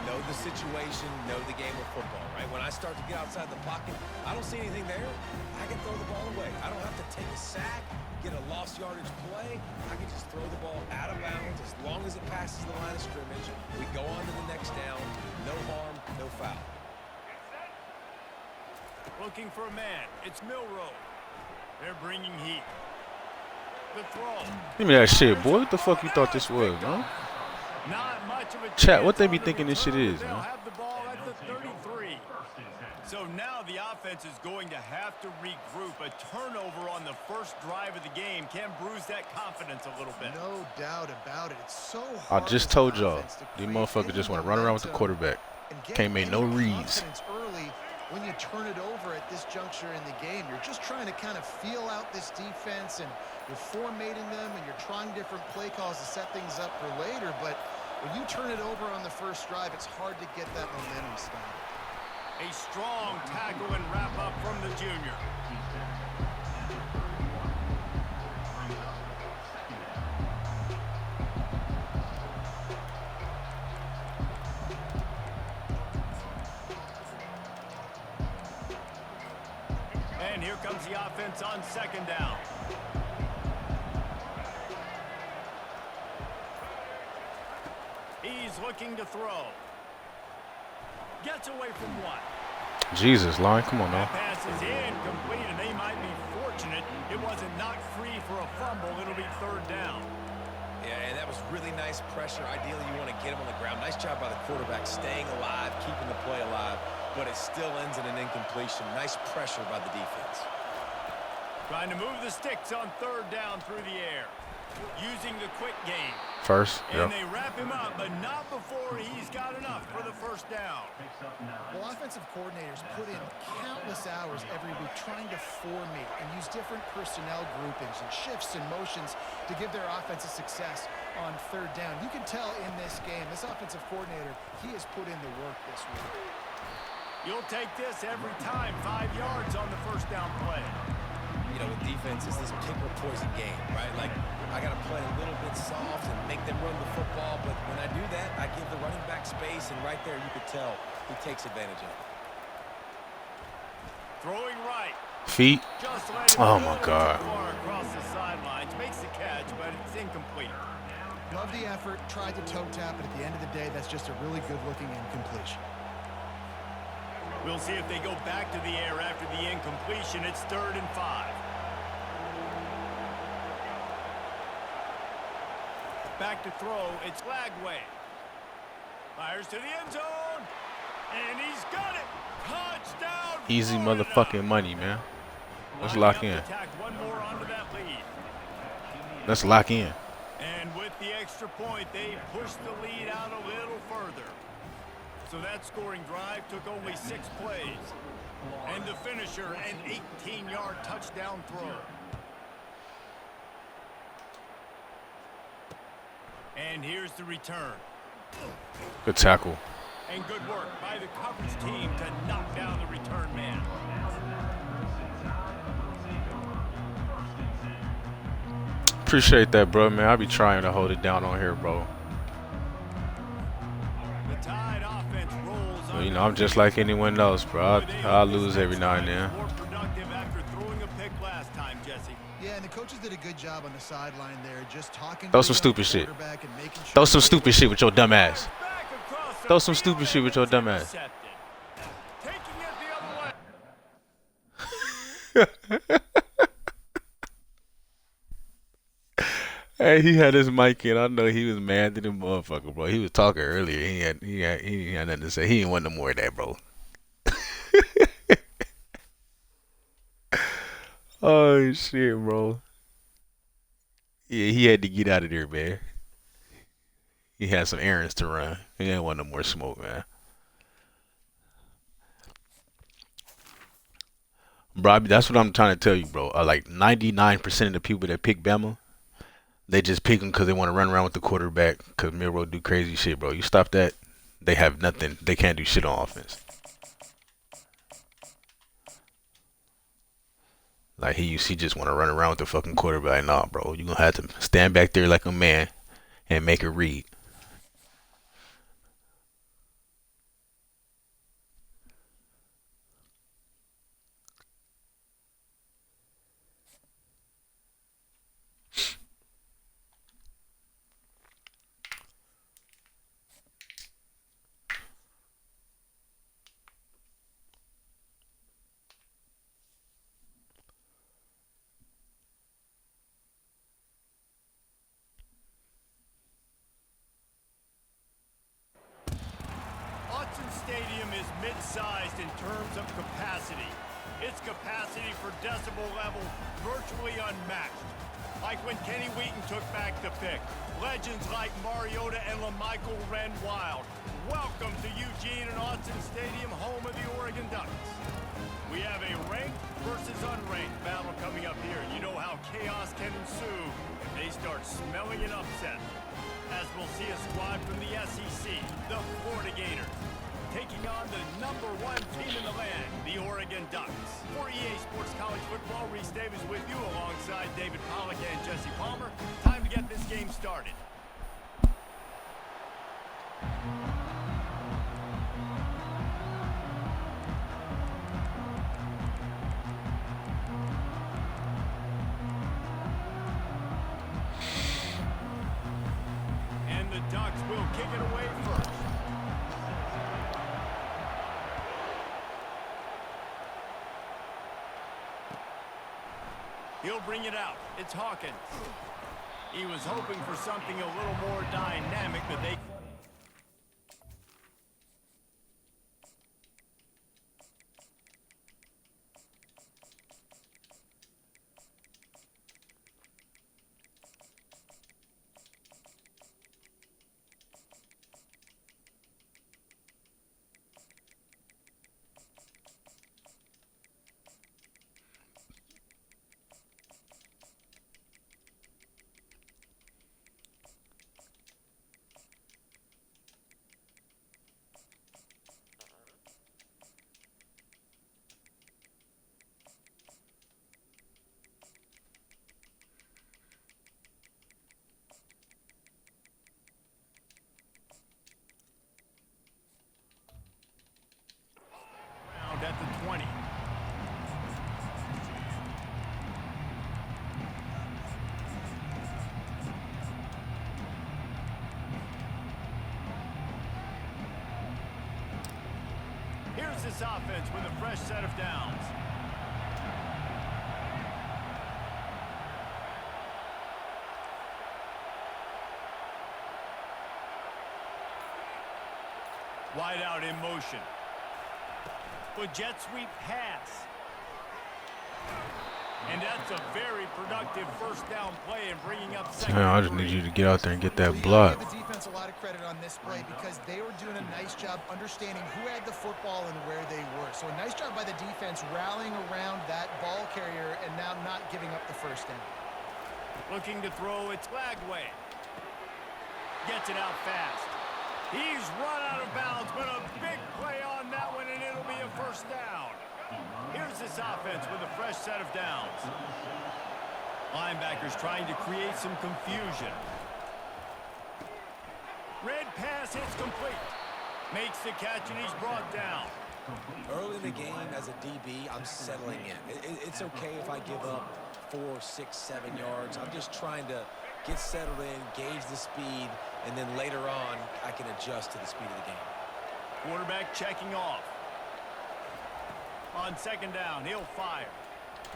Know the situation, know the game of football, right? When I start to get outside the pocket, I don't see anything there. I can throw the ball away. I don't have to take a sack, get a lost yardage play. I can just throw the ball out of bounds as long as it passes the line of scrimmage. We go on to the next down. No harm, no foul. Looking for a man. It's Milrow. They're bringing heat. The throw. Give me that shit, boy. What the fuck you thought this was, man? Not much of a Chat, what chance they be on the thinking this shit return. is, They'll man? have the ball at the 33. So now the offense is going to have to regroup. A turnover on the first drive of the game can bruise that confidence a little bit. No doubt about it. It's so I hard just as told an y'all, offense to these create motherfuckers any just want to run around with the momentum quarterback. and get Can't make no any reads. confidence early when you turn it over at this juncture in the game. You're just trying to kind of feel out this defense, and you're formatting them, and you're trying different play calls to set things up for later. But when you turn it over on the first drive, it's hard to get that momentum started. A strong tackle and wrap up from the junior. And here comes the offense on second down. He's looking to throw. Gets away from one. Jesus, line, come on now. That pass is incomplete, and they might be fortunate it wasn't knocked free for a fumble. It'll be third down. Yeah, and that was really nice pressure. Ideally, you want to get him on the ground. Nice job by the quarterback staying alive, keeping the play alive, but it still ends in an incompletion. Nice pressure by the defense. Trying to move the sticks on third down through the air. Using the quick game. First, And yep. they wrap him up, but not before he's got enough for the first down. Well, offensive coordinators put in countless hours every week trying to formate and use different personnel groupings and shifts and motions to give their offensive success on third down. You can tell in this game, this offensive coordinator, he has put in the work this week. You'll take this every time. 5 yards on the first down play. You know, with defense, it's this pick or poison game, right? Like, I got to play a little bit soft and make them run the football, but when I do that, I give the running back space, and right there you could tell he takes advantage of it. Throwing right. Feet. Just let it Oh, go my too God. far across the sidelines. Makes the catch, but it's incomplete. Love the effort, tried to toe tap, but at the end of the day, that's just a really good-looking incompletion. We'll see if they go back to the air after the incompletion. It's 3rd and 5. Back to throw. It's Lagway. Fires to the end zone. And he's got it. Touchdown. Easy Florida. motherfucking money, man. Let's lock in. Tack one more onto that lead. Let's lock in. And with the extra point, they pushed the lead out a little further. So that scoring drive took only 6 plays. And the finisher, an 18-yard touchdown throw. And here's the return. Good tackle. And good work by the coverage team to knock down the return man. Appreciate that, bro, man. I be trying to hold it down on here, bro. The Tide offense rolls Well, you know, I'm just like anyone else, bro. I'll lose every now and then. More productive after throwing a pick last time, Jesse. Yeah, and the coaches did a good job on the sideline there, just talking Throw to some the stupid shit. quarterback and making sure Throw some stupid shit with your dumb ass. Back across the Throw some field, stupid shit with your and dumb it's ass. intercepted. Taking it the other way. Hey, he had his mic in. I know he was mad to the motherfucker, bro. He was talking earlier. He had nothing to say. He didn't want no more of that, bro. Oh shit, bro. Yeah, he had to get out of there, man. He had some errands to run. He didn't want no more smoke, man. Bro, that's what I'm trying to tell you, bro. Like 99% of the people that pick Bama, they just pick them because they want to run around with the quarterback because Milroe do crazy shit, bro. You stop that, they have nothing. They can't do shit on offense. Like he just want to run around with the fucking quarterback. Nah, bro. You gonna have to stand back there like a man and make it read. Stadium is mid-sized in terms of capacity. Its capacity for decibel level virtually unmatched. Like when Kenny Wheaton took back the pick. Legends like Mariota and LaMichael ran wild. Welcome to Eugene and Autzen Stadium, home of the Oregon Ducks. We have a ranked versus unranked battle coming up here. You know how chaos can ensue if they start smelling an upset. As we'll see a squad from the SEC, the Florida Gators, taking on the #1 team in the land, the Oregon Ducks. For EA Sports College Football, Reese Davis with you alongside David Pollack and Jesse Palmer. Time to get this game started. And the Ducks will kick it away first. He'll bring it out. It's Hawkins. He was hoping for something a little more dynamic, but they... at the 20. Here's this offense with a fresh set of downs. Wide out in motion. With jet sweep pass. And that's a very productive first down play and bringing up second. I just need you to get out there and get that block. Give the defense a lot of credit on this play because they were doing a nice job understanding who had the football and where they were. So a nice job by the defense rallying around that ball carrier and now not giving up the first down. Looking to throw, it's Lagway. Gets it out fast. He's run out of bounds, but a big play on that one, and it'll be a first down. Here's this offense with a fresh set of downs. Linebackers trying to create some confusion. Red pass hits complete. Makes the catch, and he's brought down. Early in the game, as a DB, I'm settling in. It's okay if I give up 4, 6, 7 yards. I'm just trying to get settled in, gauge the speed, and then later on, I can adjust to the speed of the game. Quarterback checking off. On second down, he'll fire.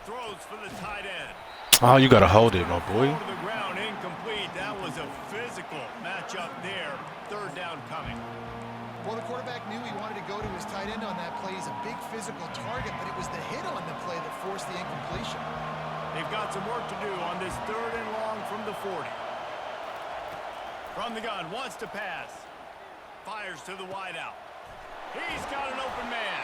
Throws for the tight end. Oh, you got to hold it, my boy. To the ground, incomplete. That was a physical matchup there. Third down coming. Well, the quarterback knew he wanted to go to his tight end on that play. He's a big physical target, but it was the hit on the play that forced the incompletion. They've got some work to do on this 3rd and long from the 40. From the gun, wants to pass. Fires to the wideout. He's got an open man.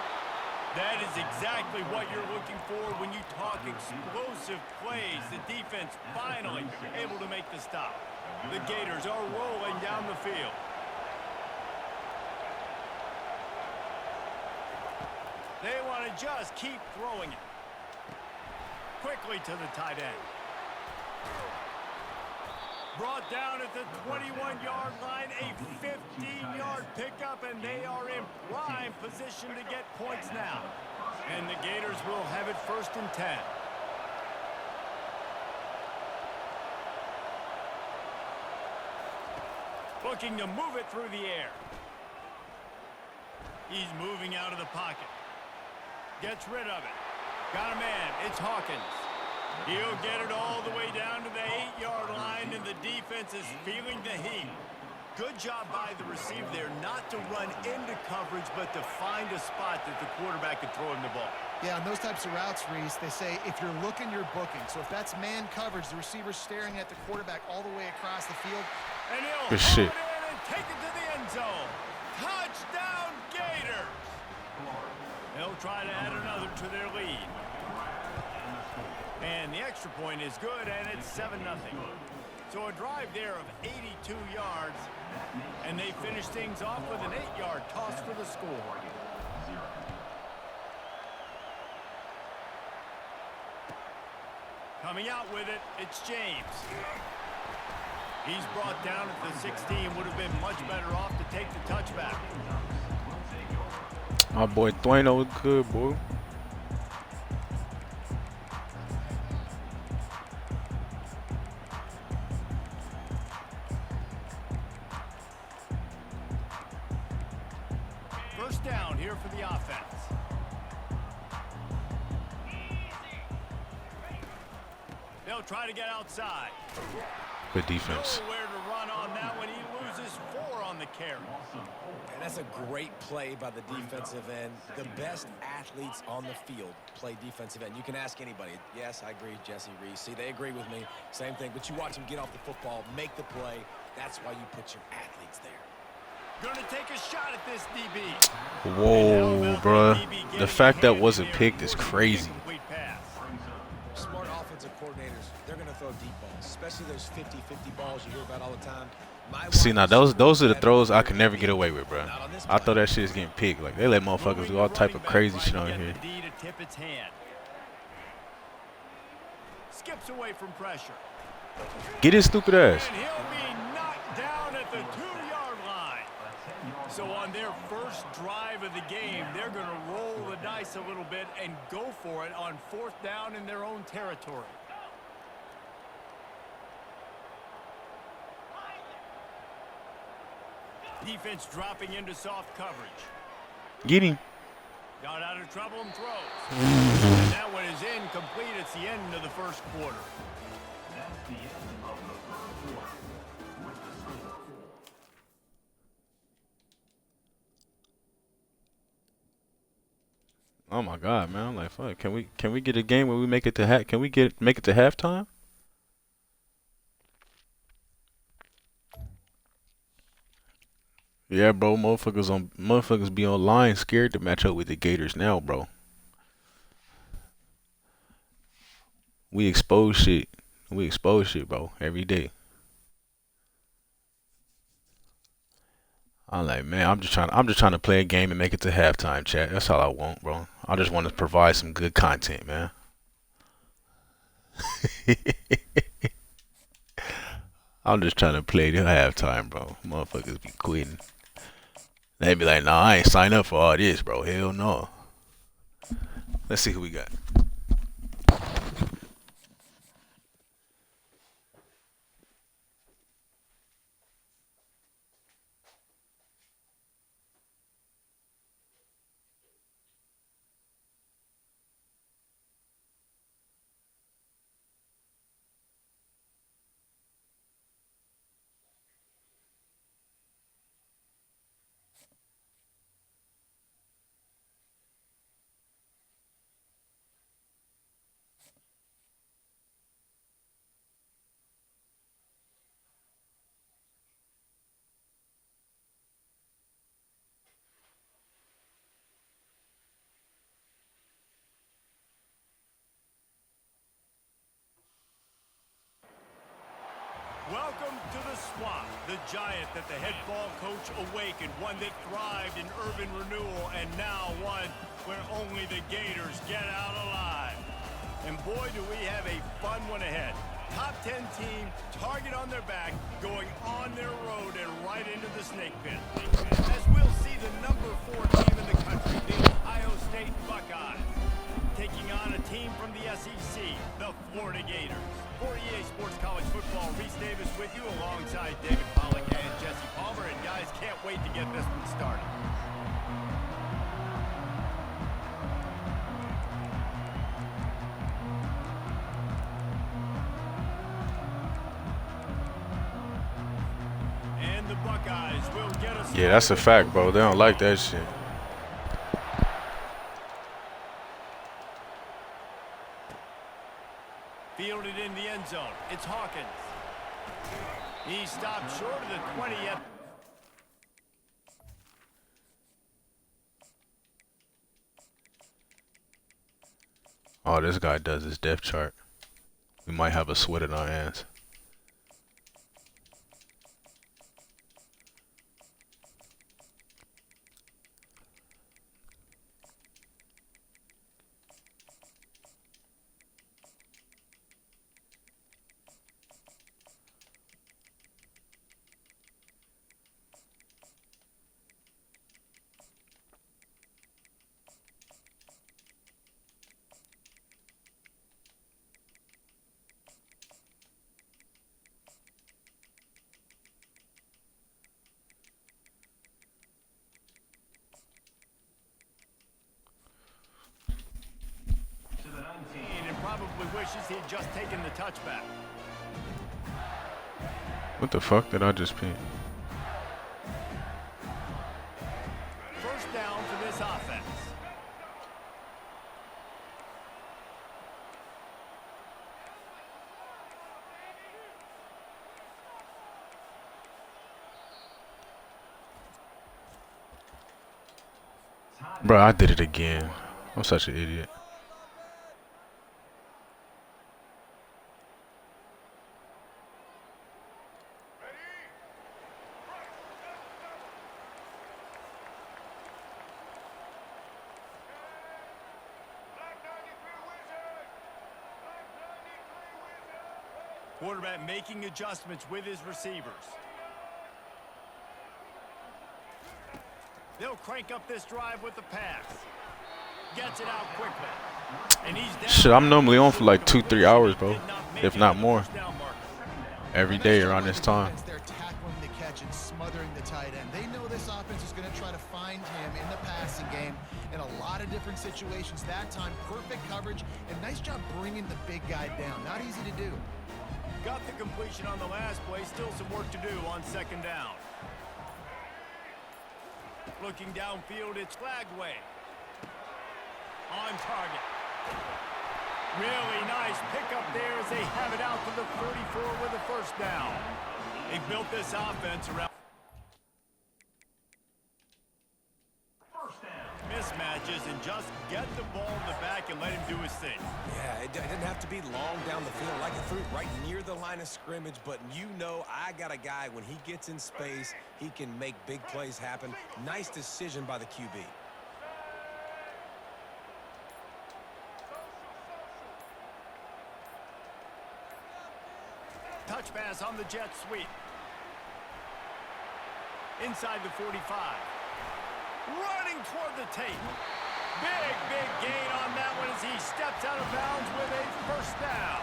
That is exactly what you're looking for when you talk explosive plays. The defense finally able to make the stop. The Gators are rolling down the field. They want to just keep throwing it. Quickly to the tight end. Brought down at the 21-yard line, a 15-yard pickup, and they are in prime position to get points now. And the Gators will have it 1st and 10. Looking to move it through the air. He's moving out of the pocket. Gets rid of it. Got a man. It's Hawkins. He'll get it all the way down to the 8-yard line, and the defense is feeling the heat. Good job by the receiver there not to run into coverage, but to find a spot that the quarterback could throw him the ball. Yeah, on those types of routes, Reese, they say if you're looking, you're booking. So if that's man coverage, the receiver's staring at the quarterback all the way across the field. And he'll Good shit. hold it in and take it to the end zone. Touchdown, Gators! They'll try to add another to their lead. And the extra point is good, and it's 7-0. So a drive there of 82 yards, and they finish things off with an 8-yard toss for the score. Coming out with it, it's James. He's brought down at the 16, would have been much better off to take the touchback. My boy Thueno was good, boy. First down here for the offense. They'll try to get outside. Good defense. Nowhere to run on that one. He loses 4 on the carry. And that's a great play by the defensive end. The best athletes on the field play defensive end. You can ask anybody. Yes, I agree, Jesse Reese. See, they agree with me. Same thing. But you watch them get off the football, make the play. That's why you put your athletes there. Going to take a shot at this DB. Whoa, bruh. The fact that wasn't picked is crazy. Complete pass. Smart offensive coordinators, they're going to throw deep balls, especially those 50-50 balls you hear about all the time. See, now those are the throws I can never get away with, bro. I thought that shit is getting picked. Like, they let motherfuckers do all type of crazy shit on here. Tip its hand. Skips away from pressure. Get his stupid ass. And he'll be knocked down at the 2-yard line. So on their first drive of the game, they're going to roll the dice a little bit and go for it on 4th down in their own territory. Defense dropping into soft coverage. Get him. Got out of trouble and throws. And that one is incomplete. It's the end of the first quarter. That's the end of the third quarter with the score. Oh my god, man! I'm like, fuck. Can we get a game where we make it to make it to halftime? Yeah, bro. Motherfuckers be online scared to match up with the Gators now, bro. We expose shit. We expose shit, bro, every day. I'm like, man, I'm just trying to play a game and make it to halftime, chat. That's all I want, bro. I just want to provide some good content, man. I'm just trying to play the halftime, bro. Motherfuckers be quitting. They be like, nah, I ain't sign up for all this, bro. Hell no. Let's see who we got. Welcome to the swamp, the giant that the head ball coach awakened, one that thrived in urban renewal, and now one where only the Gators get out alive. And boy, do we have a fun one ahead. Top 10 team, target on their back, going on their road and right into the snake pit. As we'll see the number 4 team in the country, the Ohio State Buckeyes, taking on a team from the SEC, the Florida Gators. For EA Sports College Football, Reese Davis with you alongside David Pollack and Jesse Palmer. And guys, can't wait to get this one started. And the Buckeyes will get us. Yeah, that's a fact, bro. They don't like that shit. Fielded in the end zone. It's Hawkins. He stopped short of the 20 yet. Oh, this guy does his depth chart. We might have a sweat in our hands. And probably wishes he'd just taken the touchback. What the fuck did I just pin? First down for this offense. Bro, I did it again. I'm such an idiot. Quarterback making adjustments with his receivers. They'll crank up this drive with the pass. Gets it out quickly. And he's down. Shit, I'm normally on for like 2-3 hours, bro. If not more. Every day around this time. They're tackling the catch and smothering the tight end. They know this offense is going to try to find him in the passing game in a lot of different situations. That time, perfect coverage and nice job bringing the big guy down. Not easy to do. Got the completion on the last play. Still some work to do on second down. Looking downfield, it's Flagway. On target. Really nice pickup there as they have it out to the 34 with a first down. They built this offense around. First down. Mismatch. mismatches and just get the ball in the back and let him do his thing. Yeah, it didn't have to be long down the field. Like it threw it right near the line of scrimmage, but you know I got a guy, when he gets in space, he can make big plays happen. Nice decision by the QB. Touch pass on the jet sweep. Inside the 45. Running toward the tape. Big gain on that one as he steps out of bounds with a first down.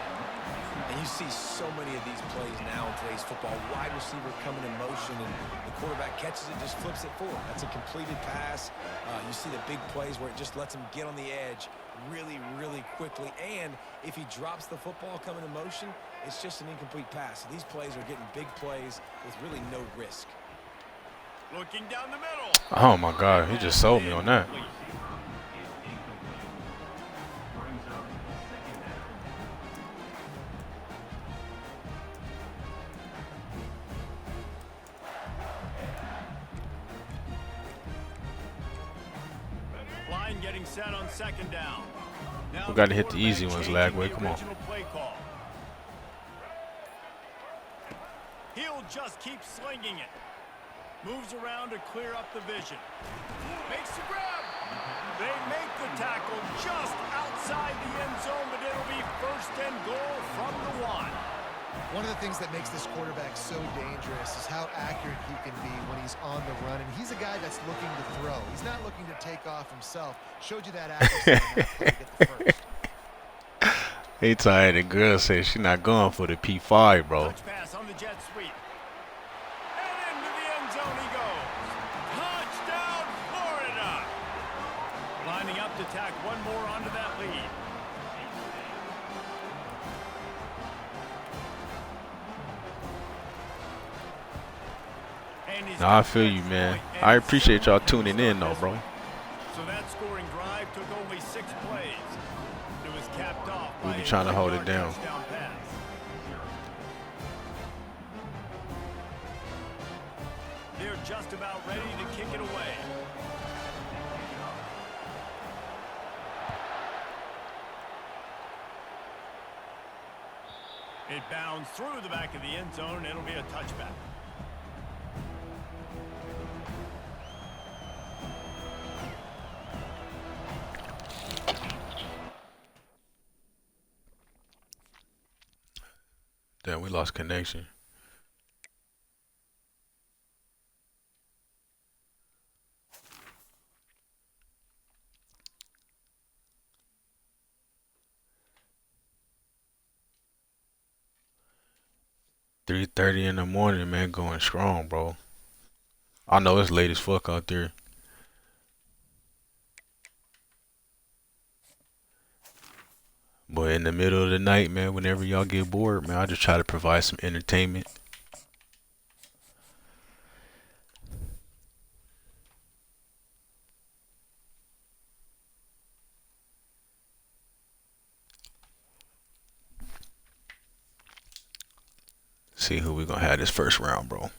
And you see so many of these plays now in today's football. Wide receiver coming in motion, and the quarterback catches it, just flips it forward. That's a completed pass. You see the big plays where it just lets him get on the edge really quickly. And if he drops the football coming in motion, it's just an incomplete pass. So these plays are getting big plays with really no risk. Looking down the middle. Oh my God, he just sold me on that. Line getting set on second down. Now We got to hit the easy ones, Lagway. Come on. He'll just keep slinging it. Moves around to clear up the vision. Makes the grab. They make the tackle just outside the end zone, but it'll be first and goal from the 1. One of the things that makes this quarterback so dangerous is how accurate he can be when he's on the run. And he's a guy that's looking to throw. He's not looking to take off himself. Showed you that accuracy on that play to get the first. He tired. The girl said she's not going for the P5, bro. Touch pass on the jet sweep. And into the end zone he goes. Touchdown, Florida. Lining up to tack one more onto that lead. Nah, I feel you, man. I appreciate y'all tuning in, though, bro. So that scoring drive took only 6 plays. It was capped off We by be a trying to hold it 1-yard down. touchdown pass. They're just about ready to kick it away. It bounds through the back of the end zone. It'll be a touchback. Damn, we lost connection. $3:30 in the morning, man, going strong, bro. I know it's late as fuck out there. But in the middle of the night, man, whenever y'all get bored, man, I just try to provide some entertainment. See who we gonna have this first round, bro.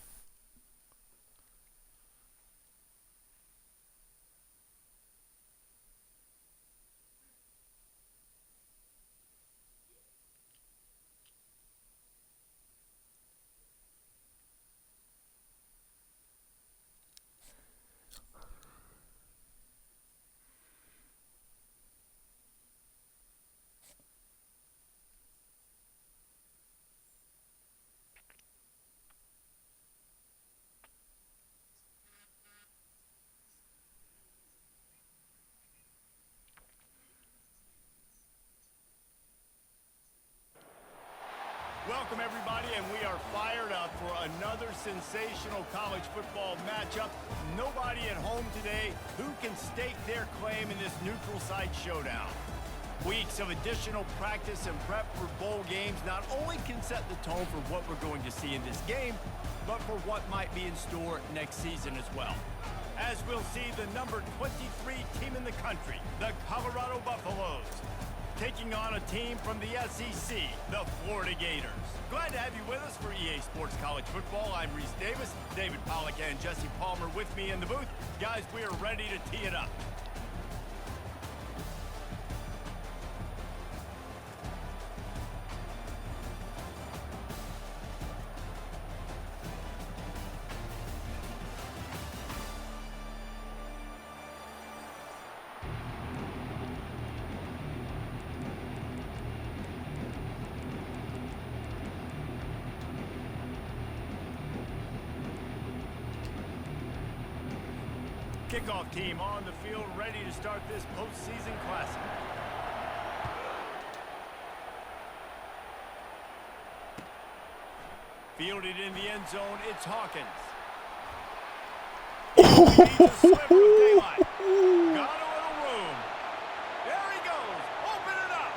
Welcome, everybody, and we are fired up for another sensational college football matchup. Nobody at home today who can stake their claim in this neutral site showdown. Weeks of additional practice and prep for bowl games not only can set the tone for what we're going to see in this game, but for what might be in store next season as well. As we'll see the number 23 team in the country, the Colorado Buffaloes, taking on a team from the SEC, the Florida Gators. Glad to have you with us for EA Sports College Football. I'm Reese Davis, David Pollack and Jesse Palmer with me in the booth. Guys, we are ready to tee it up. kickoff team on the field, ready to start this postseason classic. Fielded in the end zone, it's Hawkins. He needs a sliver of daylight. Got a little room. There he goes. Open it up.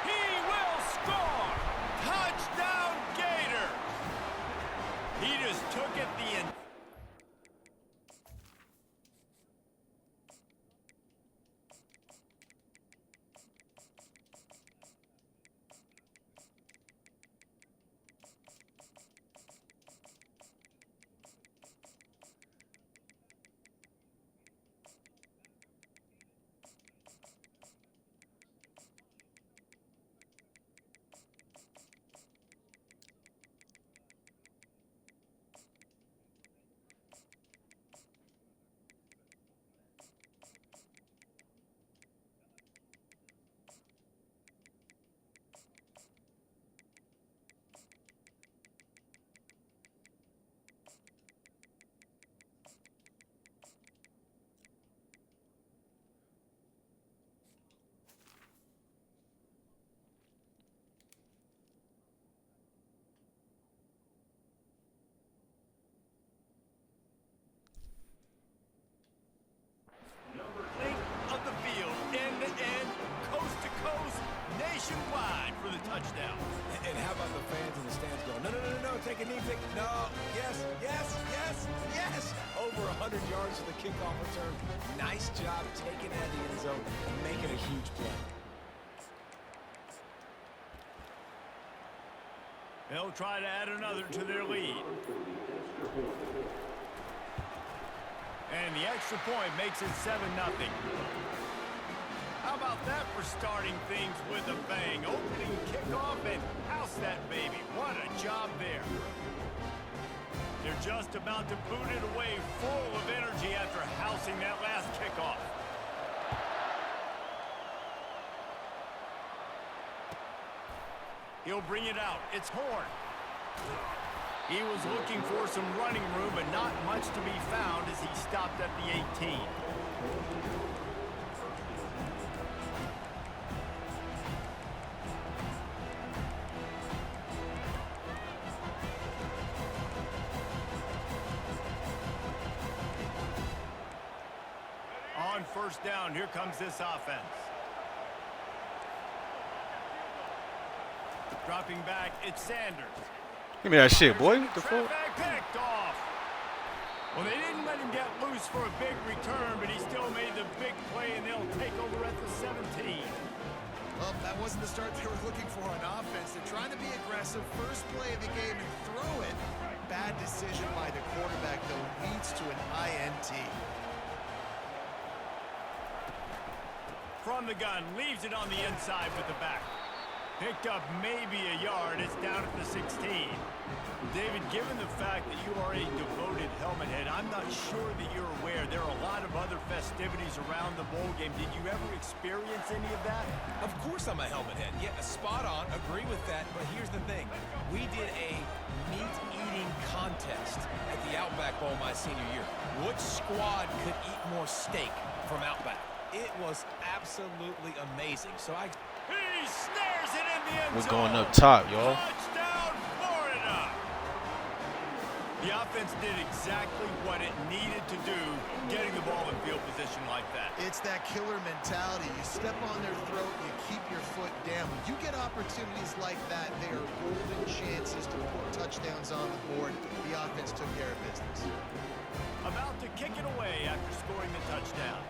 He will score. Touchdown Gators. He just took it the end. Of the field, end to end, coast to coast, nationwide for the touchdown. And how about the fans in the stands going, no, no, no, no, no, take a knee, no, yes, yes, yes, yes. Over 100 yards for the kickoff return. Nice job taking that in the end zone and making a huge play. They'll try to add another to their lead. And the extra point makes it 7-0. How about that for starting things with a bang? Opening kickoff and house that baby. What a job there. They're just about to boot it away full of energy after housing that last kickoff. He'll bring it out. It's Horn. He was looking for some running room, but not much to be found as he stopped at the 18. On first down, here comes this offense. Dropping back, it's Sanders. Give me that shit, boy. What the fuck? Picked off. Well, they didn't let him get loose for a big return, but he still made the big play, and they'll take over at the 17. Well, that wasn't the start they were looking for on offense. They're trying to be aggressive. First play of the game and throw it. Bad decision by the quarterback, though, leads to an INT. From the gun, leaves it on the inside with the back. Picked up maybe a yard. It's down at the 16. David, given the fact that you are a devoted helmet head, I'm not sure that you're aware there are a lot of other festivities around the bowl game. Did you ever experience any of that? Of course I'm a helmet head. Yeah, spot on. Agree with that. But here's the thing. We did a meat-eating contest at the Outback Bowl my senior year. Which squad could eat more steak from Outback? It was absolutely amazing. So He snares it in the end zone. We're going up top, y'all. Touchdown, Florida. The offense did exactly what it needed to do, getting the ball in field position like that. It's that killer mentality. You step on their throat, you keep your foot down. When you get opportunities like that, they are golden chances to put touchdowns on the board. The offense took care of business. About to kick it away after scoring the touchdown.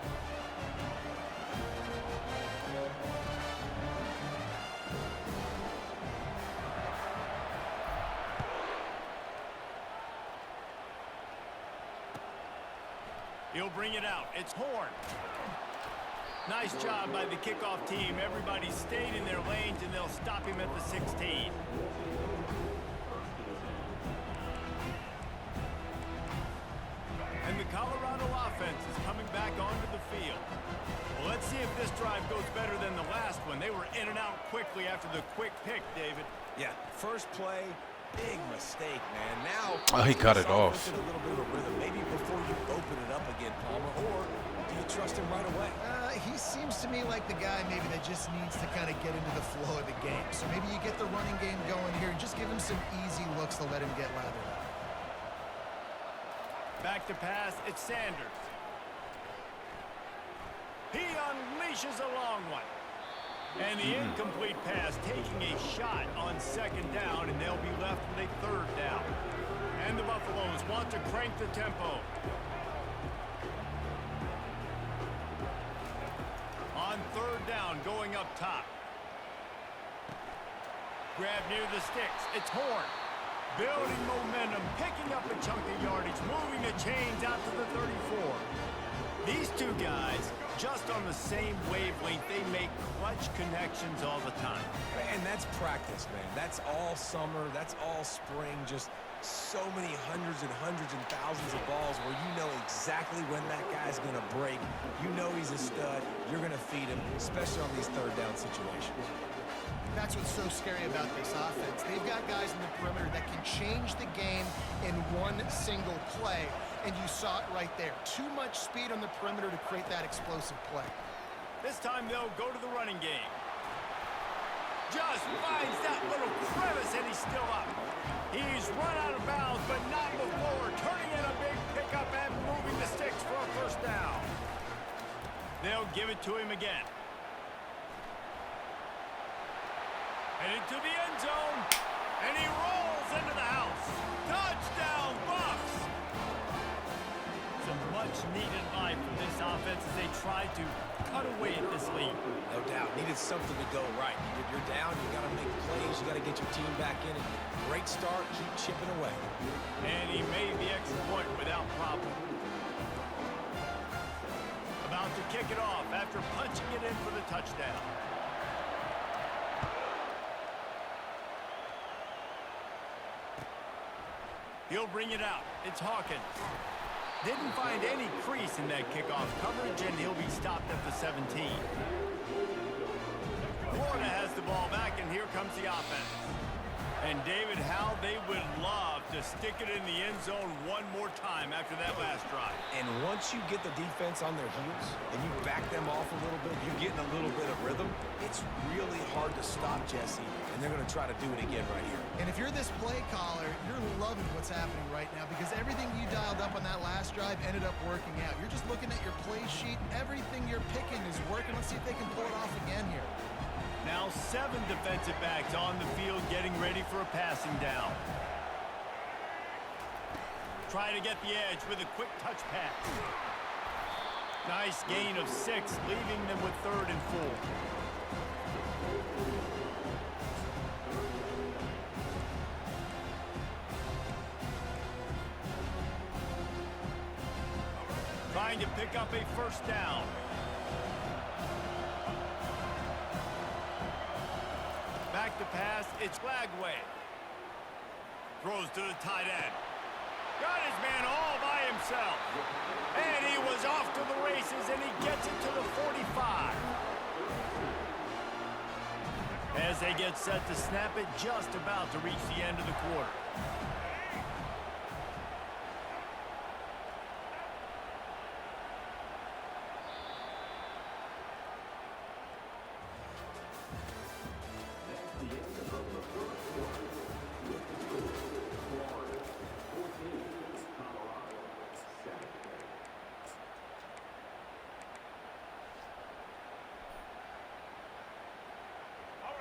He'll bring it out. It's Horn. Nice job by the kickoff team. Everybody stayed in their lanes, and they'll stop him at the 16. And the Colorado offense is coming back onto the field. Well, let's see if this drive goes better than the last one. They were in and out quickly after the quick pick, David. yeah, first play, big mistake, man. Now, Oh, he cut it off. In a little bit of a rhythm. Maybe before you open it up again, Palmer, or do you trust him right away? He seems to me like the guy maybe that just needs to kind of get into the flow of the game. So maybe you get the running game going here and just give him some easy looks to let him get lathered up. Back to pass, it's Sanders. He unleashes a long one. And the incomplete pass taking a shot on second down, and they'll be left with a third down. And the Buffaloes want to crank the tempo. On third down, going up top. Grab near the sticks. It's Horn. Building momentum, picking up a chunk of yardage, moving the chains out to the 34. These two guys, just on the same wavelength, they make clutch connections all the time. And that's practice, man. That's all summer. That's all spring. Just so many hundreds and thousands of balls where you know exactly when that guy's going to break. You know he's a stud. You're going to feed him, especially on these third down situations. That's what's so scary about this offense. They've got guys in the perimeter that can change the game in one single play, and you saw it right there. Too much speed on the perimeter to create that explosive play. This time they'll go to the running game. Just finds that little crevice, and he's still up. He's run out of bounds, but not before turning in a big pickup and moving the sticks for a first down. They'll give it to him again. Headed to the end zone, and he rolls into the house. Touchdown, Bucs! Some much-needed life for this offense as they try to cut away at this lead. No doubt. Needed something to go right. You're down, you got to make plays, you got to get your team back in. And great start, keep chipping away. And he made the extra point without problem. About to kick it off after punching it in for the touchdown. He'll bring it out. It's Hawkins. Didn't find any crease in that kickoff coverage, and he'll be stopped at the 17. Florida has the ball back, and here comes the offense. And David, how they would love to stick it in the end zone one more time after that last drive. And once you get the defense on their heels and you back them off a little bit, you're getting a little bit of rhythm, it's really hard to stop Jesse, and they're going to try to do it again right here. And if you're this play caller, you're loving what's happening right now because everything you dialed up on that last drive ended up working out. You're just looking at your play sheet. Everything you're picking is working. Let's see if they can pull it off again here. Now 7 defensive backs on the field getting ready for a passing down. Try to get the edge with a quick touch pass. Nice gain of 6, leaving them with 3rd and 4. Trying to pick up a first down. Back to pass, it's Flagway. Throws to the tight end. Got his man all by himself. And he was off to the races, and he gets it to the 45. As they get set to snap it, just about to reach the end of the quarter.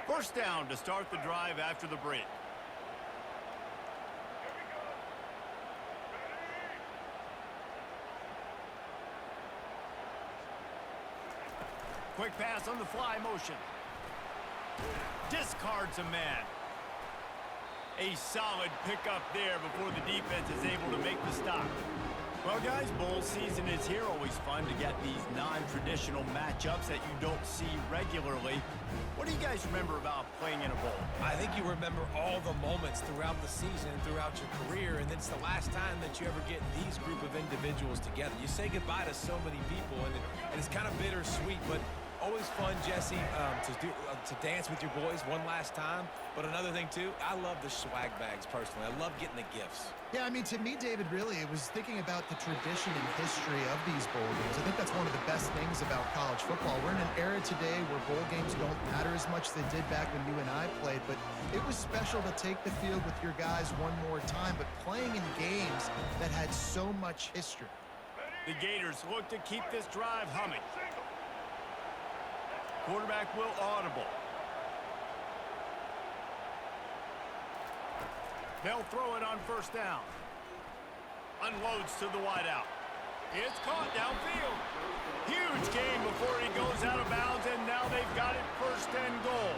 First down to start the drive after the break. Quick pass on the fly motion. Discards a man. A solid pickup there before the defense is able to make the stop. Well, guys, bowl season is here. Always fun to get these non-traditional matchups that you don't see regularly. What do you guys remember about playing in a bowl? I think you remember all the moments throughout the season and throughout your career, and it's the last time that you ever get these group of individuals together. You say goodbye to so many people, and it's kind of bittersweet, but always fun, Jesse, to dance with your boys one last time. But another thing, too, I love the swag bags personally. I love getting the gifts. Yeah, I mean, to me, David, really, it was thinking about the tradition and history of these bowl games. I think that's one of the best things about college football. We're in an era today where bowl games don't matter as much as they did back when you and I played, but it was special to take the field with your guys one more time, but playing in games that had so much history. The Gators look to keep this drive humming. Quarterback will audible. They'll throw it on first down. Unloads to the wideout. It's caught downfield. Huge gain before he goes out of bounds, and now they've got it first and goal.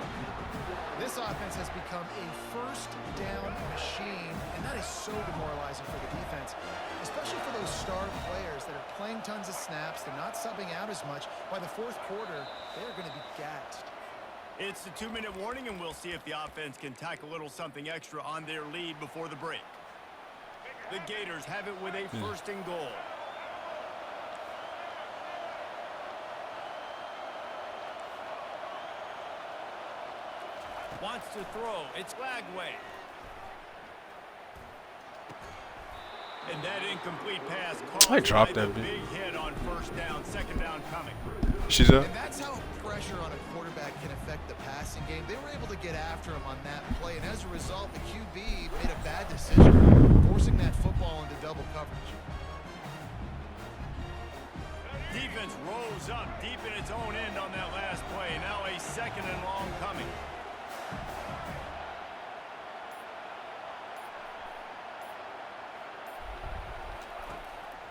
This offense has become a first down machine, and that is so demoralizing for the defense, especially for those star players that are playing tons of snaps. They're not subbing out as much. By the fourth quarter, they're going to be gassed. It's the 2-minute warning, and we'll see if the offense can tack a little something extra on their lead before the break. The Gators have it with a first and goal. Wants to throw. It's Lagway. And that incomplete pass caught. I dropped that big hit on first down, second down coming. She's up. And that's how pressure on a quarterback can affect the passing game. They were able to get after him on that play, and as a result, the QB made a bad decision, forcing that football into double coverage. Defense rose up deep in its own end on that last play. Now a second and long coming.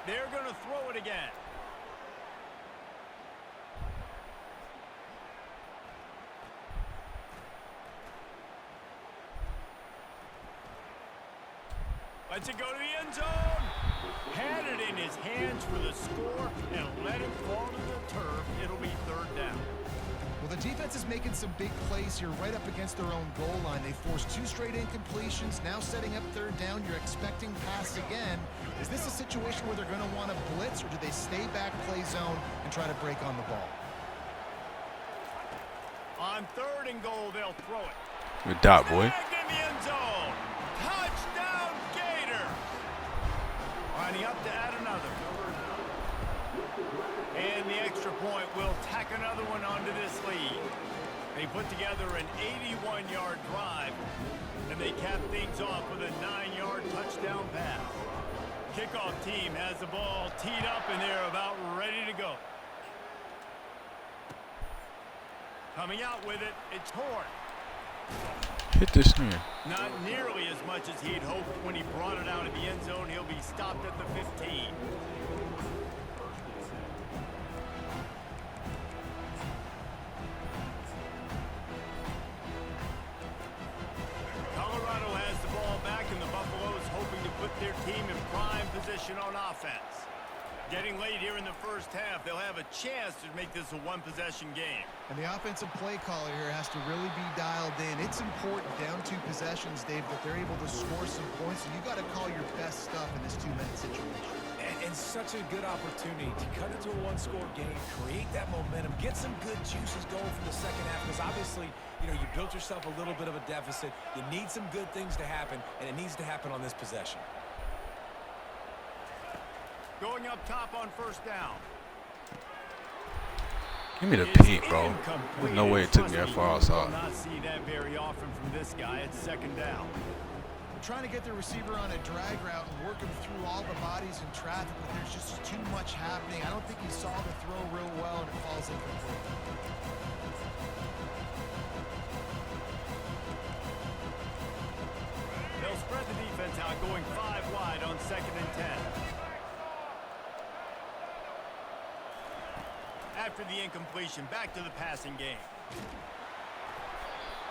They're going to throw it again. Lets it go to the end zone. Had it in his hands for the score and let it fall to the turf. It'll be third down. Well, the defense is making some big plays here right up against their own goal line. They forced 2 straight incompletions. Now setting up third down, you're expecting pass again. Is this a situation where they're going to want to blitz, or do they stay back, play zone, and try to break on the ball? On third and goal, they'll throw it. Good dot, boy. In the end zone. Touchdown, Gator. Lining up to add another. And the extra point will tack another one onto this lead. They put together an 81-yard drive, and they cap things off with a 9-yard touchdown pass. Kickoff team has the ball teed up, and they're about ready to go. Coming out with it, it's Horn. Hit this thing. Not nearly as much as he'd hoped when he brought it out of the end zone. He'll be stopped at the 15. Colorado has the ball back, and the Buffaloes hoping to put their team in prime position on offense. Getting late here in the first half, they'll have a chance to make this a one-possession game. And the offensive play caller here has to really be dialed in. It's important down 2 possessions, Dave, that they're able to score some points. And you got to call your best stuff in this 2-minute situation. And such a good opportunity to cut into a one-score game, create that momentum, get some good juices going for the second half. Because obviously, you know, you built yourself a little bit of a deficit. You need some good things to happen, and it needs to happen on this possession. Going up top on first down. Give me the peak, bro. There's no way it took me that far outside. Will not see that very often from this guy. It's second down. Trying to get the receiver on a drag route and work him through all the bodies in traffic, but there's just too much happening. I don't think he saw the throw real well, and it falls incomplete. They'll spread the defense out, going 5 wide on second and 10. After the incompletion, back to the passing game.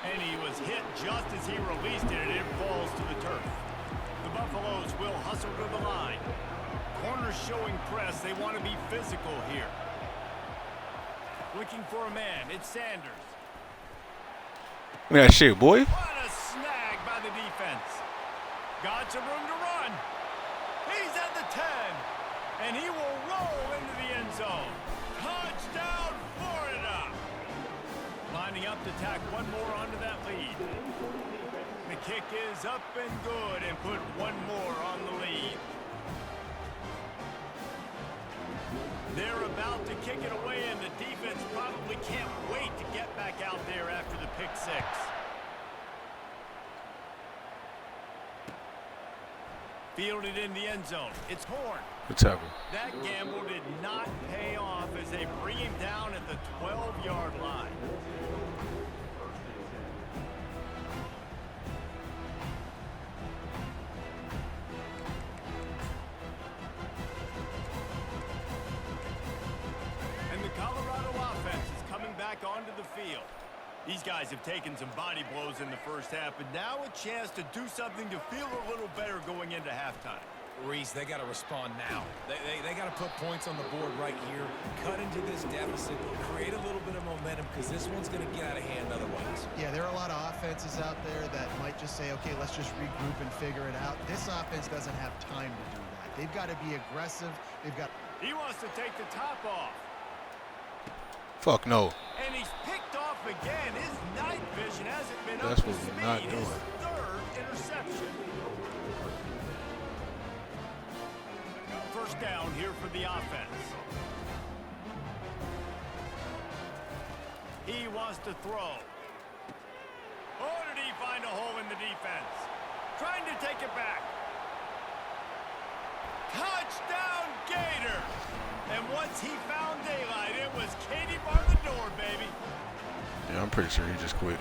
And he was hit just as he released it, and it falls to the turf. The Buffaloes will hustle to the line. Corners showing press. They want to be physical here. Looking for a man. It's Sanders. Look at that shit, boy. What a snag by the defense. Got some room to run. He's at the 10. And he will roll into the end zone. Touchdown, Florida. to tack one more onto that lead. The kick is up and good and put one more on the lead. They're about to kick it away, and the defense probably can't wait to get back out there after the pick six. Fielded in the end zone. It's Horn. Good tackle. That gamble did not pay off as they bring him down at the 12-yard line. And the Colorado offense is coming back onto the field. These guys have taken some body blows in the first half, but now a chance to do something to feel a little better going into halftime. Reese, they got to respond now. They got to put points on the board right here, cut into this deficit, create a little bit of momentum, because this one's going to get out of hand otherwise. Yeah, there are a lot of offenses out there that might just say, okay, let's just regroup and figure it out. This offense doesn't have time to do that. They've got to be aggressive. They've got... He wants to take the top off. Fuck no. And he's picked off again. His night vision hasn't been That's up to what we're speed. not His doing. third interception. First down here for the offense. He wants to throw. Oh, did he find a hole in the defense? Trying to take it back. Touchdown, Gator! And once he found daylight, it was Katie bar the door, baby. Yeah, I'm pretty sure he just quit.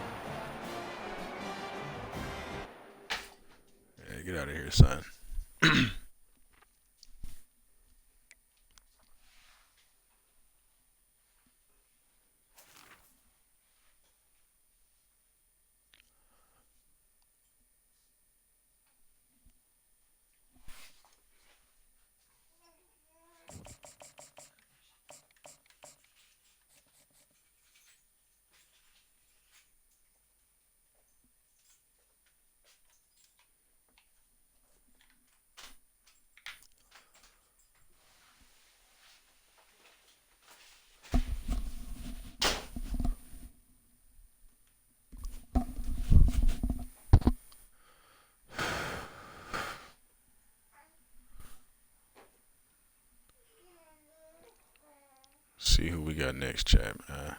Yeah, get out of here, son. See who we got next, chat, man.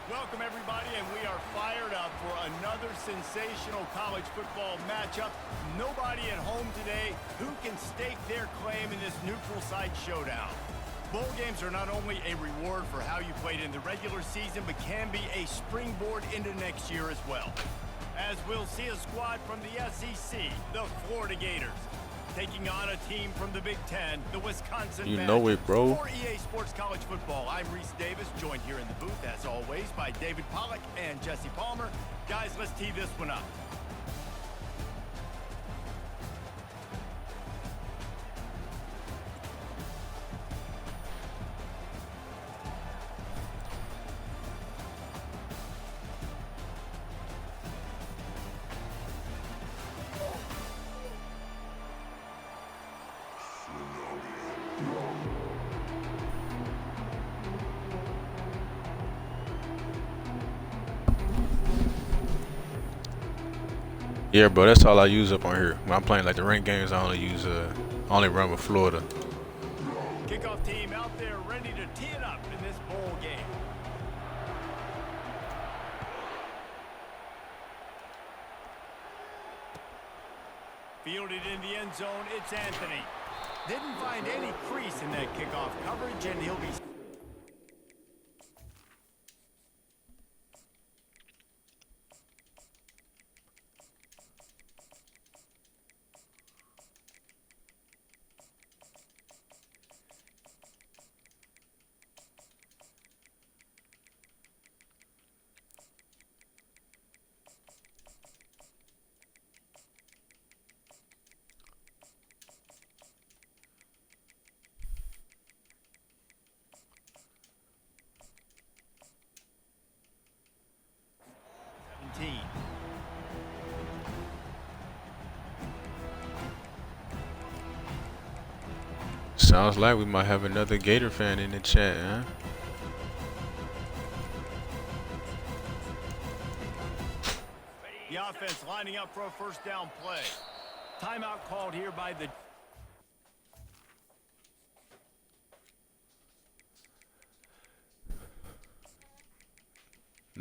Welcome, everybody, and we are fired up for another sensational college football matchup. Nobody at home today who can stake their claim in this neutral site showdown. Bowl games are not only a reward for how you played in the regular season, but can be a springboard into next year as well. As we'll see a squad from the SEC, the Florida Gators, taking on a team from the Big Ten, the Wisconsin You Badgers. know it, bro. For EA Sports College Football, I'm Reese Davis, joined here in the booth, as always, by David Pollack and Jesse Palmer. Guys, let's tee this one up. Yeah, bro, that's all I use up on here. When I'm playing like the ranked games, I only run with Florida. Kickoff team out there ready to tee it up in this bowl game. Fielded in the end zone, it's Anthony. Didn't find any crease in that kickoff coverage, and he'll be... Sounds like we might have another Gator fan in the chat, huh? The offense lining up for a first down play. Timeout called here by the...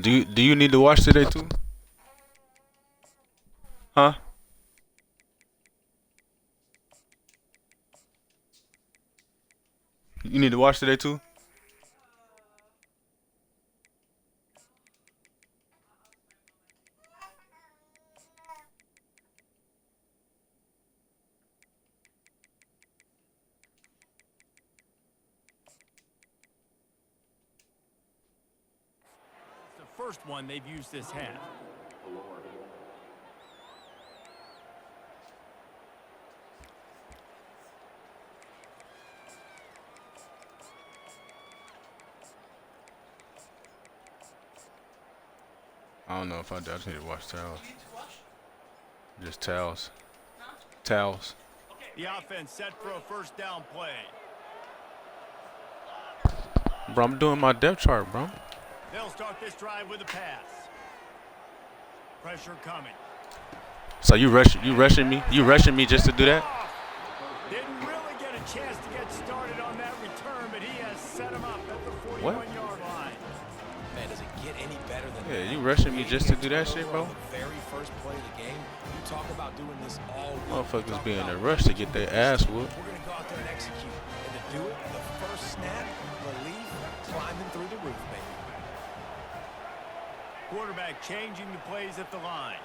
Do you need to watch today too? Huh? You need to watch today too? The first one they've used this half. I don't know if I do. I just need to watch towels. Just towels. Towels. The offense set for a first down play. Bro, I'm doing my depth chart, bro. They'll start this drive with a pass. Pressure coming. So you rushing me? You rushing me just to do that? Didn't really get a chance to get started on that return, but he has set him up at the 41-yard line. Man, does it get any better than Yeah, that? you rushing me just to do that shit, bro? The very first play of the game. You talk about doing this all week. Motherfuckers be in a rush to get their ass whooped. We're going to go out there and execute. And to do it, the first snap, relief, climbing through the roof, baby. Quarterback changing the plays at the line.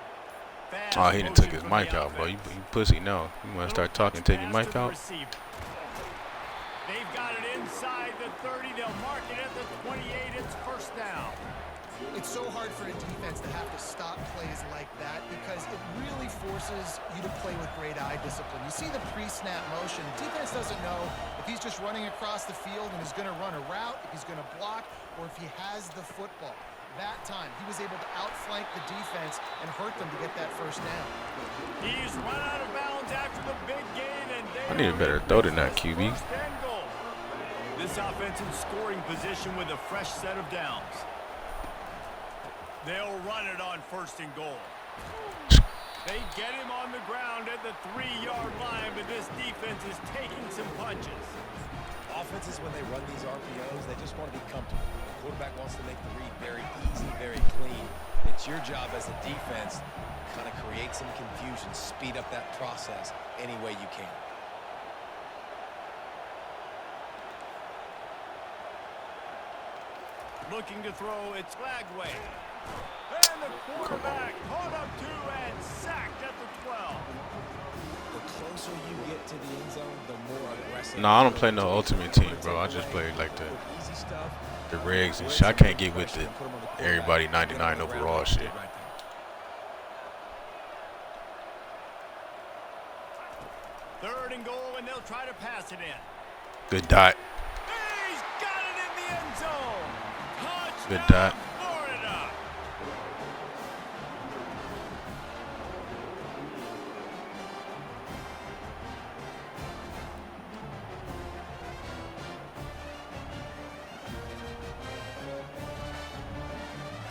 Fast Oh, he done took his motion from mic the out, bro. You offense. pussy now. You want to start talking, take your Pass mic to the out? receiver. They've got it inside the 30. They'll mark it at the 28. It's first down. It's so hard for a defense to have to stop plays like that because it really forces you to play with great eye discipline. You see the pre-snap motion. Defense doesn't know if he's just running across the field and is going to run a route, if he's going to block, or if he has the football. That time, he was able to outflank the defense and hurt them to get that first down. He's run out of bounds after the big gain, and I need a better throw than that, QB. First and goal. This offense in scoring position with a fresh set of downs. They'll run it on first and goal. They get him on the ground at the 3-yard line, but this defense is taking some punches. Offenses, when they run these RPOs, they just want to be comfortable. The quarterback wants to make the read very easy, very clean. It's your job as a defense to kind of create some confusion, speed up that process any way you can. Looking to throw, it's Lagway. And the quarterback caught up to and sacked at the 12. The closer you get to the end zone, the more aggressive. No, I don't play no ultimate team, bro. I just play like the Easy stuff. regs and shit. I can't get with the everybody 99 overall shit. Third and goal, and they'll try to pass it in. Good dot. He's got it in the end zone. Touchdown, Good dot. Florida.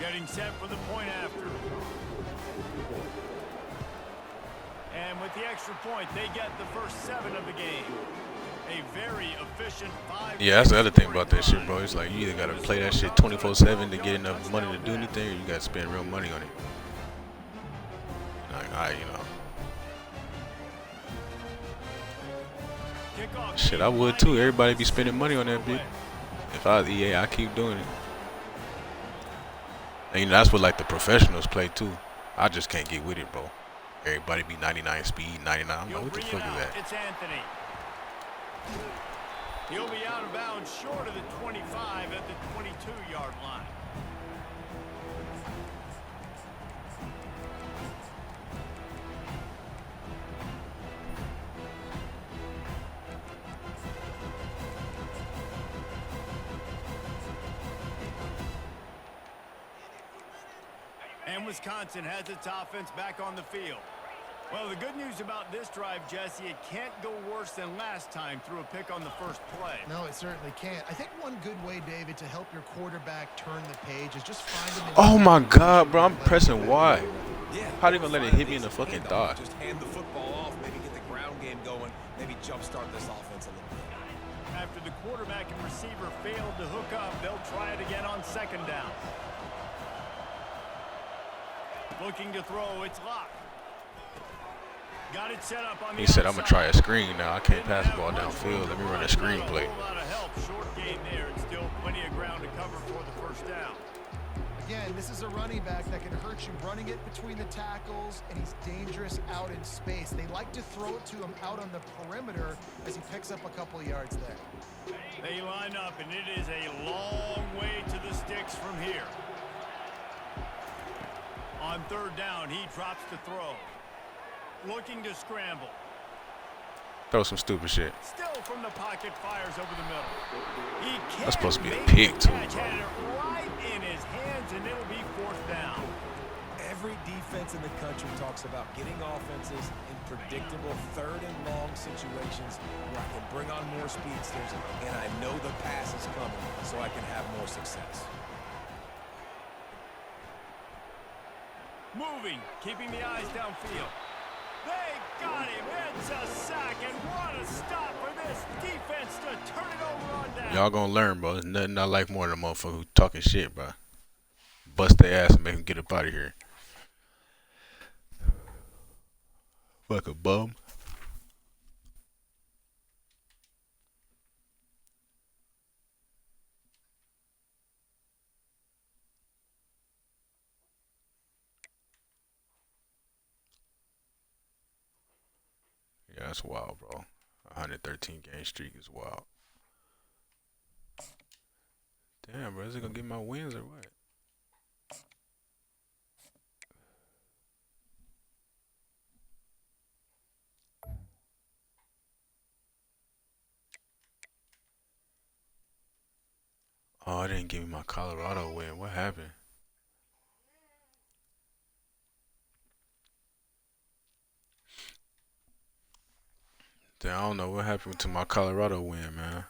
Getting set for the point after. And with the extra point, they get the first 7 of the game. A very efficient 5. Yeah, that's the other thing about that shit, bro. It's like you either gotta play that shit 24/7 to get enough money to do anything, or you gotta spend real money on it. Like, Kickoff shit, I would too. Everybody be spending money on that bitch. If I was EA, I keep doing it. And you know, that's what like the professionals play too. I just can't get with it, bro. Everybody be 99 speed, 99. I'm like, what the fuck is that? It's Anthony. He'll be out of bounds short of the 25 at the 22-yard line. And Wisconsin has its offense back on the field. Well, the good news about this drive, Jesse, it can't go worse than last time through a pick on the first play. No, it certainly can't. I think one good way, David, to help your quarterback turn the page is just find him in Oh my God, bro! I'm pressing Y. Yeah. How do you even let it hit me in the fucking thigh? Just hand the football off, maybe get the ground game going, maybe jumpstart this offense a little bit. After the quarterback and receiver failed to hook up, they'll try it again on second down. Looking to throw, it's locked. Got it set up on the He said, I'm going to try a outside. screen now. I can't pass the ball downfield. Let me run a screen play. A lot of help. Short game there, and still plenty of ground to cover for the first down. Again, this is a running back that can hurt you running it between the tackles, and he's dangerous out in space. They like to throw it to him out on the perimeter as he picks up a couple of yards there. They line up, and it is a long way to the sticks from here. On third down, he drops to throw. Looking to scramble. Throw some stupid shit. Still from the pocket, fires over the middle. He That's supposed to be a can't pick, make too, the catch. bro. Had it right in his hands, and it'll be fourth down. Every defense in the country talks about getting offenses in predictable third and long situations where I can bring on more speedsters, and I know the pass is coming, so I can have more success. Moving, keeping the eyes downfield. They got him. It's a sack, and what a stop for this defense to turn it over on down. Y'all gonna learn, bro. There's nothing I like more than a motherfucker who talking shit, bro. Bust their ass and make them get up out of here. Like a bum. Yeah, that's wild, bro. 113 game streak is wild. Damn, bro, is it gonna get my wins or what? Oh, it didn't give me my Colorado win. What happened? Damn, I don't know what happened to my Colorado win, man.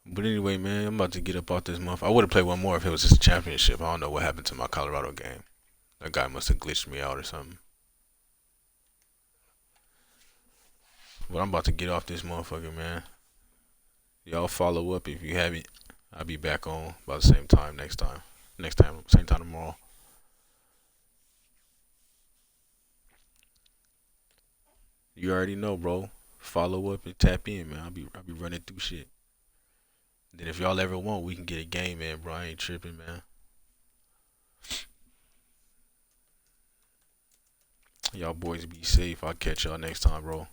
But anyway, man, I'm about to get up off this month. I would have played one more if it was just a championship. I don't know what happened to my Colorado game. That guy must have glitched me out or something. But I'm about to get off this motherfucker, man. Y'all follow up if you haven't. I'll be back on about the same time next time. Same time tomorrow. You already know, bro. Follow up and tap in, man. I'll be running through shit. Then if y'all ever want, we can get a game in, bro. I ain't tripping, man. Y'all boys be safe. I'll catch y'all next time, bro.